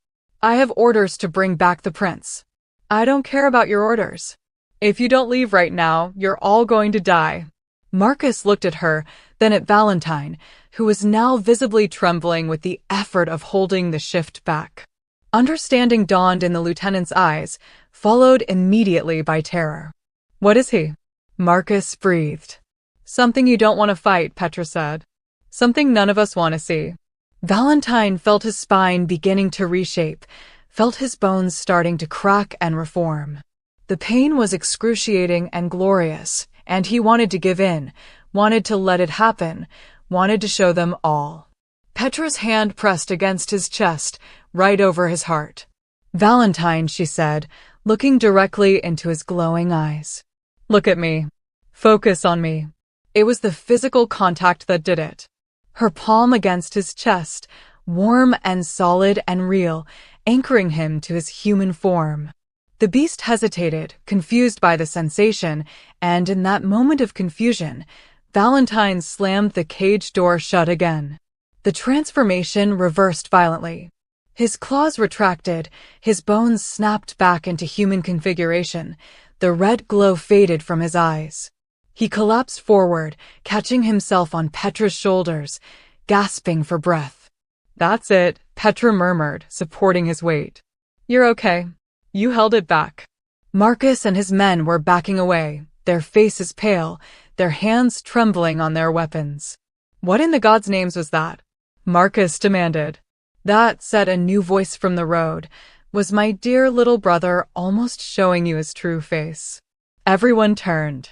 I have orders to bring back the prince. I don't care about your orders. If you don't leave right now, you're all going to die. Marcus looked at her, then at Valentine, who was now visibly trembling with the effort of holding the shift back. Understanding dawned in the lieutenant's eyes, followed immediately by terror. What is he? Marcus breathed. Something you don't want to fight, Petra said. Something none of us want to see. Valentine felt his spine beginning to reshape, felt his bones starting to crack and reform. The pain was excruciating and glorious, and he wanted to give in, wanted to let it happen, wanted to show them all. Petra's hand pressed against his chest, right over his heart. Valentine, she said, looking directly into his glowing eyes. Look at me. Focus on me. It was the physical contact that did it. Her palm against his chest, warm and solid and real, anchoring him to his human form. The beast hesitated, confused by the sensation, and in that moment of confusion, Valentine slammed the cage door shut again. The transformation reversed violently. His claws retracted, his bones snapped back into human configuration, the red glow faded from his eyes. He collapsed forward, catching himself on Petra's shoulders, gasping for breath. That's it, Petra murmured, supporting his weight. You're okay. You held it back. Marcus and his men were backing away, their faces pale, their hands trembling on their weapons. What in the gods' names was that? Marcus demanded. That, said a new voice from the road, was my dear little brother almost showing you his true face. Everyone turned.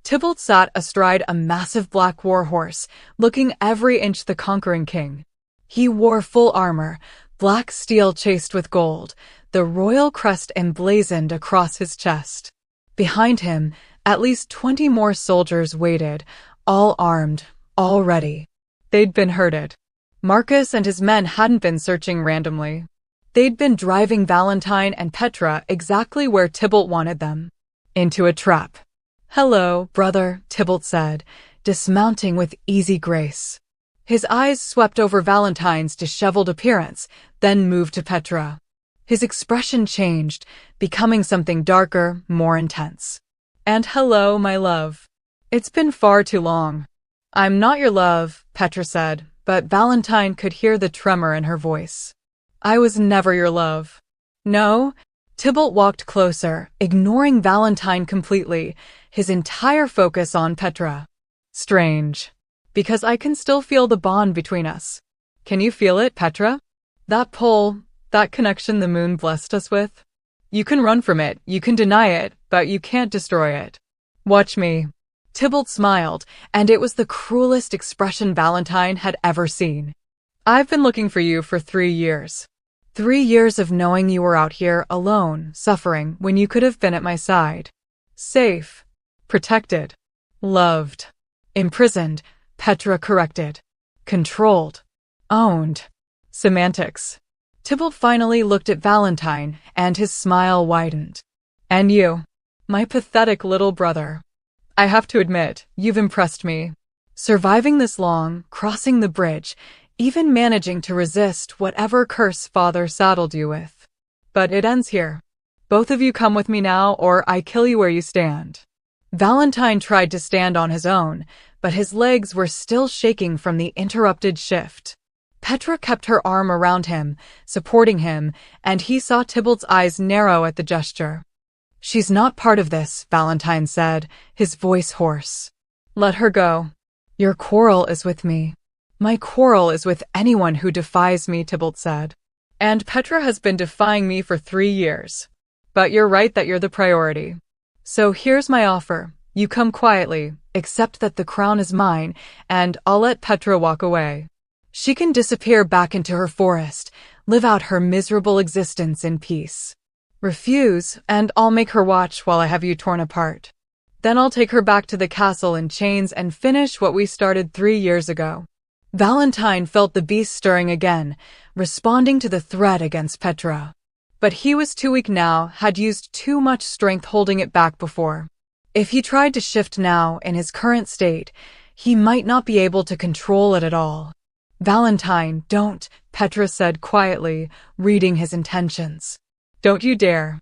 Tybalt sat astride a massive black warhorse, looking every inch the conquering king. He wore full armor, black steel chased with gold, the royal crest emblazoned across his chest. Behind him, at least 20 more soldiers waited, all armed, all ready. They'd been herded. Marcus and his men hadn't been searching randomly. They'd been driving Valentine and Petra exactly where Tybalt wanted them. Into a trap. Hello, brother, Tybalt said, dismounting with easy grace. His eyes swept over Valentine's disheveled appearance, then moved to Petra. His expression changed, becoming something darker, more intense. And hello, my love. It's been far too long. I'm not your love, Petra said, but Valentine could hear the tremor in her voice. I was never your love. No? Tybalt walked closer, ignoring Valentine completely, his entire focus on Petra. Strange. Because I can still feel the bond between us. Can you feel it, Petra? That pull, that connection the moon blessed us with? You can run from it, you can deny it, but you can't destroy it. Watch me. Tybalt smiled, and it was the cruelest expression Valentine had ever seen. I've been looking for you for 3 years. 3 years of knowing you were out here alone, suffering, when you could have been at my side. Safe. Protected. Loved. Imprisoned, Petra corrected. Controlled. Owned. Semantics. Tybalt finally looked at Valentine, and his smile widened. And you, my pathetic little brother. I have to admit, you've impressed me. Surviving this long, crossing the bridge, even managing to resist whatever curse Father saddled you with. But it ends here. Both of you come with me now, or I kill you where you stand. Valentine tried to stand on his own, but his legs were still shaking from the interrupted shift. Petra kept her arm around him, supporting him, and he saw Tybalt's eyes narrow at the gesture. She's not part of this, Valentine said, his voice hoarse. Let her go. Your quarrel is with me. My quarrel is with anyone who defies me, Tybalt said. And Petra has been defying me for 3 years. But you're right that you're the priority. So here's my offer. You come quietly, accept that the crown is mine, and I'll let Petra walk away. She can disappear back into her forest, live out her miserable existence in peace. Refuse, and I'll make her watch while I have you torn apart. Then I'll take her back to the castle in chains and finish what we started 3 years ago. Valentine felt the beast stirring again, responding to the threat against Petra. But he was too weak now, had used too much strength holding it back before. If he tried to shift now, in his current state, he might not be able to control it at all. Valentine, don't, Petra said quietly, reading his intentions. Don't you dare.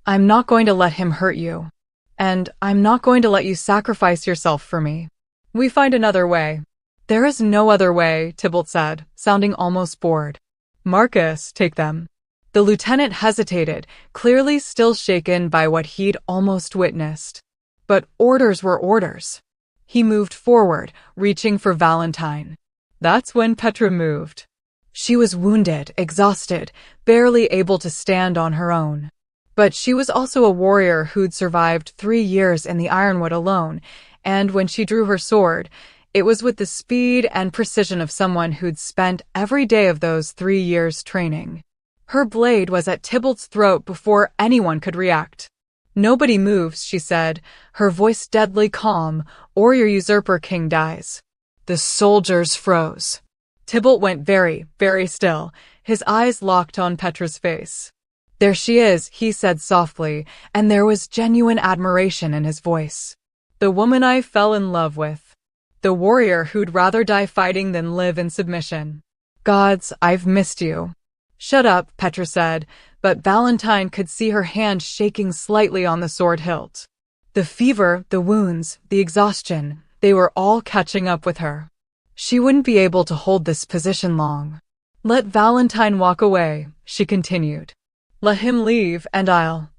I'm not going to let him hurt you. And I'm not going to let you sacrifice yourself for me. We find another way. There is no other way, Tybalt said, sounding almost bored. Marcus, take them. The lieutenant hesitated, clearly still shaken by what he'd almost witnessed. But orders were orders. He moved forward, reaching for Valentine. That's when Petra moved. She was wounded, exhausted, barely able to stand on her own. But she was also a warrior who'd survived 3 years in the Ironwood alone, and when she drew her sword, it was with the speed and precision of someone who'd spent every day of those 3 years training. Her blade was at Tybalt's throat before anyone could react. Nobody moves, she said, her voice deadly calm, or your usurper king dies. The soldiers froze. Tybalt went very, very still, his eyes locked on Petra's face. There she is, he said softly, and there was genuine admiration in his voice. The woman I fell in love with. The warrior who'd rather die fighting than live in submission. Gods, I've missed you. Shut up, Petra said, but Valentine could see her hand shaking slightly on the sword hilt. The fever, the wounds, the exhaustion, they were all catching up with her. She wouldn't be able to hold this position long. Let Valentine walk away, she continued. Let him leave, and I'll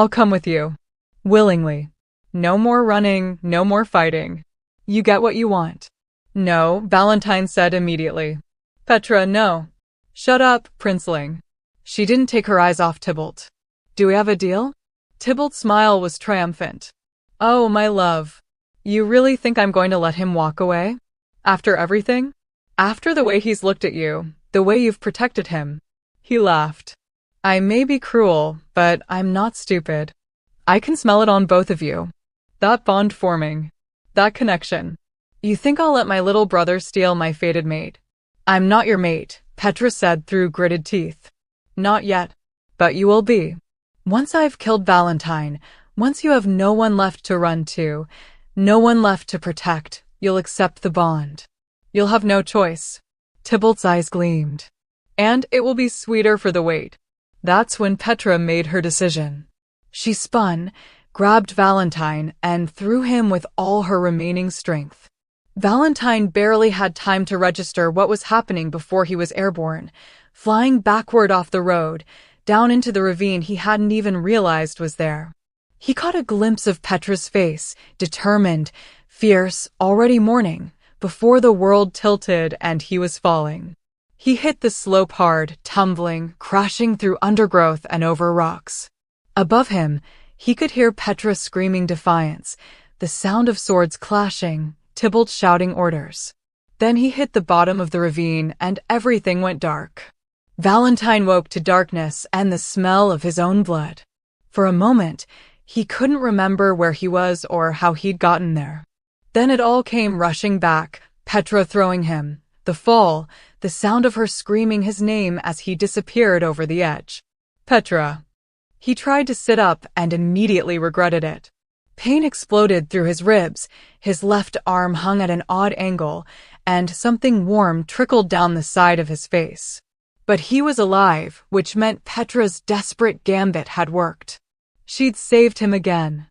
come with you. Willingly. No more running, no more fighting. You get what you want. No, Valentine said immediately. Petra, no. Shut up, princeling. She didn't take her eyes off Tybalt. Do we have a deal? Tybalt's smile was triumphant. Oh, my love. You really think I'm going to let him walk away? After everything? After the way he's looked at you, the way you've protected him. He laughed. I may be cruel, but I'm not stupid. I can smell it on both of you. That bond forming. That connection. You think I'll let my little brother steal my fated mate? I'm not your mate, Petra said through gritted teeth. Not yet. But you will be. Once I've killed Valentine, once you have no one left to run to, no one left to protect, you'll accept the bond. You'll have no choice. Tybalt's eyes gleamed. And it will be sweeter for the wait. That's when Petra made her decision. She spun, grabbed Valentine, and threw him with all her remaining strength. Valentine barely had time to register what was happening before he was airborne, flying backward off the road, down into the ravine he hadn't even realized was there. He caught a glimpse of Petra's face, determined, fierce, already mourning, before the world tilted and he was falling. He hit the slope hard, tumbling, crashing through undergrowth and over rocks. Above him, he could hear Petra screaming defiance, the sound of swords clashing, Tybalt shouting orders. Then he hit the bottom of the ravine and everything went dark. Valentine woke to darkness and the smell of his own blood. For a moment, he couldn't remember where he was or how he'd gotten there. Then it all came rushing back, Petra throwing him, the fall, the sound of her screaming his name as he disappeared over the edge. Petra. He tried to sit up and immediately regretted it. Pain exploded through his ribs, his left arm hung at an odd angle, and something warm trickled down the side of his face. But he was alive, which meant Petra's desperate gambit had worked. She'd saved him again.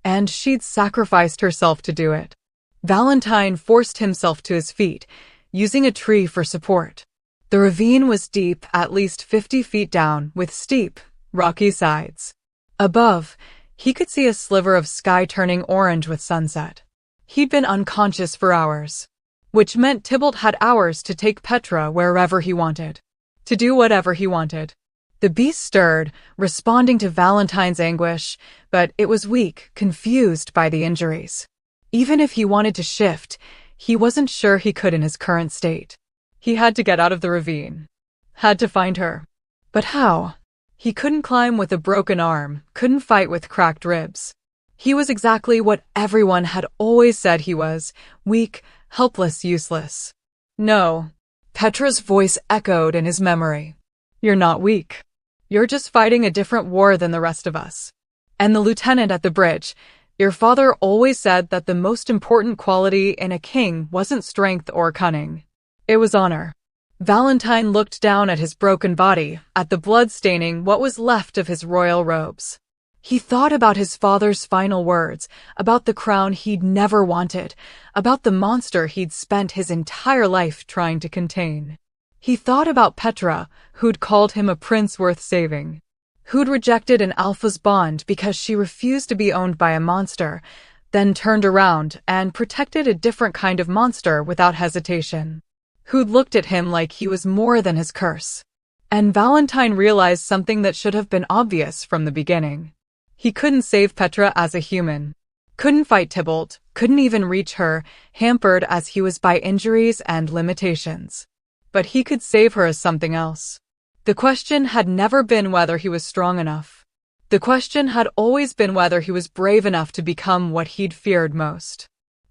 And she'd sacrificed herself to do it. Valentine forced himself to his feet, using a tree for support. The ravine was deep, at least 50 feet down, with steep, rocky sides. Above, he could see a sliver of sky turning orange with sunset. He'd been unconscious for hours, which meant Tybalt had hours to take Petra wherever he wanted, to do whatever he wanted. The beast stirred, responding to Valentine's anguish, but it was weak, confused by the injuries. Even if he wanted to shift, he wasn't sure he could in his current state. He had to get out of the ravine. Had to find her. But how? He couldn't climb with a broken arm, couldn't fight with cracked ribs. He was exactly what everyone had always said he was: weak, helpless, useless. No. Petra's voice echoed in his memory. You're not weak. You're just fighting a different war than the rest of us. And the lieutenant at the bridge, your father always said that the most important quality in a king wasn't strength or cunning. It was honor. Valentine looked down at his broken body, at the blood staining what was left of his royal robes. He thought about his father's final words, about the crown he'd never wanted, about the monster he'd spent his entire life trying to contain. He thought about Petra, who'd called him a prince worth saving, who'd rejected an alpha's bond because she refused to be owned by a monster, then turned around and protected a different kind of monster without hesitation, who'd looked at him like he was more than his curse. And Valentine realized something that should have been obvious from the beginning. He couldn't save Petra as a human. Couldn't fight Tybalt, couldn't even reach her, hampered as he was by injuries and limitations. But he could save her as something else. The question had never been whether he was strong enough. The question had always been whether he was brave enough to become what he'd feared most.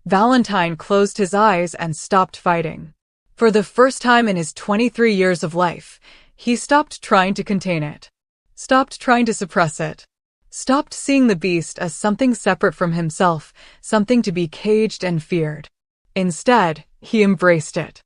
Valentine closed his eyes and stopped fighting. For the first time in his 23 years of life, he stopped trying to contain it. Stopped trying to suppress it. Stopped seeing the beast as something separate from himself, something to be caged and feared. Instead, he embraced it.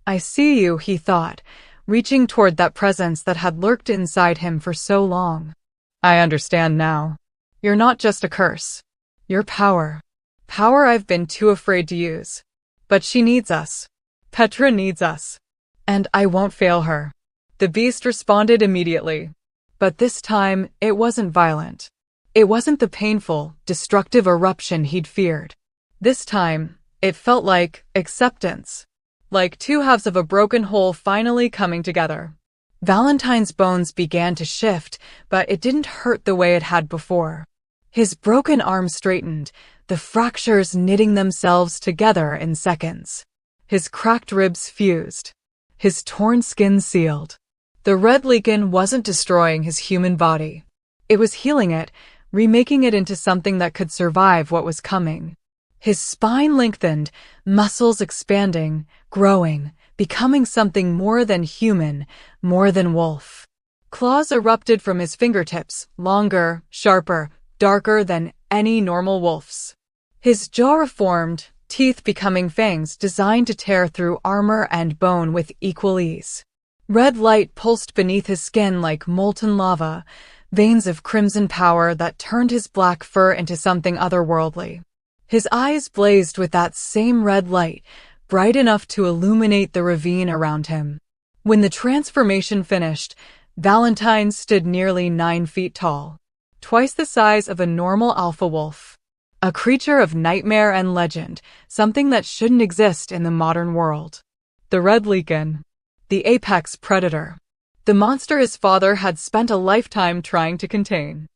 I see you, he thought, reaching toward that presence that had lurked inside him for so long. I understand now. You're not just a curse. You're power. Power I've been too afraid to use. But she needs us. Petra needs us. And I won't fail her. The beast responded immediately. But this time, it wasn't violent. It wasn't the painful, destructive eruption he'd feared. This time, it felt like acceptance. Like two halves of a broken whole finally coming together. Valentine's bones began to shift, but it didn't hurt the way it had before. His broken arm straightened, the fractures knitting themselves together in seconds. His cracked ribs fused. His torn skin sealed. The red lichen wasn't destroying his human body. It was healing it, remaking it into something that could survive what was coming. His spine lengthened, muscles expanding, growing, becoming something more than human, more than wolf. Claws erupted from his fingertips, longer, sharper, darker than any normal wolf's. His jaw reformed, teeth becoming fangs designed to tear through armor and bone with equal ease. Red light pulsed beneath his skin like molten lava, veins of crimson power that turned his black fur into something otherworldly. His eyes blazed with that same red light, bright enough to illuminate the ravine around him. When the transformation finished, Valentine stood nearly 9 feet tall, twice the size of a normal alpha wolf. A creature of nightmare and legend, something that shouldn't exist in the modern world. The red lichen. The apex predator. The monster his father had spent a lifetime trying to contain.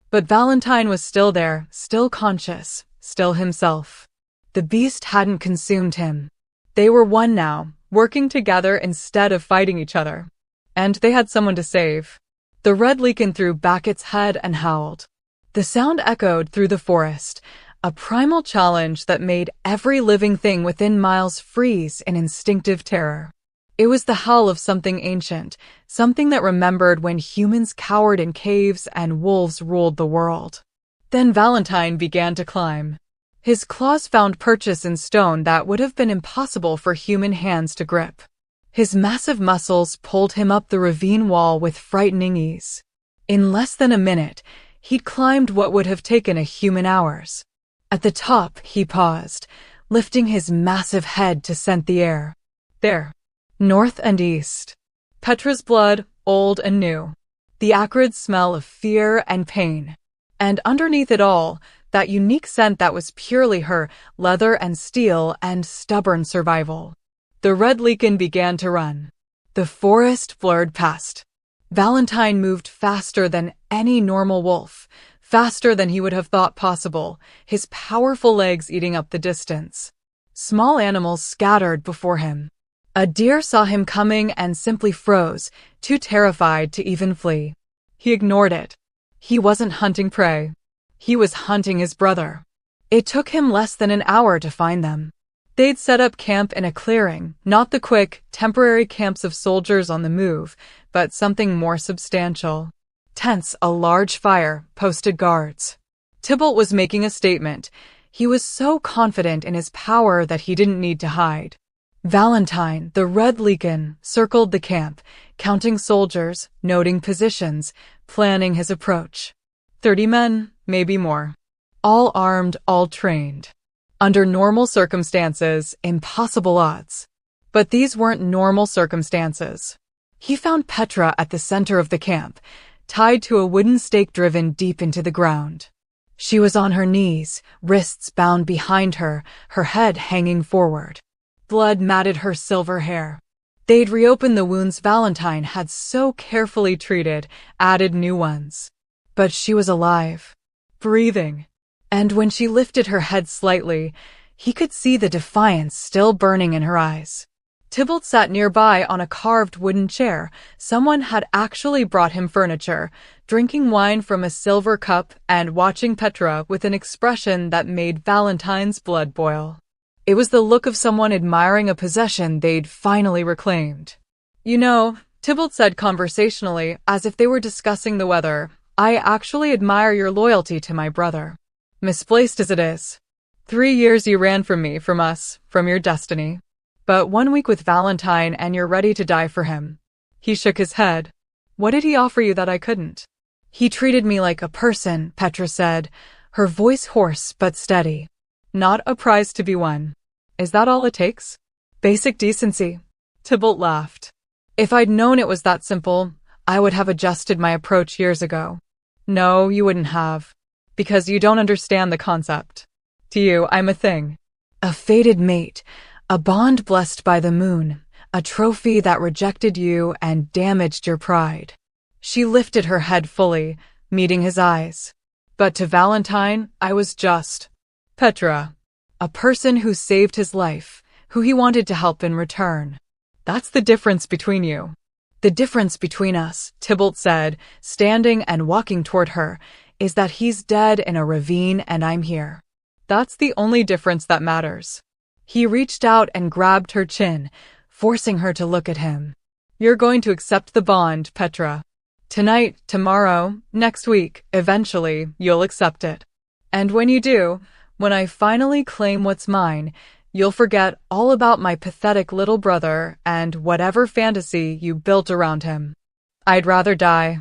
But Valentine was still there, still conscious, still himself. The beast hadn't consumed him. They were one now, working together instead of fighting each other. And they had someone to save. The red lichen threw back its head and howled. The sound echoed through the forest, a primal challenge that made every living thing within miles freeze in instinctive terror. It was the howl of something ancient, something that remembered when humans cowered in caves and wolves ruled the world. Then Valentine began to climb. His claws found purchase in stone that would have been impossible for human hands to grip. His massive muscles pulled him up the ravine wall with frightening ease. In less than a minute, he'd climbed what would have taken a human hours. At the top, he paused, lifting his massive head to scent the air. There. North and east. Petra's blood, old and new. The acrid smell of fear and pain. And underneath it all, that unique scent that was purely her, leather and steel and stubborn survival. The red lichen began to run. The forest blurred past. Valentine moved faster than any normal wolf, faster than he would have thought possible, his powerful legs eating up the distance. Small animals scattered before him. A deer saw him coming and simply froze, too terrified to even flee. He ignored it. He wasn't hunting prey. He was hunting his brother. It took him less than an hour to find them. They'd set up camp in a clearing, not the quick, temporary camps of soldiers on the move, but something more substantial. Tents, a large fire, posted guards. Tybalt was making a statement. He was so confident in his power that he didn't need to hide. Valentine, the Red Legion, circled the camp, counting soldiers, noting positions, planning his approach. 30 men, maybe more. All armed, all trained. Under normal circumstances, impossible odds. But these weren't normal circumstances. He found Petra at the center of the camp, tied to a wooden stake driven deep into the ground. She was on her knees, wrists bound behind her, her head hanging forward. Blood matted her silver hair. They'd reopened the wounds Valentine had so carefully treated, added new ones. But she was alive, breathing. And when she lifted her head slightly, he could see the defiance still burning in her eyes. Tybalt sat nearby on a carved wooden chair. Someone had actually brought him furniture, drinking wine from a silver cup and watching Petra with an expression that made Valentine's blood boil. It was the look of someone admiring a possession they'd finally reclaimed. You know, Tybalt said conversationally, as if they were discussing the weather, I actually admire your loyalty to my brother. Misplaced as it is. 3 years you ran from me, from us, from your destiny. But 1 week with Valentine and you're ready to die for him. He shook his head. What did he offer you that I couldn't? He treated me like a person, Petra said, her voice hoarse but steady. Not a prize to be won. Is that all it takes? Basic decency. Tybalt laughed. If I'd known it was that simple, I would have adjusted my approach years ago. No, you wouldn't have. Because you don't understand the concept. To you, I'm a thing. A fated mate, a bond blessed by the moon, a trophy that rejected you and damaged your pride. She lifted her head fully, meeting his eyes. But to Valentine, I was just Petra, a person who saved his life, who he wanted to help in return. That's the difference between you. The difference between us, Tybalt said, standing and walking toward her, is that he's dead in a ravine and I'm here. That's the only difference that matters. He reached out and grabbed her chin, forcing her to look at him. You're going to accept the bond, Petra. Tonight, tomorrow, next week, eventually, you'll accept it. And when you do, when I finally claim what's mine, you'll forget all about my pathetic little brother and whatever fantasy you built around him. I'd rather die.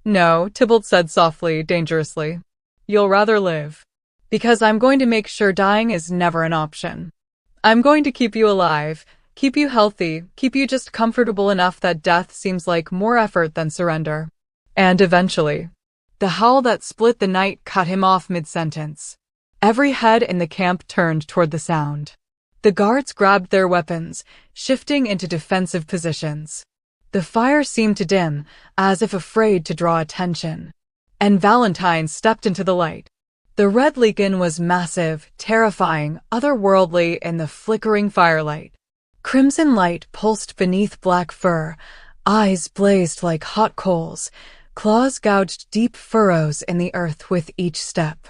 No, Tybalt said softly, dangerously. You'll rather live. Because I'm going to make sure dying is never an option. I'm going to keep you alive, keep you healthy, keep you just comfortable enough that death seems like more effort than surrender. And eventually. The howl that split the night cut him off mid-sentence. Every head in the camp turned toward the sound. The guards grabbed their weapons, shifting into defensive positions. The fire seemed to dim, as if afraid to draw attention. And Valentine stepped into the light. The Red Legion was massive, terrifying, otherworldly in the flickering firelight. Crimson light pulsed beneath black fur, eyes blazed like hot coals, claws gouged deep furrows in the earth with each step.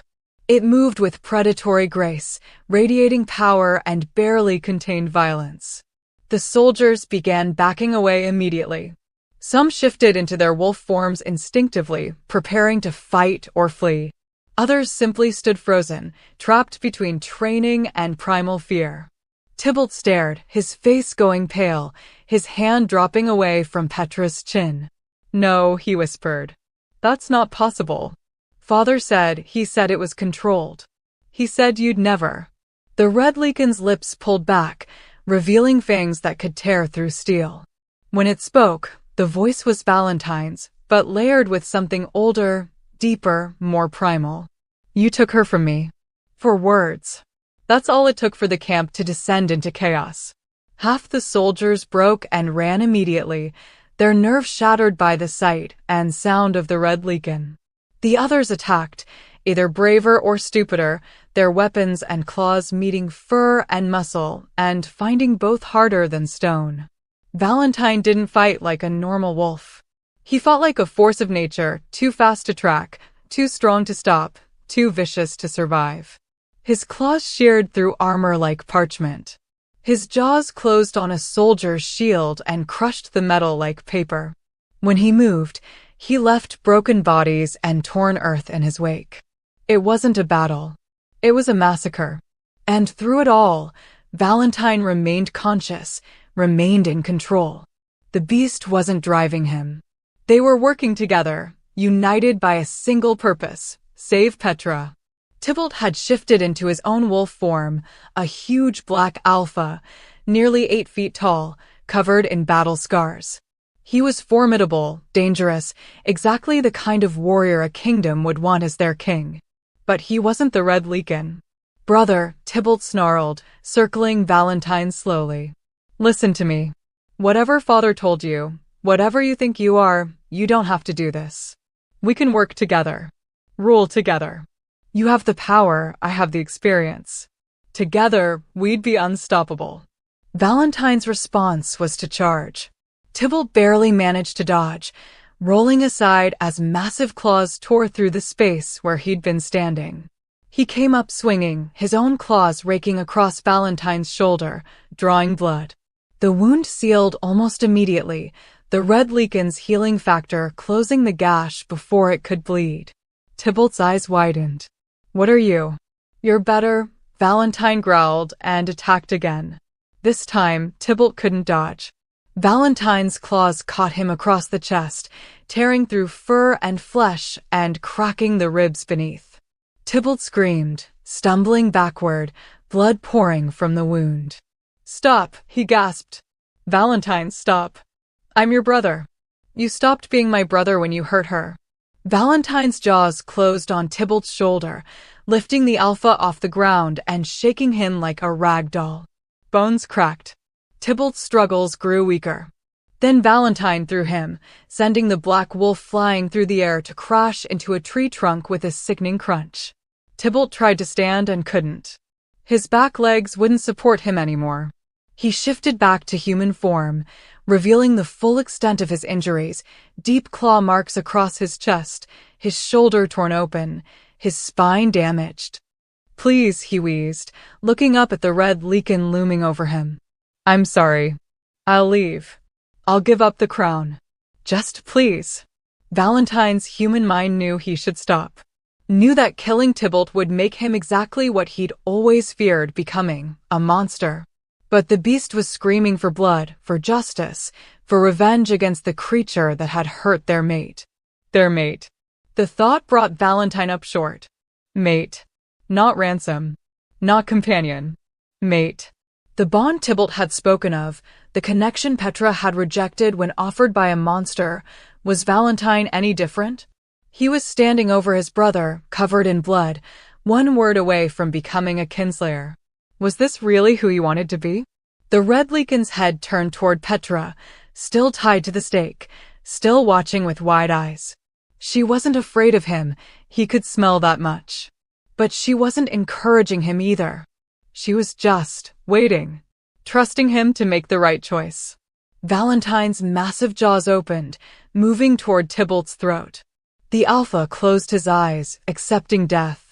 It moved with predatory grace, radiating power and barely contained violence. The soldiers began backing away immediately. Some shifted into their wolf forms instinctively, preparing to fight or flee. Others simply stood frozen, trapped between training and primal fear. Tybalt stared, his face going pale, his hand dropping away from Petra's chin. No, he whispered. That's not possible. Father said, he said it was controlled. He said you'd never. The Red Legion's lips pulled back, revealing fangs that could tear through steel. When it spoke, the voice was Valentine's, but layered with something older, deeper, more primal. You took her from me. For words. That's all it took for the camp to descend into chaos. Half the soldiers broke and ran immediately, their nerves shattered by the sight and sound of the red lichen. The others attacked, either braver or stupider, their weapons and claws meeting fur and muscle and finding both harder than stone. Valentine didn't fight like a normal wolf. He fought like a force of nature, too fast to track, too strong to stop, too vicious to survive. His claws sheared through armor like parchment. His jaws closed on a soldier's shield and crushed the metal like paper. When he moved, he left broken bodies and torn earth in his wake. It wasn't a battle. It was a massacre. And through it all, Valentine remained conscious, remained in control. The beast wasn't driving him. They were working together, united by a single purpose: save Petra. Tybalt had shifted into his own wolf form, a huge black alpha, nearly 8 feet tall, covered in battle scars. He was formidable, dangerous, exactly the kind of warrior a kingdom would want as their king. But he wasn't the red lichen. "Brother," Tybalt snarled, circling Valentine slowly. "Listen to me. Whatever father told you, whatever you think you are, you don't have to do this. We can work together. Rule together. You have the power, I have the experience. Together, we'd be unstoppable." Valentine's response was to charge. Tybalt barely managed to dodge, rolling aside as massive claws tore through the space where he'd been standing. He came up swinging, his own claws raking across Valentine's shoulder, drawing blood. The wound sealed almost immediately, the red lichen's healing factor closing the gash before it could bleed. Tybalt's eyes widened. "What are you?" "You're better," Valentine growled and attacked again. This time, Tybalt couldn't dodge. Valentine's claws caught him across the chest, tearing through fur and flesh and cracking the ribs beneath. Tybalt screamed, stumbling backward, blood pouring from the wound. "Stop," he gasped. "Valentine, stop. I'm your brother. You stopped being my brother when you hurt her." Valentine's jaws closed on Tybalt's shoulder, lifting the alpha off the ground and shaking him like a rag doll. Bones cracked. Tybalt's struggles grew weaker. Then Valentine threw him, sending the black wolf flying through the air to crash into a tree trunk with a sickening crunch. Tybalt tried to stand and couldn't. His back legs wouldn't support him anymore. He shifted back to human form, revealing the full extent of his injuries, deep claw marks across his chest, his shoulder torn open, his spine damaged. "Please," he wheezed, looking up at the red lichen looming over him. "I'm sorry. I'll leave. I'll give up the crown. Just please." Valentine's human mind knew he should stop. Knew that killing Tybalt would make him exactly what he'd always feared becoming, a monster. But the beast was screaming for blood, for justice, for revenge against the creature that had hurt their mate. Their mate. The thought brought Valentine up short. Mate. Not ransom. Not companion. Mate. The bond Tybalt had spoken of, the connection Petra had rejected when offered by a monster, was Valentine any different? He was standing over his brother, covered in blood, one word away from becoming a kinslayer. Was this really who he wanted to be? The red lichen's head turned toward Petra, still tied to the stake, still watching with wide eyes. She wasn't afraid of him, he could smell that much. But she wasn't encouraging him either. She was just waiting, trusting him to make the right choice. Valentine's massive jaws opened, moving toward Tybalt's throat. The alpha closed his eyes, accepting death.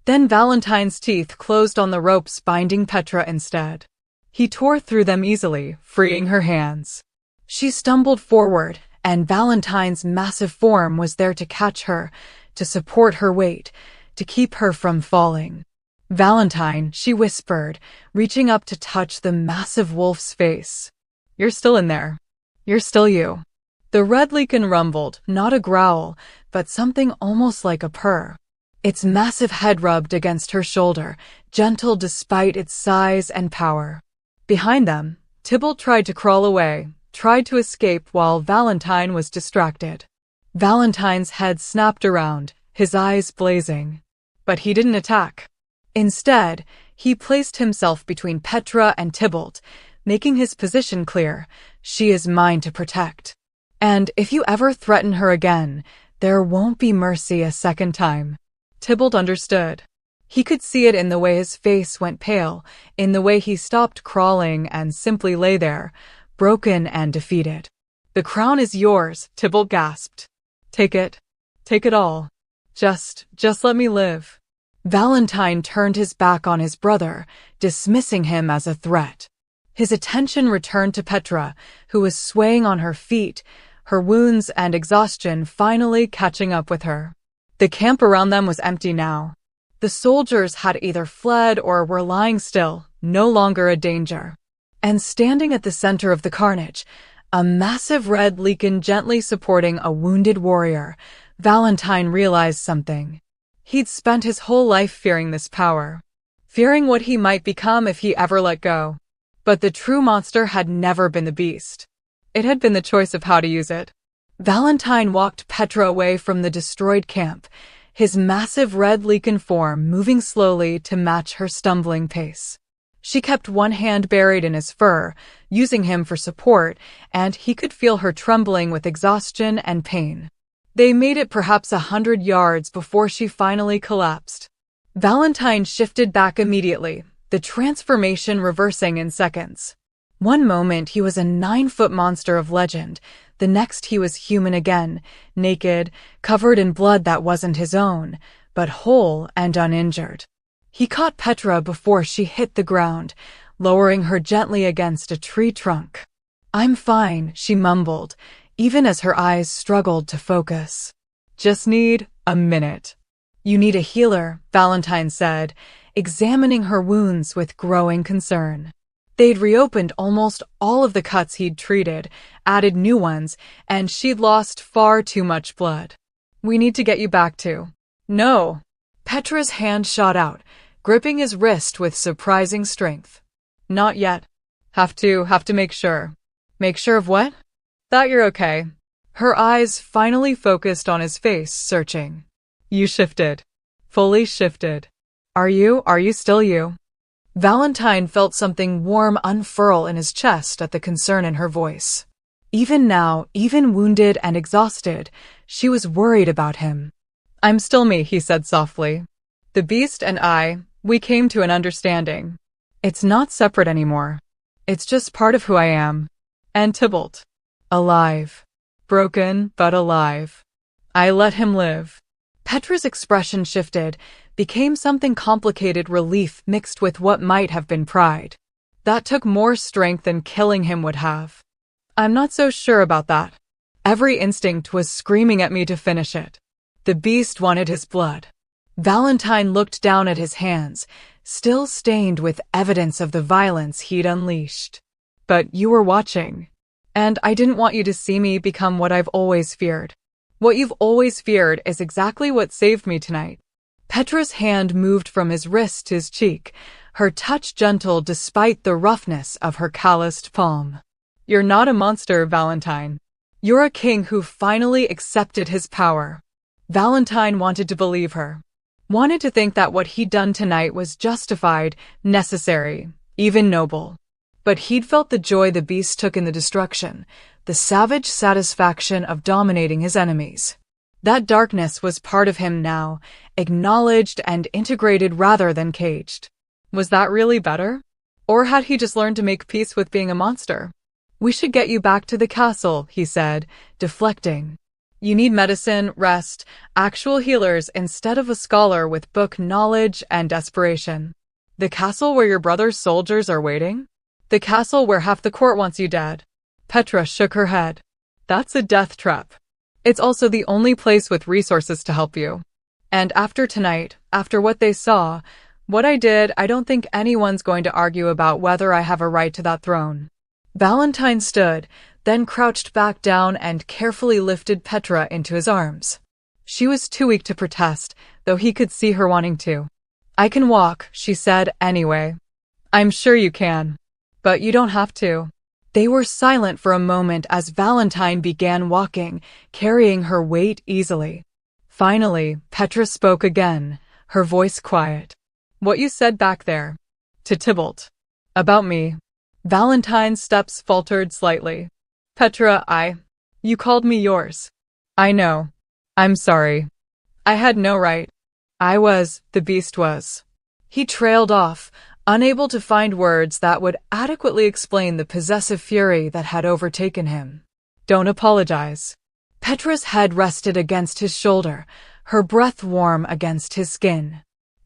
Then Valentine's teeth closed on the ropes binding Petra instead. He tore through them easily, freeing her hands. She stumbled forward, and Valentine's massive form was there to catch her, to support her weight, to keep her from falling. "Valentine," she whispered, reaching up to touch the massive wolf's face. "You're still in there. You're still you." The red lichen rumbled, not a growl, but something almost like a purr. Its massive head rubbed against her shoulder, gentle despite its size and power. Behind them, Tybalt tried to crawl away, tried to escape while Valentine was distracted. Valentine's head snapped around, his eyes blazing. But he didn't attack. Instead, he placed himself between Petra and Tybalt, making his position clear: she is mine to protect. And if you ever threaten her again, there won't be mercy a second time. Tybalt understood. He could see it in the way his face went pale, in the way he stopped crawling and simply lay there, broken and defeated. The crown is yours, Tybalt gasped. Take it. Take it all. Just let me live. Valentine turned his back on his brother, dismissing him as a threat. His attention returned to Petra, who was swaying on her feet, her wounds and exhaustion finally catching up with her. The camp around them was empty now. The soldiers had either fled or were lying still, no longer a danger. And standing at the center of the carnage, a massive red lichen gently supporting a wounded warrior, Valentine realized something. He'd spent his whole life fearing this power, fearing what he might become if he ever let go. But the true monster had never been the beast. It had been the choice of how to use it. Valentine walked Petra away from the destroyed camp, his massive red lichen form moving slowly to match her stumbling pace. She kept one hand buried in his fur, using him for support, and he could feel her trembling with exhaustion and pain. They made it perhaps 100 yards before she finally collapsed. Valentine shifted back immediately, the transformation reversing in seconds. One moment he was a 9-foot monster of legend, the next he was human again, naked, covered in blood that wasn't his own, but whole and uninjured. He caught Petra before she hit the ground, lowering her gently against a tree trunk. "I'm fine," she mumbled, even as her eyes struggled to focus. "Just need a minute." "You need a healer," Valentine said, examining her wounds with growing concern. They'd reopened almost all of the cuts he'd treated, added new ones, and she'd lost far too much blood. "We need to get you back to." "No." Petra's hand shot out, gripping his wrist with surprising strength. "Not yet. Have to make sure." "Make sure of what?" "That you're okay." Her eyes finally focused on his face, searching. "You shifted. Fully shifted. Are you still you?" Valentine felt something warm unfurl in his chest at the concern in her voice. Even now, even wounded and exhausted, she was worried about him. "I'm still me," he said softly. "The beast and I, we came to an understanding. It's not separate anymore. It's just part of who I am. And Tybalt. Alive. Broken, but alive. I let him live." Petra's expression shifted, became something complicated relief mixed with what might have been pride. "That took more strength than killing him would have." "I'm not so sure about that." Every instinct was screaming at me to finish it. The beast wanted his blood. Valentine looked down at his hands, still stained with evidence of the violence he'd unleashed. "But you were watching. And I didn't want you to see me become what I've always feared. What you've always feared is exactly what saved me tonight." Petra's hand moved from his wrist to his cheek, her touch gentle despite the roughness of her calloused palm. "You're not a monster, Valentine. You're a king who finally accepted his power." Valentine wanted to believe her. Wanted to think that what he'd done tonight was justified, necessary, even noble. But he'd felt the joy the beast took in the destruction, the savage satisfaction of dominating his enemies. That darkness was part of him now, acknowledged and integrated rather than caged. Was that really better? Or had he just learned to make peace with being a monster? "We should get you back to the castle," he said, deflecting. "You need medicine, rest, actual healers instead of a scholar with book knowledge and desperation." "The castle where your brother's soldiers are waiting?" "The castle where half the court wants you dead." Petra shook her head. "That's a death trap. It's also the only place with resources to help you. And after tonight, after what they saw, what I did, I don't think anyone's going to argue about whether I have a right to that throne." Valentine stood, then crouched back down and carefully lifted Petra into his arms. She was too weak to protest, though he could see her wanting to. "I can walk," she said anyway. "I'm sure you can. But you don't have to." They were silent for a moment as Valentine began walking, carrying her weight easily. Finally, Petra spoke again, her voice quiet. "What you said back there. To Tybalt. About me." Valentine's steps faltered slightly. "Petra, You called me yours. I know. I'm sorry. I had no right. The beast was. He trailed off, unable to find words that would adequately explain the possessive fury that had overtaken him. Don't apologize. Petra's head rested against his shoulder, her breath warm against his skin.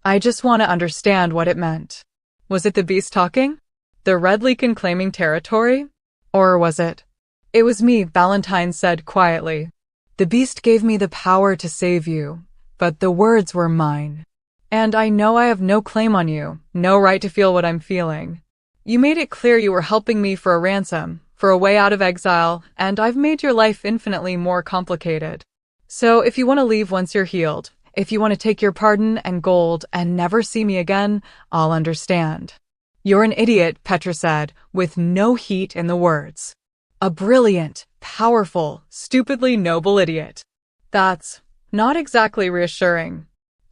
I just want to understand what it meant. Was it the beast talking? The Red Legion claiming territory? Or was it? It was me, Valentine said quietly. The beast gave me the power to save you, but the words were mine. And I know I have no claim on you, no right to feel what I'm feeling. You made it clear you were helping me for a ransom, for a way out of exile, and I've made your life infinitely more complicated. So if you want to leave once you're healed, if you want to take your pardon and gold and never see me again, I'll understand. You're an idiot, Petra said, with no heat in the words. A brilliant, powerful, stupidly noble idiot. That's not exactly reassuring.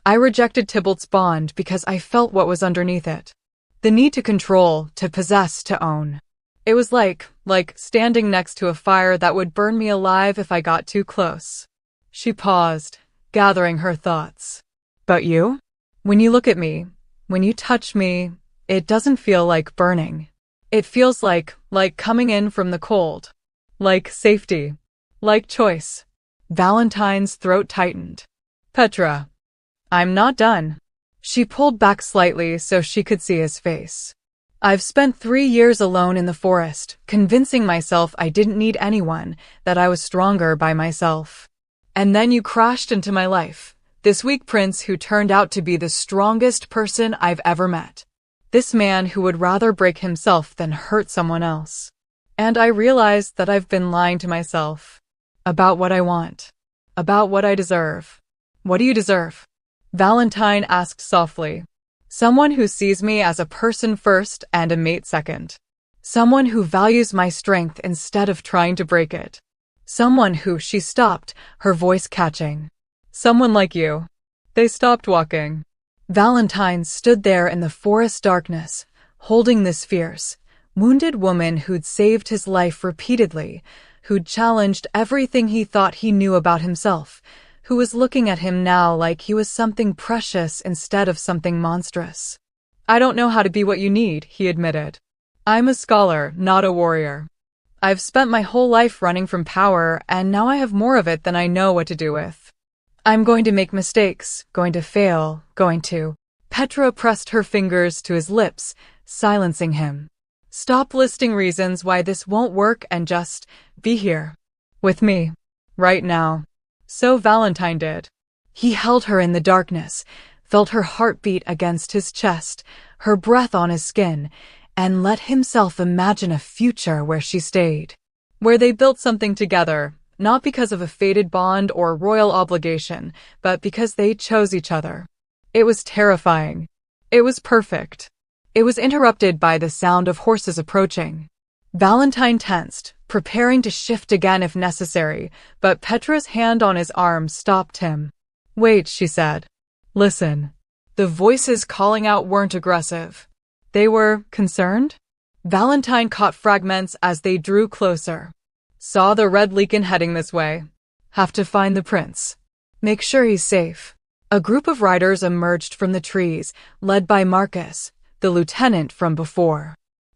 I rejected Tybalt's bond because I felt what was underneath it. The need to control, to possess, to own. It was like standing next to a fire that would burn me alive if I got too close. She paused, gathering her thoughts. But you? When you look at me, when you touch me, it doesn't feel like burning. It feels like coming in from the cold. Like safety. Like choice. Valentine's throat tightened. Petra. I'm not done. She pulled back slightly so she could see his face. I've spent 3 years alone in the forest, convincing myself I didn't need anyone, that I was stronger by myself. And then you crashed into my life, this weak prince who turned out to be the strongest person I've ever met. This man who would rather break himself than hurt someone else. And I realized that I've been lying to myself. About what I want. About what I deserve. What do you deserve? Valentine asked softly. Someone who sees me as a person first and a mate second. Someone who values my strength instead of trying to break it. Someone who, she stopped, her voice catching. Someone like you. They stopped walking. Valentine stood there in the forest darkness, holding this fierce, wounded woman who'd saved his life repeatedly, who'd challenged everything he thought he knew about himself, who was looking at him now like he was something precious instead of something monstrous. I don't know how to be what you need, he admitted. I'm a scholar, not a warrior. I've spent my whole life running from power, and now I have more of it than I know what to do with. I'm going to make mistakes, going to fail, going to... Petra pressed her fingers to his lips, silencing him. Stop listing reasons why this won't work and just be here. With me. Right now. So Valentine did. He held her in the darkness, felt her heartbeat against his chest, her breath on his skin, and let himself imagine a future where she stayed. Where they built something together, not because of a fated bond or royal obligation, but because they chose each other. It was terrifying. It was perfect. It was interrupted by the sound of horses approaching. Valentine tensed, preparing to shift again if necessary, but Petra's hand on his arm stopped him. Wait, she said. Listen. The voices calling out weren't aggressive. They were concerned? Valentine caught fragments as they drew closer. Saw the Red Legion heading this way. Have to find the prince. Make sure he's safe. A group of riders emerged from the trees, led by Marcus, the lieutenant from before.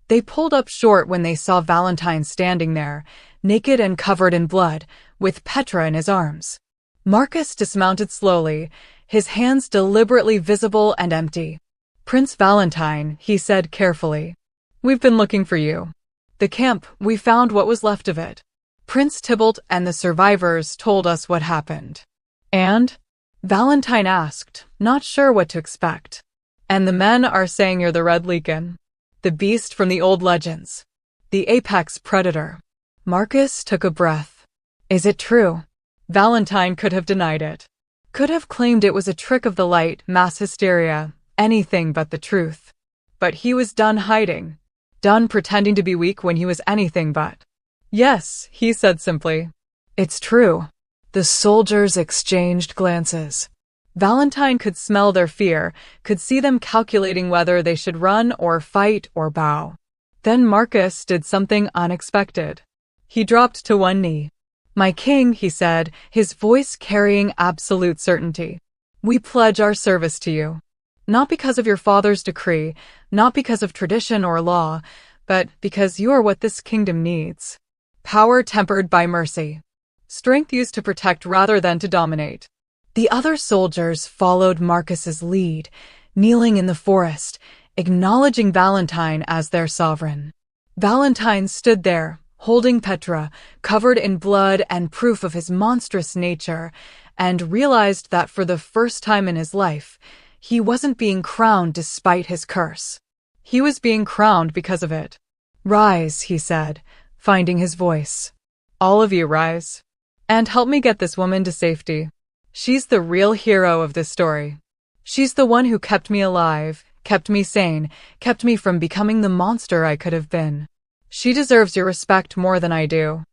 They pulled up short when they saw Valentine standing there, naked and covered in blood, with Petra in his arms. Marcus dismounted slowly, his hands deliberately visible and empty. Prince Valentine, he said carefully. We've been looking for you. The camp, we found what was left of it. Prince Tybalt and the survivors told us what happened. And? Valentine asked, not sure what to expect. And the men are saying you're the Red Legion. The beast from the old legends. The apex predator. Marcus took a breath. Is it true? Valentine could have denied it. Could have claimed it was a trick of the light, mass hysteria, anything but the truth. But he was done hiding. Done pretending to be weak when he was anything but. Yes, he said simply. It's true. The soldiers exchanged glances. Valentine could smell their fear, could see them calculating whether they should run or fight or bow. Then Marcus did something unexpected. He dropped to one knee. My king, he said, his voice carrying absolute certainty. We pledge our service to you. Not because of your father's decree, not because of tradition or law, but because you are what this kingdom needs. Power tempered by mercy. Strength used to protect rather than to dominate. The other soldiers followed Marcus's lead, kneeling in the forest, acknowledging Valentine as their sovereign. Valentine stood there, holding Petra, covered in blood and proof of his monstrous nature, and realized that for the first time in his life, he wasn't being crowned despite his curse. He was being crowned because of it. Rise, he said, finding his voice. All of you rise. And help me get this woman to safety. She's the real hero of this story. She's the one who kept me alive, kept me sane, kept me from becoming the monster I could have been. She deserves your respect more than I do.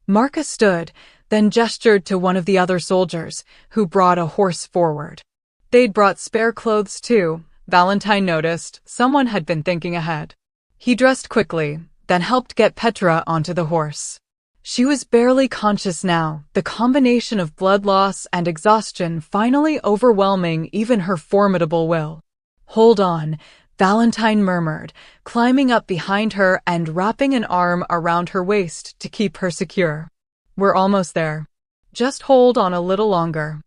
Marcus stood, then gestured to one of the other soldiers, who brought a horse forward. They'd brought spare clothes too. Valentine noticed someone had been thinking ahead. He dressed quickly, then helped get Petra onto the horse. She was barely conscious now, the combination of blood loss and exhaustion finally overwhelming even her formidable will. Hold on, Valentine murmured, climbing up behind her and wrapping an arm around her waist to keep her secure. We're almost there. Just hold on a little longer.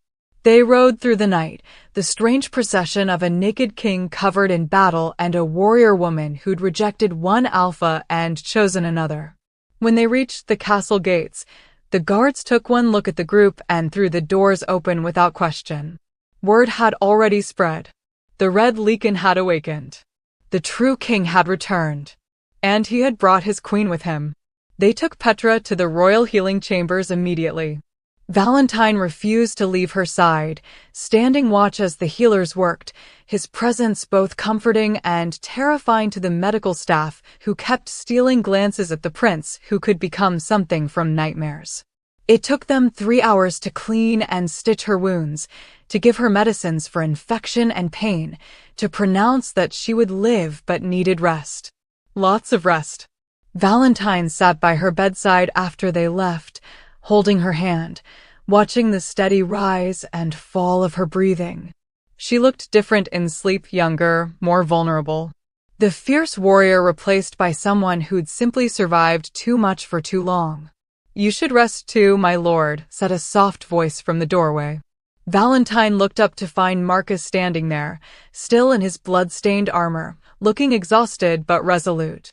They rode through the night, the strange procession of a naked king covered in battle and a warrior woman who'd rejected one alpha and chosen another. When they reached the castle gates, the guards took one look at the group and threw the doors open without question. Word had already spread. The Red Legion had awakened. The true king had returned. And he had brought his queen with him. They took Petra to the royal healing chambers immediately. Valentine refused to leave her side, standing watch as the healers worked, his presence both comforting and terrifying to the medical staff who kept stealing glances at the prince who could become something from nightmares. It took them 3 hours to clean and stitch her wounds, to give her medicines for infection and pain, to pronounce that she would live but needed rest. Lots of rest. Valentine sat by her bedside after they left, holding her hand, watching the steady rise and fall of her breathing. She looked different in sleep, younger, more vulnerable. The fierce warrior replaced by someone who'd simply survived too much for too long. You should rest too, my lord, said a soft voice from the doorway. Valentine looked up to find Marcus standing there, still in his blood-stained armor, looking exhausted but resolute.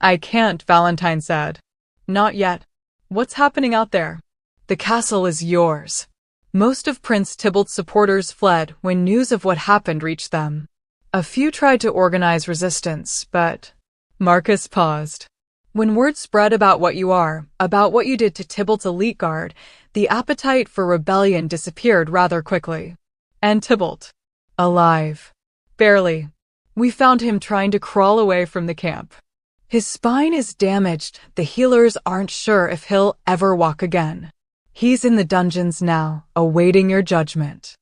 I can't, Valentine said. Not yet. What's happening out there? The castle is yours. Most of Prince Tybalt's supporters fled when news of what happened reached them. A few tried to organize resistance, but... Marcus paused. When word spread about what you did to Tybalt's elite guard, the appetite for rebellion disappeared rather quickly. And Tybalt? Alive. Barely. We found him trying to crawl away from the camp. His spine is damaged. The healers aren't sure if he'll ever walk again. He's in the dungeons now, awaiting your judgment.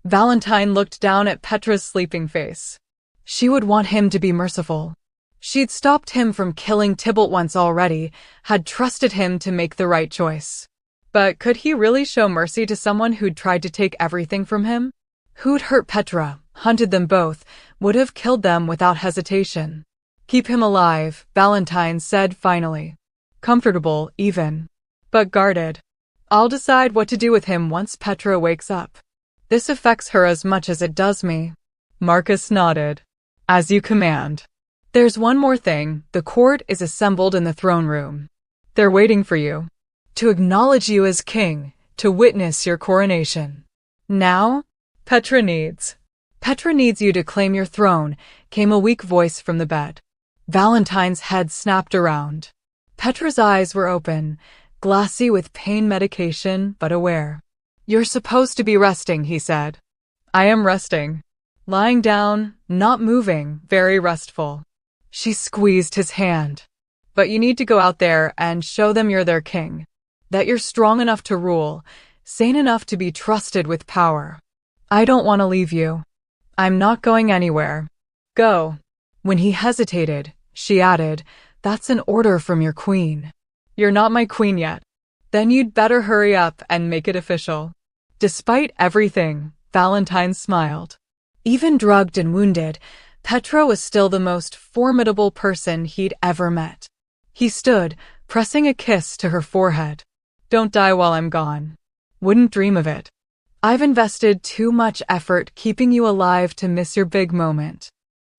Valentine looked down at Petra's sleeping face. She would want him to be merciful. She'd stopped him from killing Tybalt once already, had trusted him to make the right choice. But could he really show mercy to someone who'd tried to take everything from him? Who'd hurt Petra, hunted them both, would have killed them without hesitation. Keep him alive, Valentine said finally. Comfortable, even. But guarded. I'll decide what to do with him once Petra wakes up. This affects her as much as it does me. Marcus nodded. As you command. There's one more thing. The court is assembled in the throne room. They're waiting for you. To acknowledge you as king, to witness your coronation. Now, Petra needs you to claim your throne, came a weak voice from the bed. Valentine's head snapped around. Petra's eyes were open, glassy with pain medication, but aware. You're supposed to be resting, he said. I am resting. Lying down, not moving, very restful. She squeezed his hand. But you need to go out there and show them you're their king. That you're strong enough to rule, sane enough to be trusted with power. I don't want to leave you. I'm not going anywhere. Go. When he hesitated, she added, That's an order from your queen. You're not my queen yet. Then you'd better hurry up and make it official. Despite everything, Valentine smiled. Even drugged and wounded, Petra was still the most formidable person he'd ever met. He stood, pressing a kiss to her forehead. Don't die while I'm gone. Wouldn't dream of it. I've invested too much effort keeping you alive to miss your big moment.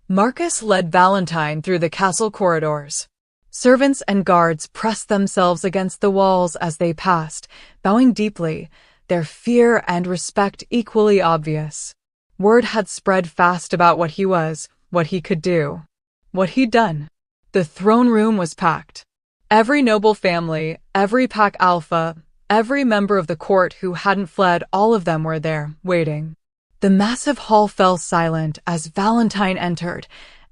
Marcus led Valentine through the castle corridors. Servants and guards pressed themselves against the walls as they passed, bowing deeply, their fear and respect equally obvious. Word had spread fast about what he was, what he could do, what he'd done. The throne room was packed. Every noble family, every pack alpha, every member of the court who hadn't fled, all of them were there, waiting. The massive hall fell silent as Valentine entered,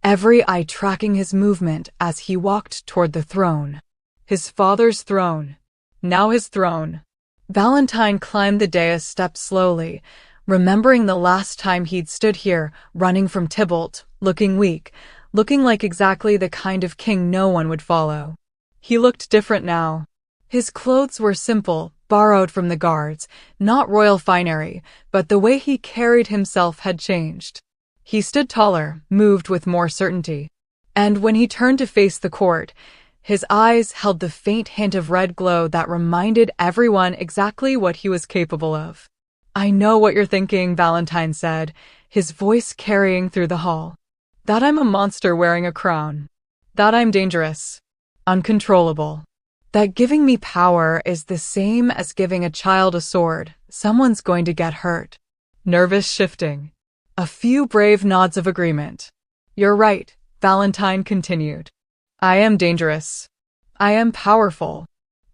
every eye tracking his movement as he walked toward the throne. His father's throne. Now his throne. Valentine climbed the dais steps slowly, remembering the last time he'd stood here, running from Tybalt, looking weak, looking like exactly the kind of king no one would follow. He looked different now. His clothes were simple, borrowed from the guards, not royal finery, but the way he carried himself had changed. He stood taller, moved with more certainty. And when he turned to face the court, his eyes held the faint hint of red glow that reminded everyone exactly what he was capable of. I know what you're thinking, Valentine said, his voice carrying through the hall. That I'm a monster wearing a crown. That I'm dangerous. Uncontrollable. That giving me power is the same as giving a child a sword. Someone's going to get hurt. Nervous shifting. A few brave nods of agreement. You're right, Valentine continued. I am dangerous. I am powerful.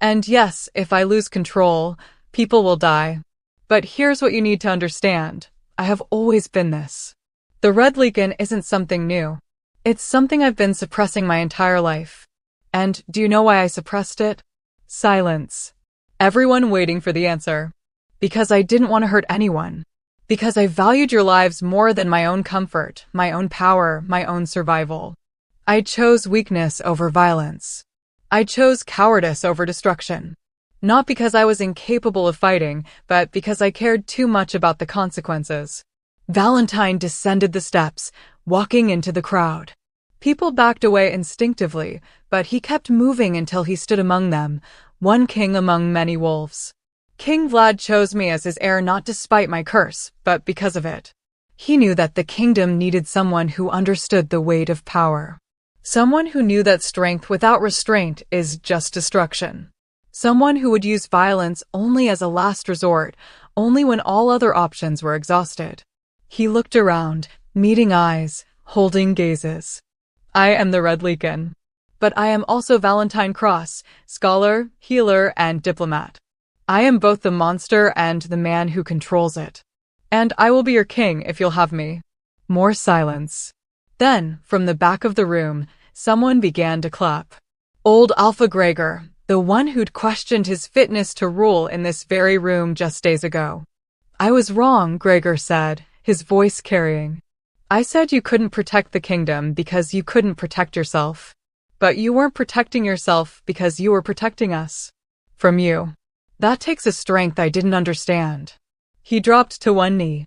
And yes, if I lose control, people will die. But here's what you need to understand. I have always been this. The Red Legion isn't something new. It's something I've been suppressing my entire life. And do you know why I suppressed it? Silence. Everyone waiting for the answer. Because I didn't want to hurt anyone. Because I valued your lives more than my own comfort, my own power, my own survival. I chose weakness over violence. I chose cowardice over destruction. Not because I was incapable of fighting, but because I cared too much about the consequences. Valentine descended the steps, walking into the crowd. People backed away instinctively, but he kept moving until he stood among them, one king among many wolves. King Vlad chose me as his heir not despite my curse, but because of it. He knew that the kingdom needed someone who understood the weight of power. Someone who knew that strength without restraint is just destruction. Someone who would use violence only as a last resort, only when all other options were exhausted. He looked around, meeting eyes, holding gazes. I am the Red Legion. But I am also Valentine Cross, scholar, healer, and diplomat. I am both the monster and the man who controls it. And I will be your king if you'll have me. More silence. Then, from the back of the room, someone began to clap. Old Alpha Gregor, the one who'd questioned his fitness to rule in this very room just days ago. I was wrong, Gregor said, his voice carrying. I said you couldn't protect the kingdom because you couldn't protect yourself. But you weren't protecting yourself because you were protecting us. From you. That takes a strength I didn't understand. He dropped to one knee.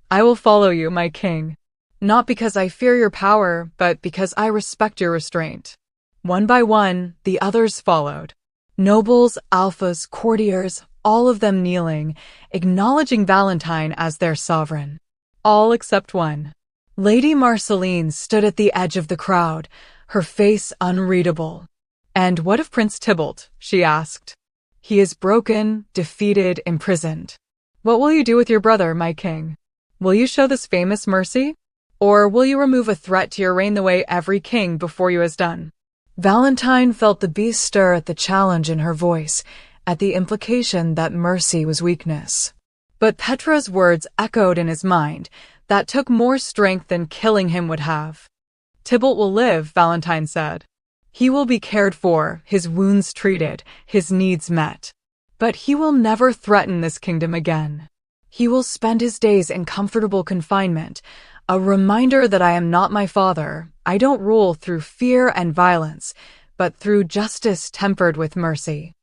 I will follow you, my king. Not because I fear your power, but because I respect your restraint. One by one, the others followed. Nobles, alphas, courtiers, all of them kneeling, acknowledging Valentine as their sovereign. All except one. Lady Marceline stood at the edge of the crowd, her face unreadable. And what of Prince Tybalt? She asked. He is broken, defeated, imprisoned. What will you do with your brother, my king? Will you show this famous mercy? Or will you remove a threat to your reign the way every king before you has done? Valentine felt the beast stir at the challenge in her voice, at the implication that mercy was weakness. But Petra's words echoed in his mind, that took more strength than killing him would have. Tybalt will live, Valentine said. He will be cared for, his wounds treated, his needs met. But he will never threaten this kingdom again. He will spend his days in comfortable confinement, a reminder that I am not my father. I don't rule through fear and violence, but through justice tempered with mercy.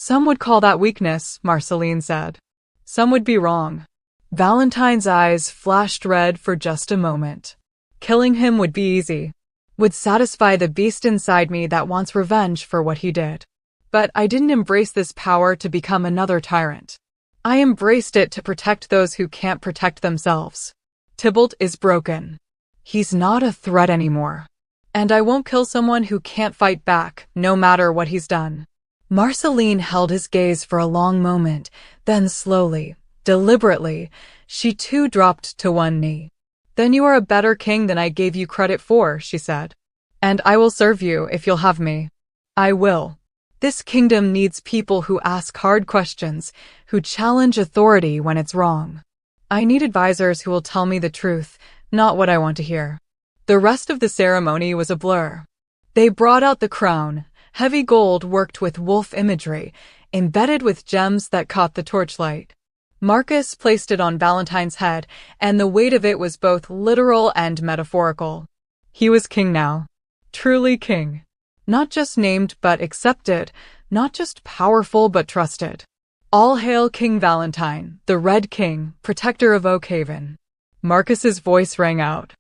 Some would call that weakness, Marceline said. Some would be wrong. Valentine's eyes flashed red for just a moment. Killing him would be easy. Would satisfy the beast inside me that wants revenge for what he did. But I didn't embrace this power to become another tyrant. I embraced it to protect those who can't protect themselves. Tybalt is broken. He's not a threat anymore. And I won't kill someone who can't fight back, no matter what he's done. Marceline held his gaze for a long moment, then slowly, deliberately, she too dropped to one knee. Then you are a better king than I gave you credit for, she said. And I will serve you if you'll have me. I will. This kingdom needs people who ask hard questions, who challenge authority when it's wrong. I need advisors who will tell me the truth, not what I want to hear. The rest of the ceremony was a blur. They brought out the crown, heavy gold worked with wolf imagery, embedded with gems that caught the torchlight. Marcus placed it on Valentine's head, and the weight of it was both literal and metaphorical. He was king now. Truly king. Not just named but accepted, not just powerful but trusted. All hail King Valentine, the Red King, protector of Oakhaven. Marcus's voice rang out.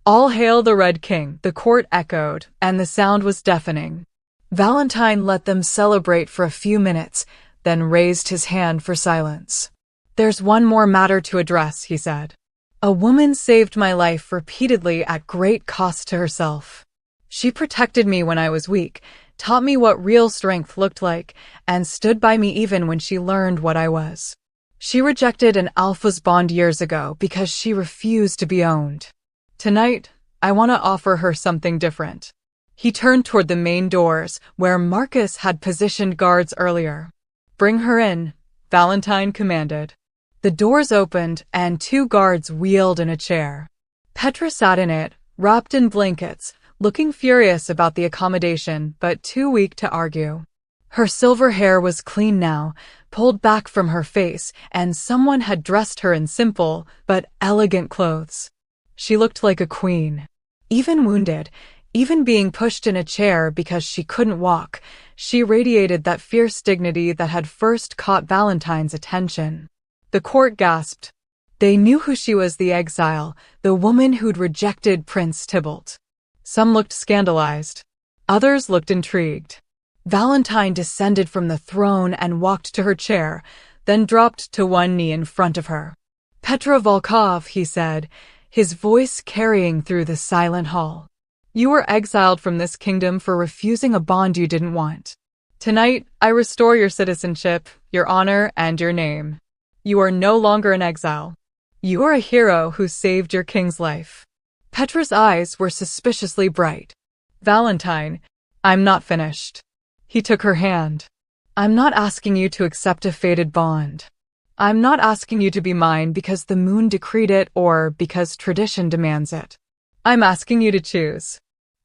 All hail the Red King, the court echoed, and the sound was deafening. Valentine let them celebrate for a few minutes, then raised his hand for silence. There's one more matter to address, he said. A woman saved my life repeatedly at great cost to herself. She protected me when I was weak, taught me what real strength looked like, and stood by me even when she learned what I was. She rejected an alpha's bond years ago because she refused to be owned. Tonight, I want to offer her something different. He turned toward the main doors, where Marcus had positioned guards earlier. Bring her in, Valentine commanded. The doors opened, and 2 guards wheeled in a chair. Petra sat in it, wrapped in blankets, looking furious about the accommodation, but too weak to argue. Her silver hair was clean now, pulled back from her face, and someone had dressed her in simple, but elegant clothes. She looked like a queen. Even wounded, even being pushed in a chair because she couldn't walk, she radiated that fierce dignity that had first caught Valentine's attention. The court gasped. They knew who she was, the exile, the woman who'd rejected Prince Tybalt. Some looked scandalized. Others looked intrigued. Valentine descended from the throne and walked to her chair, then dropped to one knee in front of her. Petra Volkov, he said, his voice carrying through the silent hall. You were exiled from this kingdom for refusing a bond you didn't want. Tonight, I restore your citizenship, your honor, and your name. You are no longer an exile. You are a hero who saved your king's life. Petra's eyes were suspiciously bright. Valentine, I'm not finished. He took her hand. I'm not asking you to accept a fated bond. I'm not asking you to be mine because the moon decreed it or because tradition demands it. I'm asking you to choose.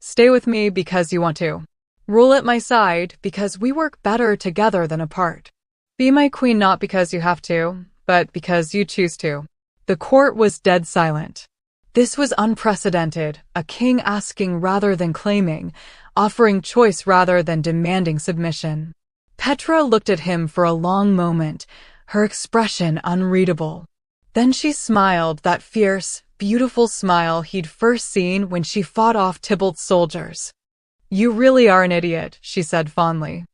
Stay with me because you want to. Rule at my side because we work better together than apart. Be my queen not because you have to, but because you choose to. The court was dead silent. This was unprecedented, a king asking rather than claiming, offering choice rather than demanding submission. Petra looked at him for a long moment, her expression unreadable. Then she smiled, that fierce, beautiful smile he'd first seen when she fought off Tybalt's soldiers. You really are an idiot, she said fondly.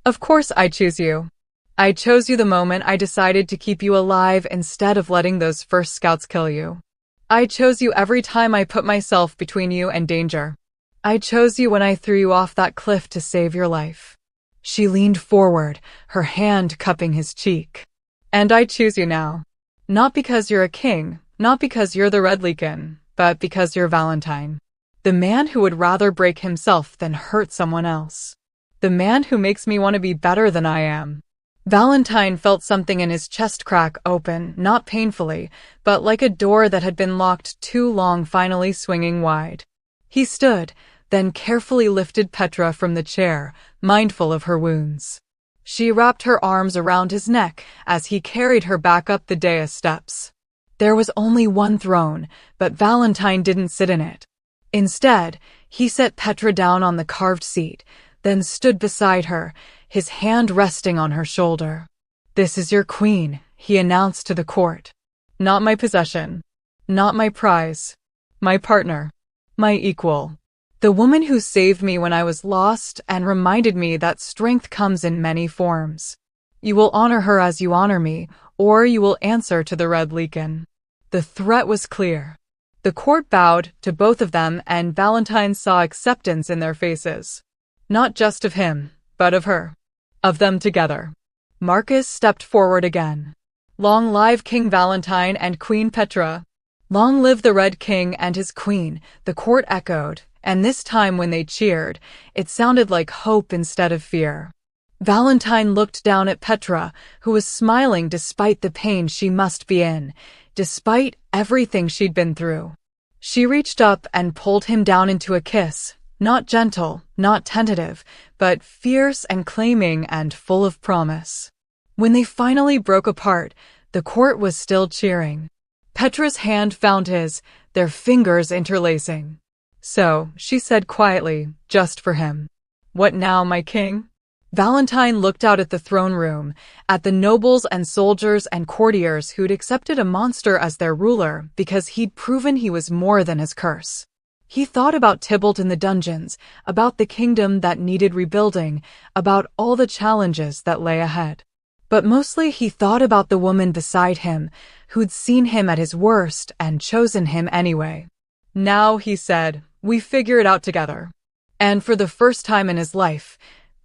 Of course I choose you. I chose you the moment I decided to keep you alive instead of letting those first scouts kill you. I chose you every time I put myself between you and danger. I chose you when I threw you off that cliff to save your life. She leaned forward, her hand cupping his cheek. And I choose you now. Not because you're a king, not because you're the Red Leakin, but because you're Valentine. The man who would rather break himself than hurt someone else. The man who makes me want to be better than I am. Valentine felt something in his chest crack open, not painfully, but like a door that had been locked too long finally swinging wide. He stood, then carefully lifted Petra from the chair, mindful of her wounds. She wrapped her arms around his neck as he carried her back up the dais steps. There was only one throne, but Valentine didn't sit in it. Instead, he set Petra down on the carved seat, then stood beside her, his hand resting on her shoulder. "This is your queen," he announced to the court. "Not my possession. Not my prize. My partner. My equal. The woman who saved me when I was lost and reminded me that strength comes in many forms. You will honor her as you honor me, or you will answer to the Red Legion." The threat was clear. The court bowed to both of them, and Valentine saw acceptance in their faces. Not just of him, but of her. Of them together. Marcus stepped forward again. "Long live King Valentine and Queen Petra." "Long live the Red King and his queen," the court echoed, and this time when they cheered, it sounded like hope instead of fear. Valentine looked down at Petra, who was smiling despite the pain she must be in, despite everything she'd been through. She reached up and pulled him down into a kiss, not gentle, not tentative, but fierce and claiming and full of promise. When they finally broke apart, the court was still cheering. Petra's hand found his, their fingers interlacing. "So," she said quietly, just for him. "What now, my king?" Valentine looked out at the throne room, at the nobles and soldiers and courtiers who'd accepted a monster as their ruler because he'd proven he was more than his curse. He thought about Tybalt in the dungeons, about the kingdom that needed rebuilding, about all the challenges that lay ahead. But mostly he thought about the woman beside him, who'd seen him at his worst and chosen him anyway. "Now," he said, "we figure it out together." And for the first time in his life,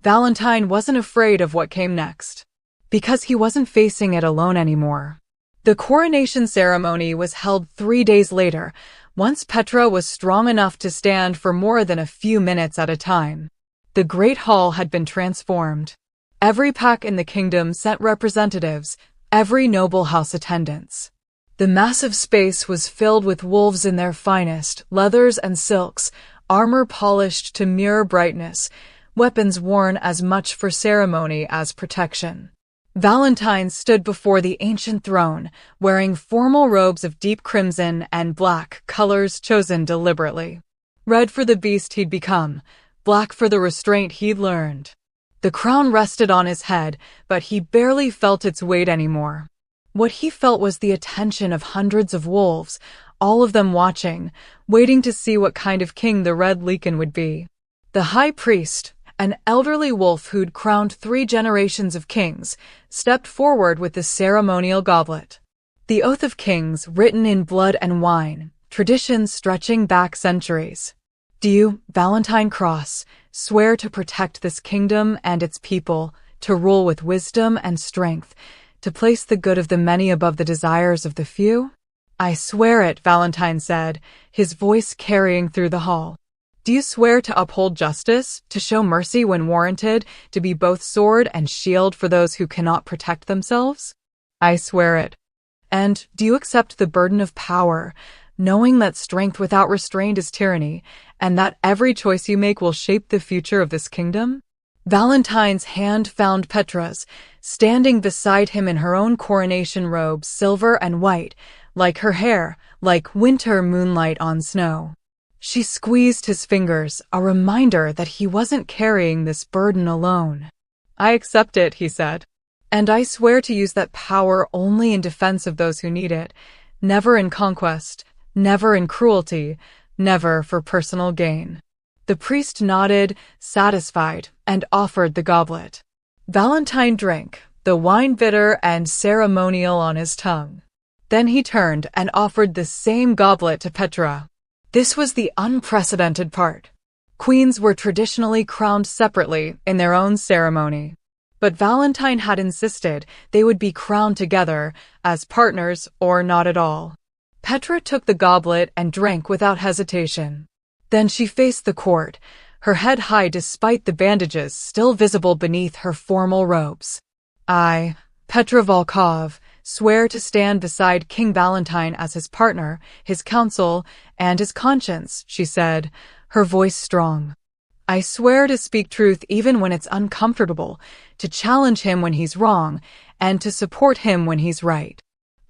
Valentine wasn't afraid of what came next, because he wasn't facing it alone anymore. The coronation ceremony was held 3 days later, once Petra was strong enough to stand for more than a few minutes at a time. The Great Hall had been transformed. Every pack in the kingdom sent representatives, every noble house attendants. The massive space was filled with wolves in their finest, leathers and silks, armor polished to mirror brightness, weapons worn as much for ceremony as protection. Valentine stood before the ancient throne, wearing formal robes of deep crimson and black, colors chosen deliberately. Red for the beast he'd become, black for the restraint he'd learned. The crown rested on his head, but he barely felt its weight anymore. What he felt was the attention of hundreds of wolves, all of them watching, waiting to see what kind of king the Red Legion would be. The high priest, an elderly wolf who'd crowned 3 generations of kings, stepped forward with the ceremonial goblet. The Oath of Kings, written in blood and wine, traditions stretching back centuries. "Do you, Valentine Cross, swear to protect this kingdom and its people, to rule with wisdom and strength, to place the good of the many above the desires of the few?" "I swear it," Valentine said, his voice carrying through the hall. "Do you swear to uphold justice, to show mercy when warranted, to be both sword and shield for those who cannot protect themselves?" "I swear it." "And do you accept the burden of power, knowing that strength without restraint is tyranny, and that every choice you make will shape the future of this kingdom?" Valentine's hand found Petra's, standing beside him in her own coronation robe, silver and white, like her hair, like winter moonlight on snow. She squeezed his fingers, a reminder that he wasn't carrying this burden alone. "I accept it," he said. "And I swear to use that power only in defense of those who need it, never in conquest, never in cruelty, never for personal gain." The priest nodded, satisfied, and offered the goblet. Valentine drank, the wine bitter and ceremonial on his tongue. Then he turned and offered the same goblet to Petra. This was the unprecedented part. Queens were traditionally crowned separately in their own ceremony. But Valentine had insisted they would be crowned together, as partners or not at all. Petra took the goblet and drank without hesitation. Then she faced the court, her head high despite the bandages still visible beneath her formal robes. "I, Petra Volkov, swear to stand beside King Valentine as his partner, his counsel, and his conscience," she said, her voice strong. "I swear to speak truth even when it's uncomfortable, to challenge him when he's wrong, and to support him when he's right.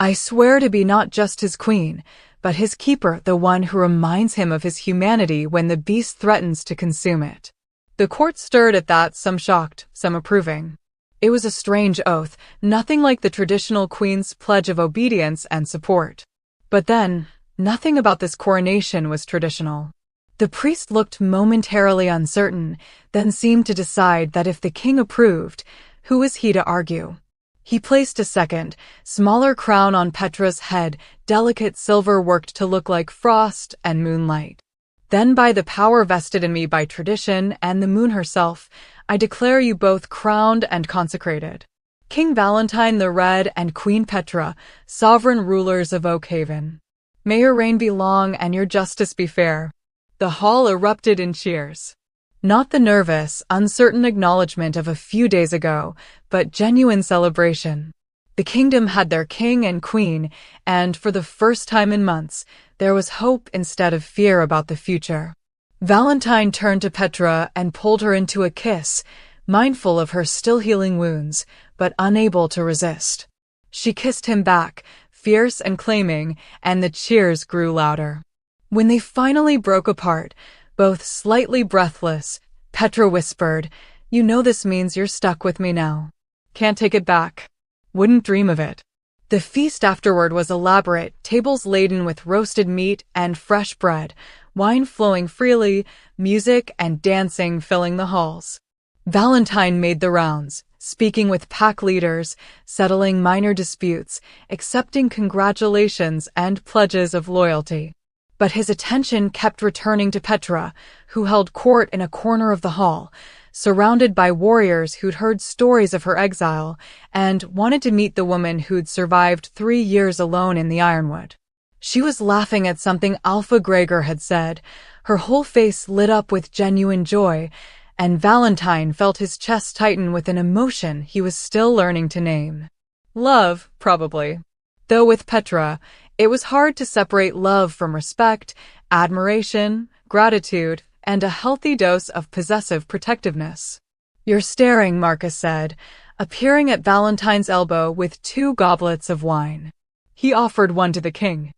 I swear to be not just his queen, but his keeper, the one who reminds him of his humanity when the beast threatens to consume it." The court stirred at that, some shocked, some approving. It was a strange oath, nothing like the traditional queen's pledge of obedience and support. But then, nothing about this coronation was traditional. The priest looked momentarily uncertain, then seemed to decide that if the king approved, who was he to argue? He placed a second, smaller crown on Petra's head, delicate silver worked to look like frost and moonlight. Then by the power vested in me by tradition and the moon herself, I declare you both crowned and consecrated. King Valentine the Red and Queen Petra, sovereign rulers of Oakhaven. May your reign be long and your justice be fair. The hall erupted in cheers. Not the nervous, uncertain acknowledgement of a few days ago, but genuine celebration. The kingdom had their king and queen, and for the first time in months, there was hope instead of fear about the future. Valentine turned to Petra and pulled her into a kiss, mindful of her still healing wounds, but unable to resist. She kissed him back, fierce and claiming, and the cheers grew louder. When they finally broke apart, both slightly breathless, Petra whispered, "You know this means you're stuck with me now. Can't take it back. Wouldn't dream of it." The feast afterward was elaborate, tables laden with roasted meat and fresh bread, wine flowing freely, music and dancing filling the halls. Valentine made the rounds, speaking with pack leaders, settling minor disputes, accepting congratulations and pledges of loyalty. But his attention kept returning to Petra, who held court in a corner of the hall, surrounded by warriors who'd heard stories of her exile and wanted to meet the woman who'd survived 3 years alone in the Ironwood. She was laughing at something Alpha Gregor had said, her whole face lit up with genuine joy, and Valentine felt his chest tighten with an emotion he was still learning to name. Love, probably. Though with Petra, it was hard to separate love from respect, admiration, gratitude, and a healthy dose of possessive protectiveness. "You're staring," Marcus said, appearing at Valentine's elbow with 2 goblets of wine. He offered one to the king.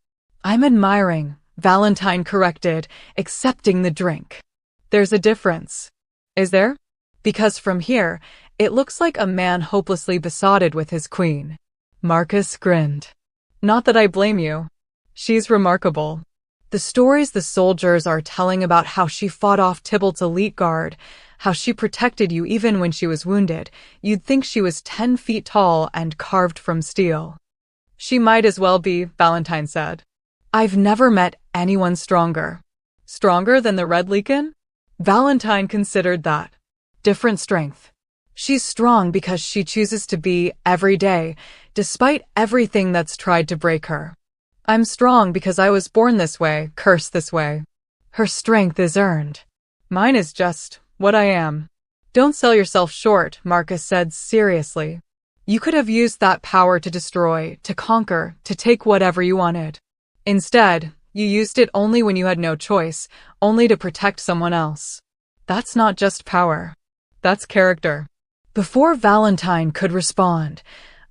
"I'm admiring," Valentine corrected, accepting the drink. "There's a difference." "Is there?" "Because from here, it looks like a man hopelessly besotted with his queen." Marcus grinned. "Not that I blame you. She's remarkable. The stories the soldiers are telling about how she fought off Tybalt's elite guard, how she protected you even when she was wounded, you'd think she was 10 feet tall and carved from steel." "She might as well be," Valentine said. "I've never met anyone stronger." "Stronger than the Red Leakin?" Valentine considered that. "Different strength. She's strong because she chooses to be every day, despite everything that's tried to break her. I'm strong because I was born this way, cursed this way. Her strength is earned. Mine is just what I am." "Don't sell yourself short," Marcus said seriously. "You could have used that power to destroy, to conquer, to take whatever you wanted. Instead, you used it only when you had no choice, only to protect someone else. That's not just power. That's character." Before Valentine could respond,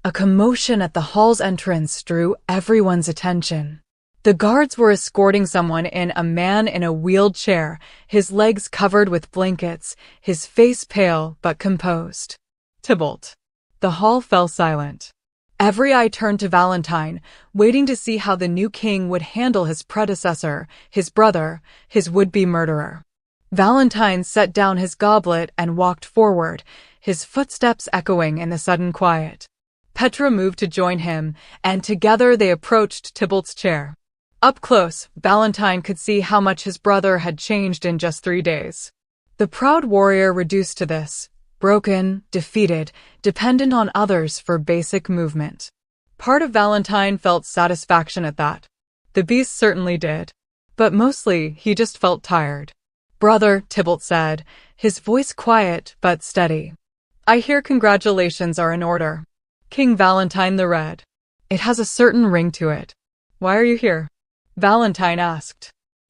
a commotion at the hall's entrance drew everyone's attention. The guards were escorting someone in, a man in a wheeled chair, his legs covered with blankets, his face pale but composed. Tybalt. The hall fell silent. Every eye turned to Valentine, waiting to see how the new king would handle his predecessor, his brother, his would-be murderer. Valentine set down his goblet and walked forward, his footsteps echoing in the sudden quiet. Petra moved to join him, and together they approached Tybalt's chair. Up close, Valentine could see how much his brother had changed in just 3 days. The proud warrior reduced to this, broken, defeated, dependent on others for basic movement. Part of Valentine felt satisfaction at that. The beast certainly did. But mostly, he just felt tired. "Brother," Tybalt said, his voice quiet but steady. "I hear congratulations are in order. King Valentine the Red. It has a certain ring to it. Why are you here?" Valentine asked.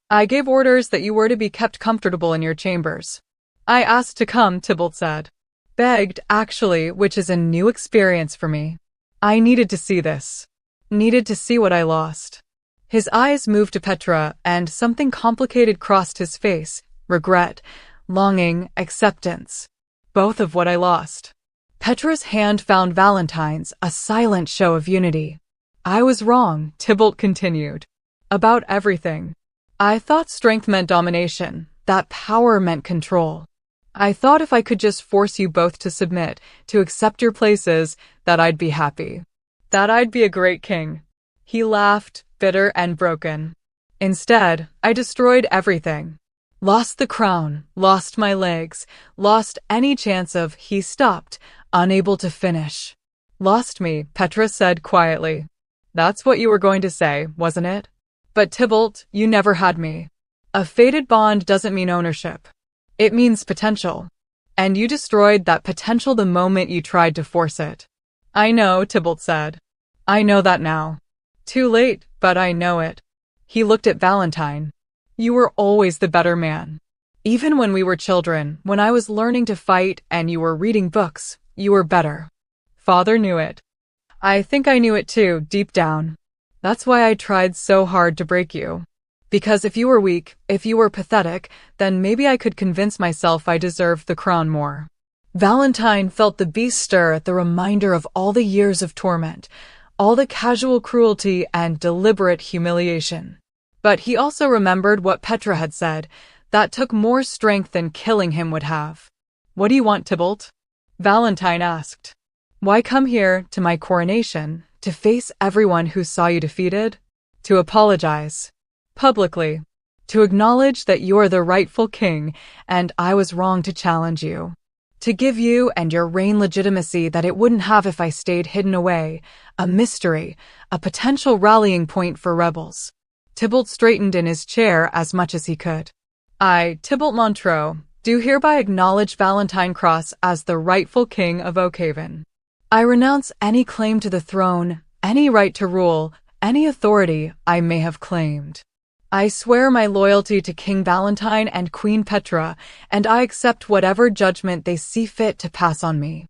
"I gave orders that you were to be kept comfortable in your chambers." "I asked to come," Tybalt said. "Begged, actually, which is a new experience for me. I needed to see this. Needed to see what I lost." His eyes moved to Petra, and something complicated crossed his face. Regret, longing, acceptance. Both of what I lost. Petra's hand found Valentine's, a silent show of unity. I was wrong, Tybalt continued. About everything. I thought strength meant domination, that power meant control. I thought if I could just force you both to submit, to accept your places, that I'd be happy. That I'd be a great king. He laughed, bitter and broken. Instead, I destroyed everything. Lost the crown, lost my legs, lost any chance of, he stopped, unable to finish. Lost me, Petra said quietly. That's what you were going to say, wasn't it? But Tybalt, you never had me. A fated bond doesn't mean ownership. It means potential. And you destroyed that potential the moment you tried to force it. I know, Tybalt said. I know that now. Too late, but I know it. He looked at Valentine. You were always the better man. Even when we were children, when I was learning to fight and you were reading books, you were better. Father knew it. I think I knew it too, deep down. That's why I tried so hard to break you. Because if you were weak, if you were pathetic, then maybe I could convince myself I deserved the crown more. Valentine felt the beast stir at the reminder of all the years of torment, all the casual cruelty and deliberate humiliation. But he also remembered what Petra had said, that took more strength than killing him would have. What do you want, Tybalt? Valentine asked. Why come here, to my coronation, to face everyone who saw you defeated? To apologize. Publicly. To acknowledge that you're the rightful king, and I was wrong to challenge you. To give you and your reign legitimacy that it wouldn't have if I stayed hidden away, a mystery, a potential rallying point for rebels. Tybalt straightened in his chair as much as he could. I, Tybalt Montreux, do hereby acknowledge Valentine Cross as the rightful king of Oakhaven. I renounce any claim to the throne, any right to rule, any authority I may have claimed. I swear my loyalty to King Valentine and Queen Petra, and I accept whatever judgment they see fit to pass on me.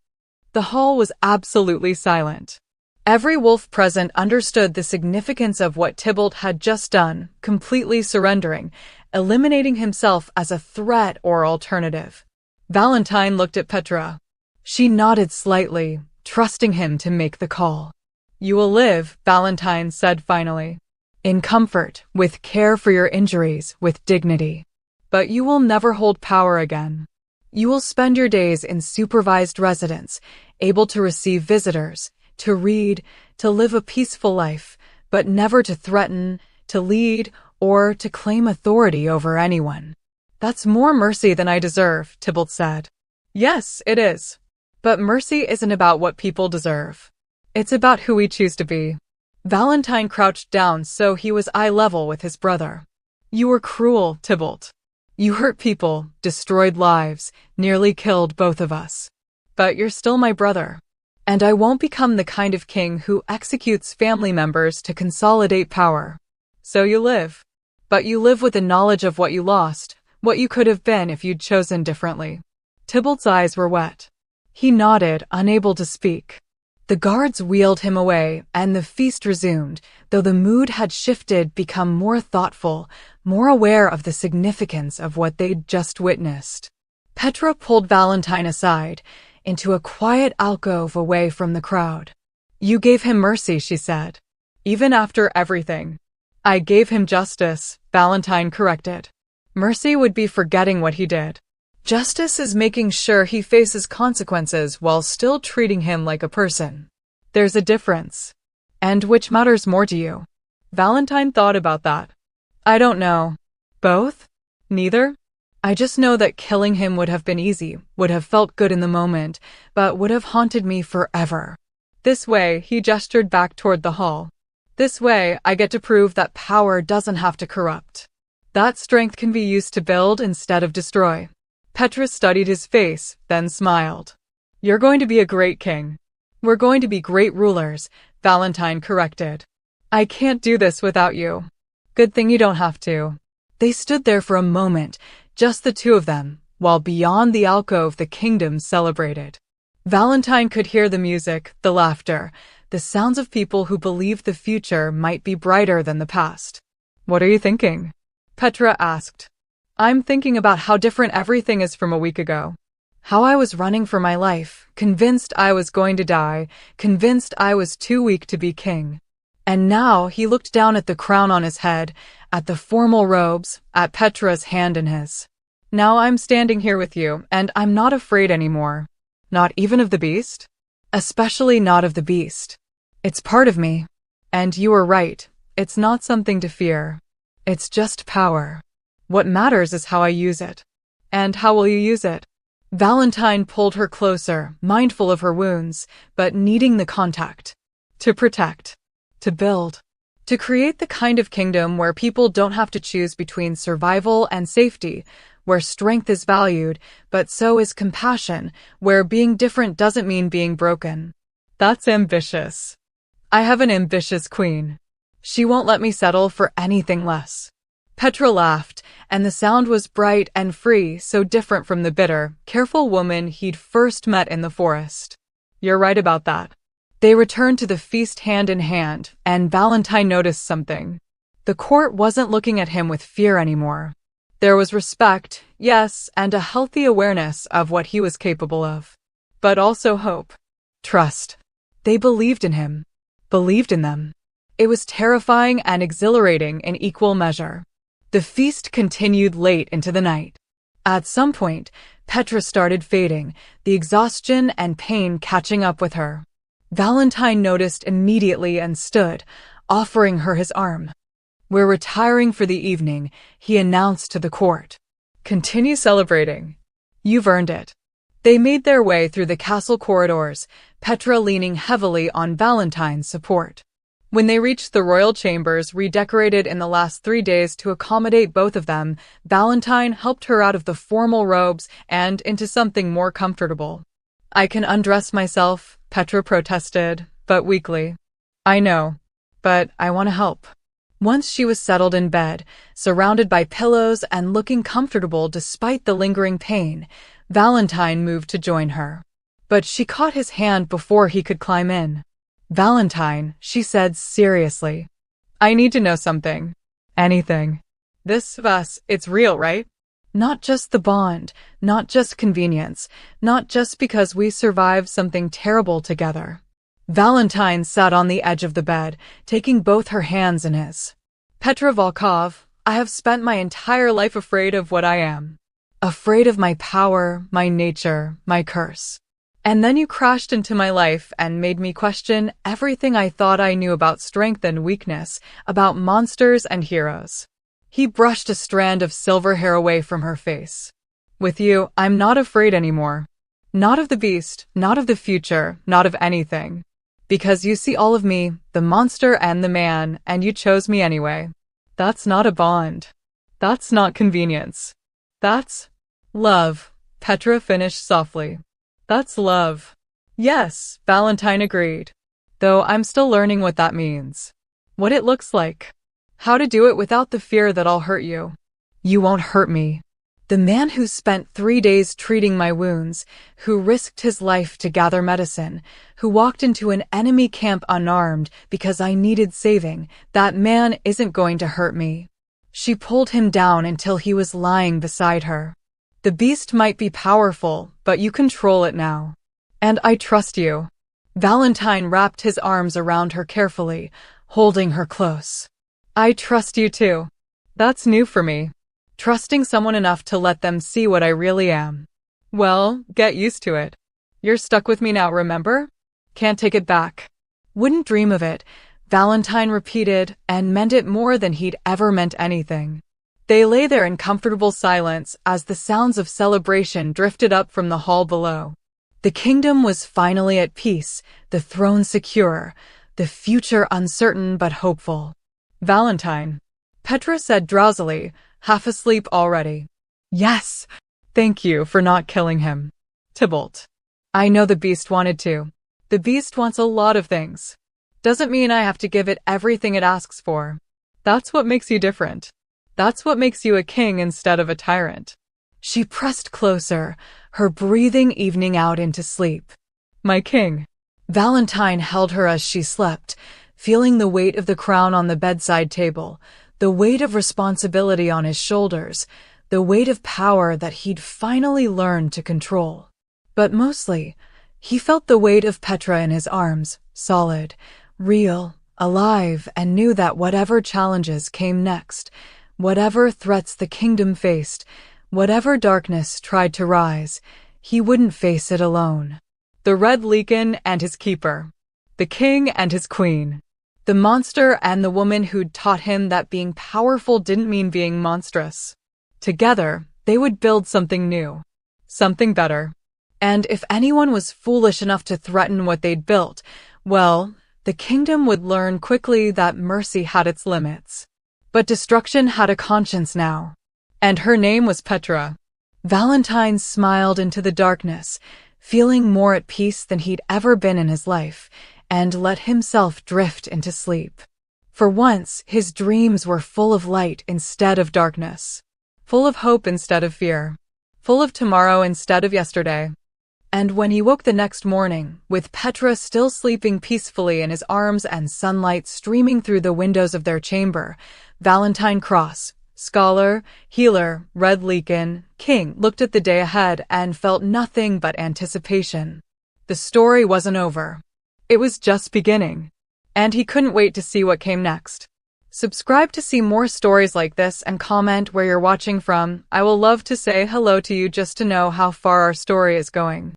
The hall was absolutely silent. Every wolf present understood the significance of what Tybalt had just done, completely surrendering, eliminating himself as a threat or alternative. Valentine looked at Petra. She nodded slightly, trusting him to make the call. You will live, Valentine said finally. In comfort, with care for your injuries, with dignity. But you will never hold power again. You will spend your days in supervised residence, able to receive visitors, to read, to live a peaceful life, but never to threaten, to lead, or to claim authority over anyone. That's more mercy than I deserve, Tybalt said. Yes, it is. But mercy isn't about what people deserve. It's about who we choose to be. Valentine crouched down so he was eye level with his brother. You were cruel, Tybalt. You hurt people, destroyed lives, nearly killed both of us. But you're still my brother. And I won't become the kind of king who executes family members to consolidate power. So you live. But you live with the knowledge of what you lost, what you could have been if you'd chosen differently. Tybalt's eyes were wet. He nodded, unable to speak. The guards wheeled him away, and the feast resumed, though the mood had shifted, become more thoughtful, more aware of the significance of what they'd just witnessed. Petra pulled Valentine aside, into a quiet alcove away from the crowd. You gave him mercy, she said. Even after everything. I gave him justice, Valentine corrected. Mercy would be forgetting what he did. Justice is making sure he faces consequences while still treating him like a person. There's a difference. And which matters more to you? Valentine thought about that. I don't know. Both? Neither? I just know that killing him would have been easy, would have felt good in the moment, but would have haunted me forever. This way, he gestured back toward the hall. This way, I get to prove that power doesn't have to corrupt. That strength can be used to build instead of destroy. Petra studied his face, then smiled. You're going to be a great king. We're going to be great rulers, Valentine corrected. I can't do this without you. Good thing you don't have to. They stood there for a moment, just the two of them, while beyond the alcove the kingdom celebrated. Valentine could hear the music, the laughter, the sounds of people who believed the future might be brighter than the past. What are you thinking? Petra asked. I'm thinking about how different everything is from a week ago. How I was running for my life, convinced I was going to die, convinced I was too weak to be king. And now he looked down at the crown on his head, at the formal robes, at Petra's hand in his. Now I'm standing here with you, and I'm not afraid anymore. Not even of the beast? Especially not of the beast. It's part of me. And you were right, it's not something to fear. It's just power. What matters is how I use it. And how will you use it? Valentine pulled her closer, mindful of her wounds, but needing the contact. To protect. To build. To create the kind of kingdom where people don't have to choose between survival and safety, where strength is valued, but so is compassion, where being different doesn't mean being broken. That's ambitious. I have an ambitious queen. She won't let me settle for anything less. Petra laughed, and the sound was bright and free, so different from the bitter, careful woman he'd first met in the forest. You're right about that. They returned to the feast hand in hand, and Valentine noticed something. The court wasn't looking at him with fear anymore. There was respect, yes, and a healthy awareness of what he was capable of. But also hope. Trust. They believed in him. Believed in them. It was terrifying and exhilarating in equal measure. The feast continued late into the night. At some point, Petra started fading, the exhaustion and pain catching up with her. Valentine noticed immediately and stood, offering her his arm. We're retiring for the evening, he announced to the court. Continue celebrating. You've earned it. They made their way through the castle corridors, Petra leaning heavily on Valentine's support. When they reached the royal chambers redecorated in the last 3 days to accommodate both of them, Valentine helped her out of the formal robes and into something more comfortable. I can undress myself, Petra protested, but weakly. I know, but I want to help. Once she was settled in bed, surrounded by pillows and looking comfortable despite the lingering pain, Valentine moved to join her. But she caught his hand before he could climb in. Valentine, she said seriously. I need to know something. Anything. This of us, it's real, right? Not just the bond, not just convenience, not just because we survived something terrible together. Valentine sat on the edge of the bed, taking both her hands in his. Petra Volkov, I have spent my entire life afraid of what I am. Afraid of my power, my nature, my curse. And then you crashed into my life and made me question everything I thought I knew about strength and weakness, about monsters and heroes. He brushed a strand of silver hair away from her face. With you, I'm not afraid anymore. Not of the beast, not of the future, not of anything. Because you see all of me, the monster and the man, and you chose me anyway. That's not a bond. That's not convenience. That's love, Petra finished softly. That's love. Yes, Valentine agreed. Though I'm still learning what that means. What it looks like. How to do it without the fear that I'll hurt you. You won't hurt me. The man who spent 3 days treating my wounds, who risked his life to gather medicine, who walked into an enemy camp unarmed because I needed saving, that man isn't going to hurt me. She pulled him down until he was lying beside her. The beast might be powerful, but you control it now. And I trust you. Valentine wrapped his arms around her carefully, holding her close. I trust you too. That's new for me. Trusting someone enough to let them see what I really am. Well, get used to it. You're stuck with me now, remember? Can't take it back. Wouldn't dream of it, Valentine repeated, and meant it more than he'd ever meant anything. They lay there in comfortable silence as the sounds of celebration drifted up from the hall below. The kingdom was finally at peace, the throne secure, the future uncertain but hopeful. Valentine, Petra said drowsily, half asleep already. Yes, thank you for not killing him. Tybalt. I know the beast wanted to. The beast wants a lot of things. Doesn't mean I have to give it everything it asks for. That's what makes you different. That's what makes you a king instead of a tyrant. She pressed closer, her breathing evening out into sleep. My king. Valentine held her as she slept, feeling the weight of the crown on the bedside table, the weight of responsibility on his shoulders, the weight of power that he'd finally learned to control. But mostly, he felt the weight of Petra in his arms, solid, real, alive, and knew that whatever challenges came next, whatever threats the kingdom faced, whatever darkness tried to rise, he wouldn't face it alone. The Red Leakin and his keeper. The king and his queen. The monster and the woman who'd taught him that being powerful didn't mean being monstrous. Together, they would build something new. Something better. And if anyone was foolish enough to threaten what they'd built, well, the kingdom would learn quickly that mercy had its limits. But destruction had a conscience now. And her name was Petra. Valentine smiled into the darkness, feeling more at peace than he'd ever been in his life, and let himself drift into sleep. For once, his dreams were full of light instead of darkness. Full of hope instead of fear. Full of tomorrow instead of yesterday. And when he woke the next morning, with Petra still sleeping peacefully in his arms and sunlight streaming through the windows of their chamber, Valentine Cross, scholar, healer, Red Leakin, king, looked at the day ahead and felt nothing but anticipation. The story wasn't over. It was just beginning. And he couldn't wait to see what came next. Subscribe to see more stories like this and comment where you're watching from. I will love to say hello to you just to know how far our story is going.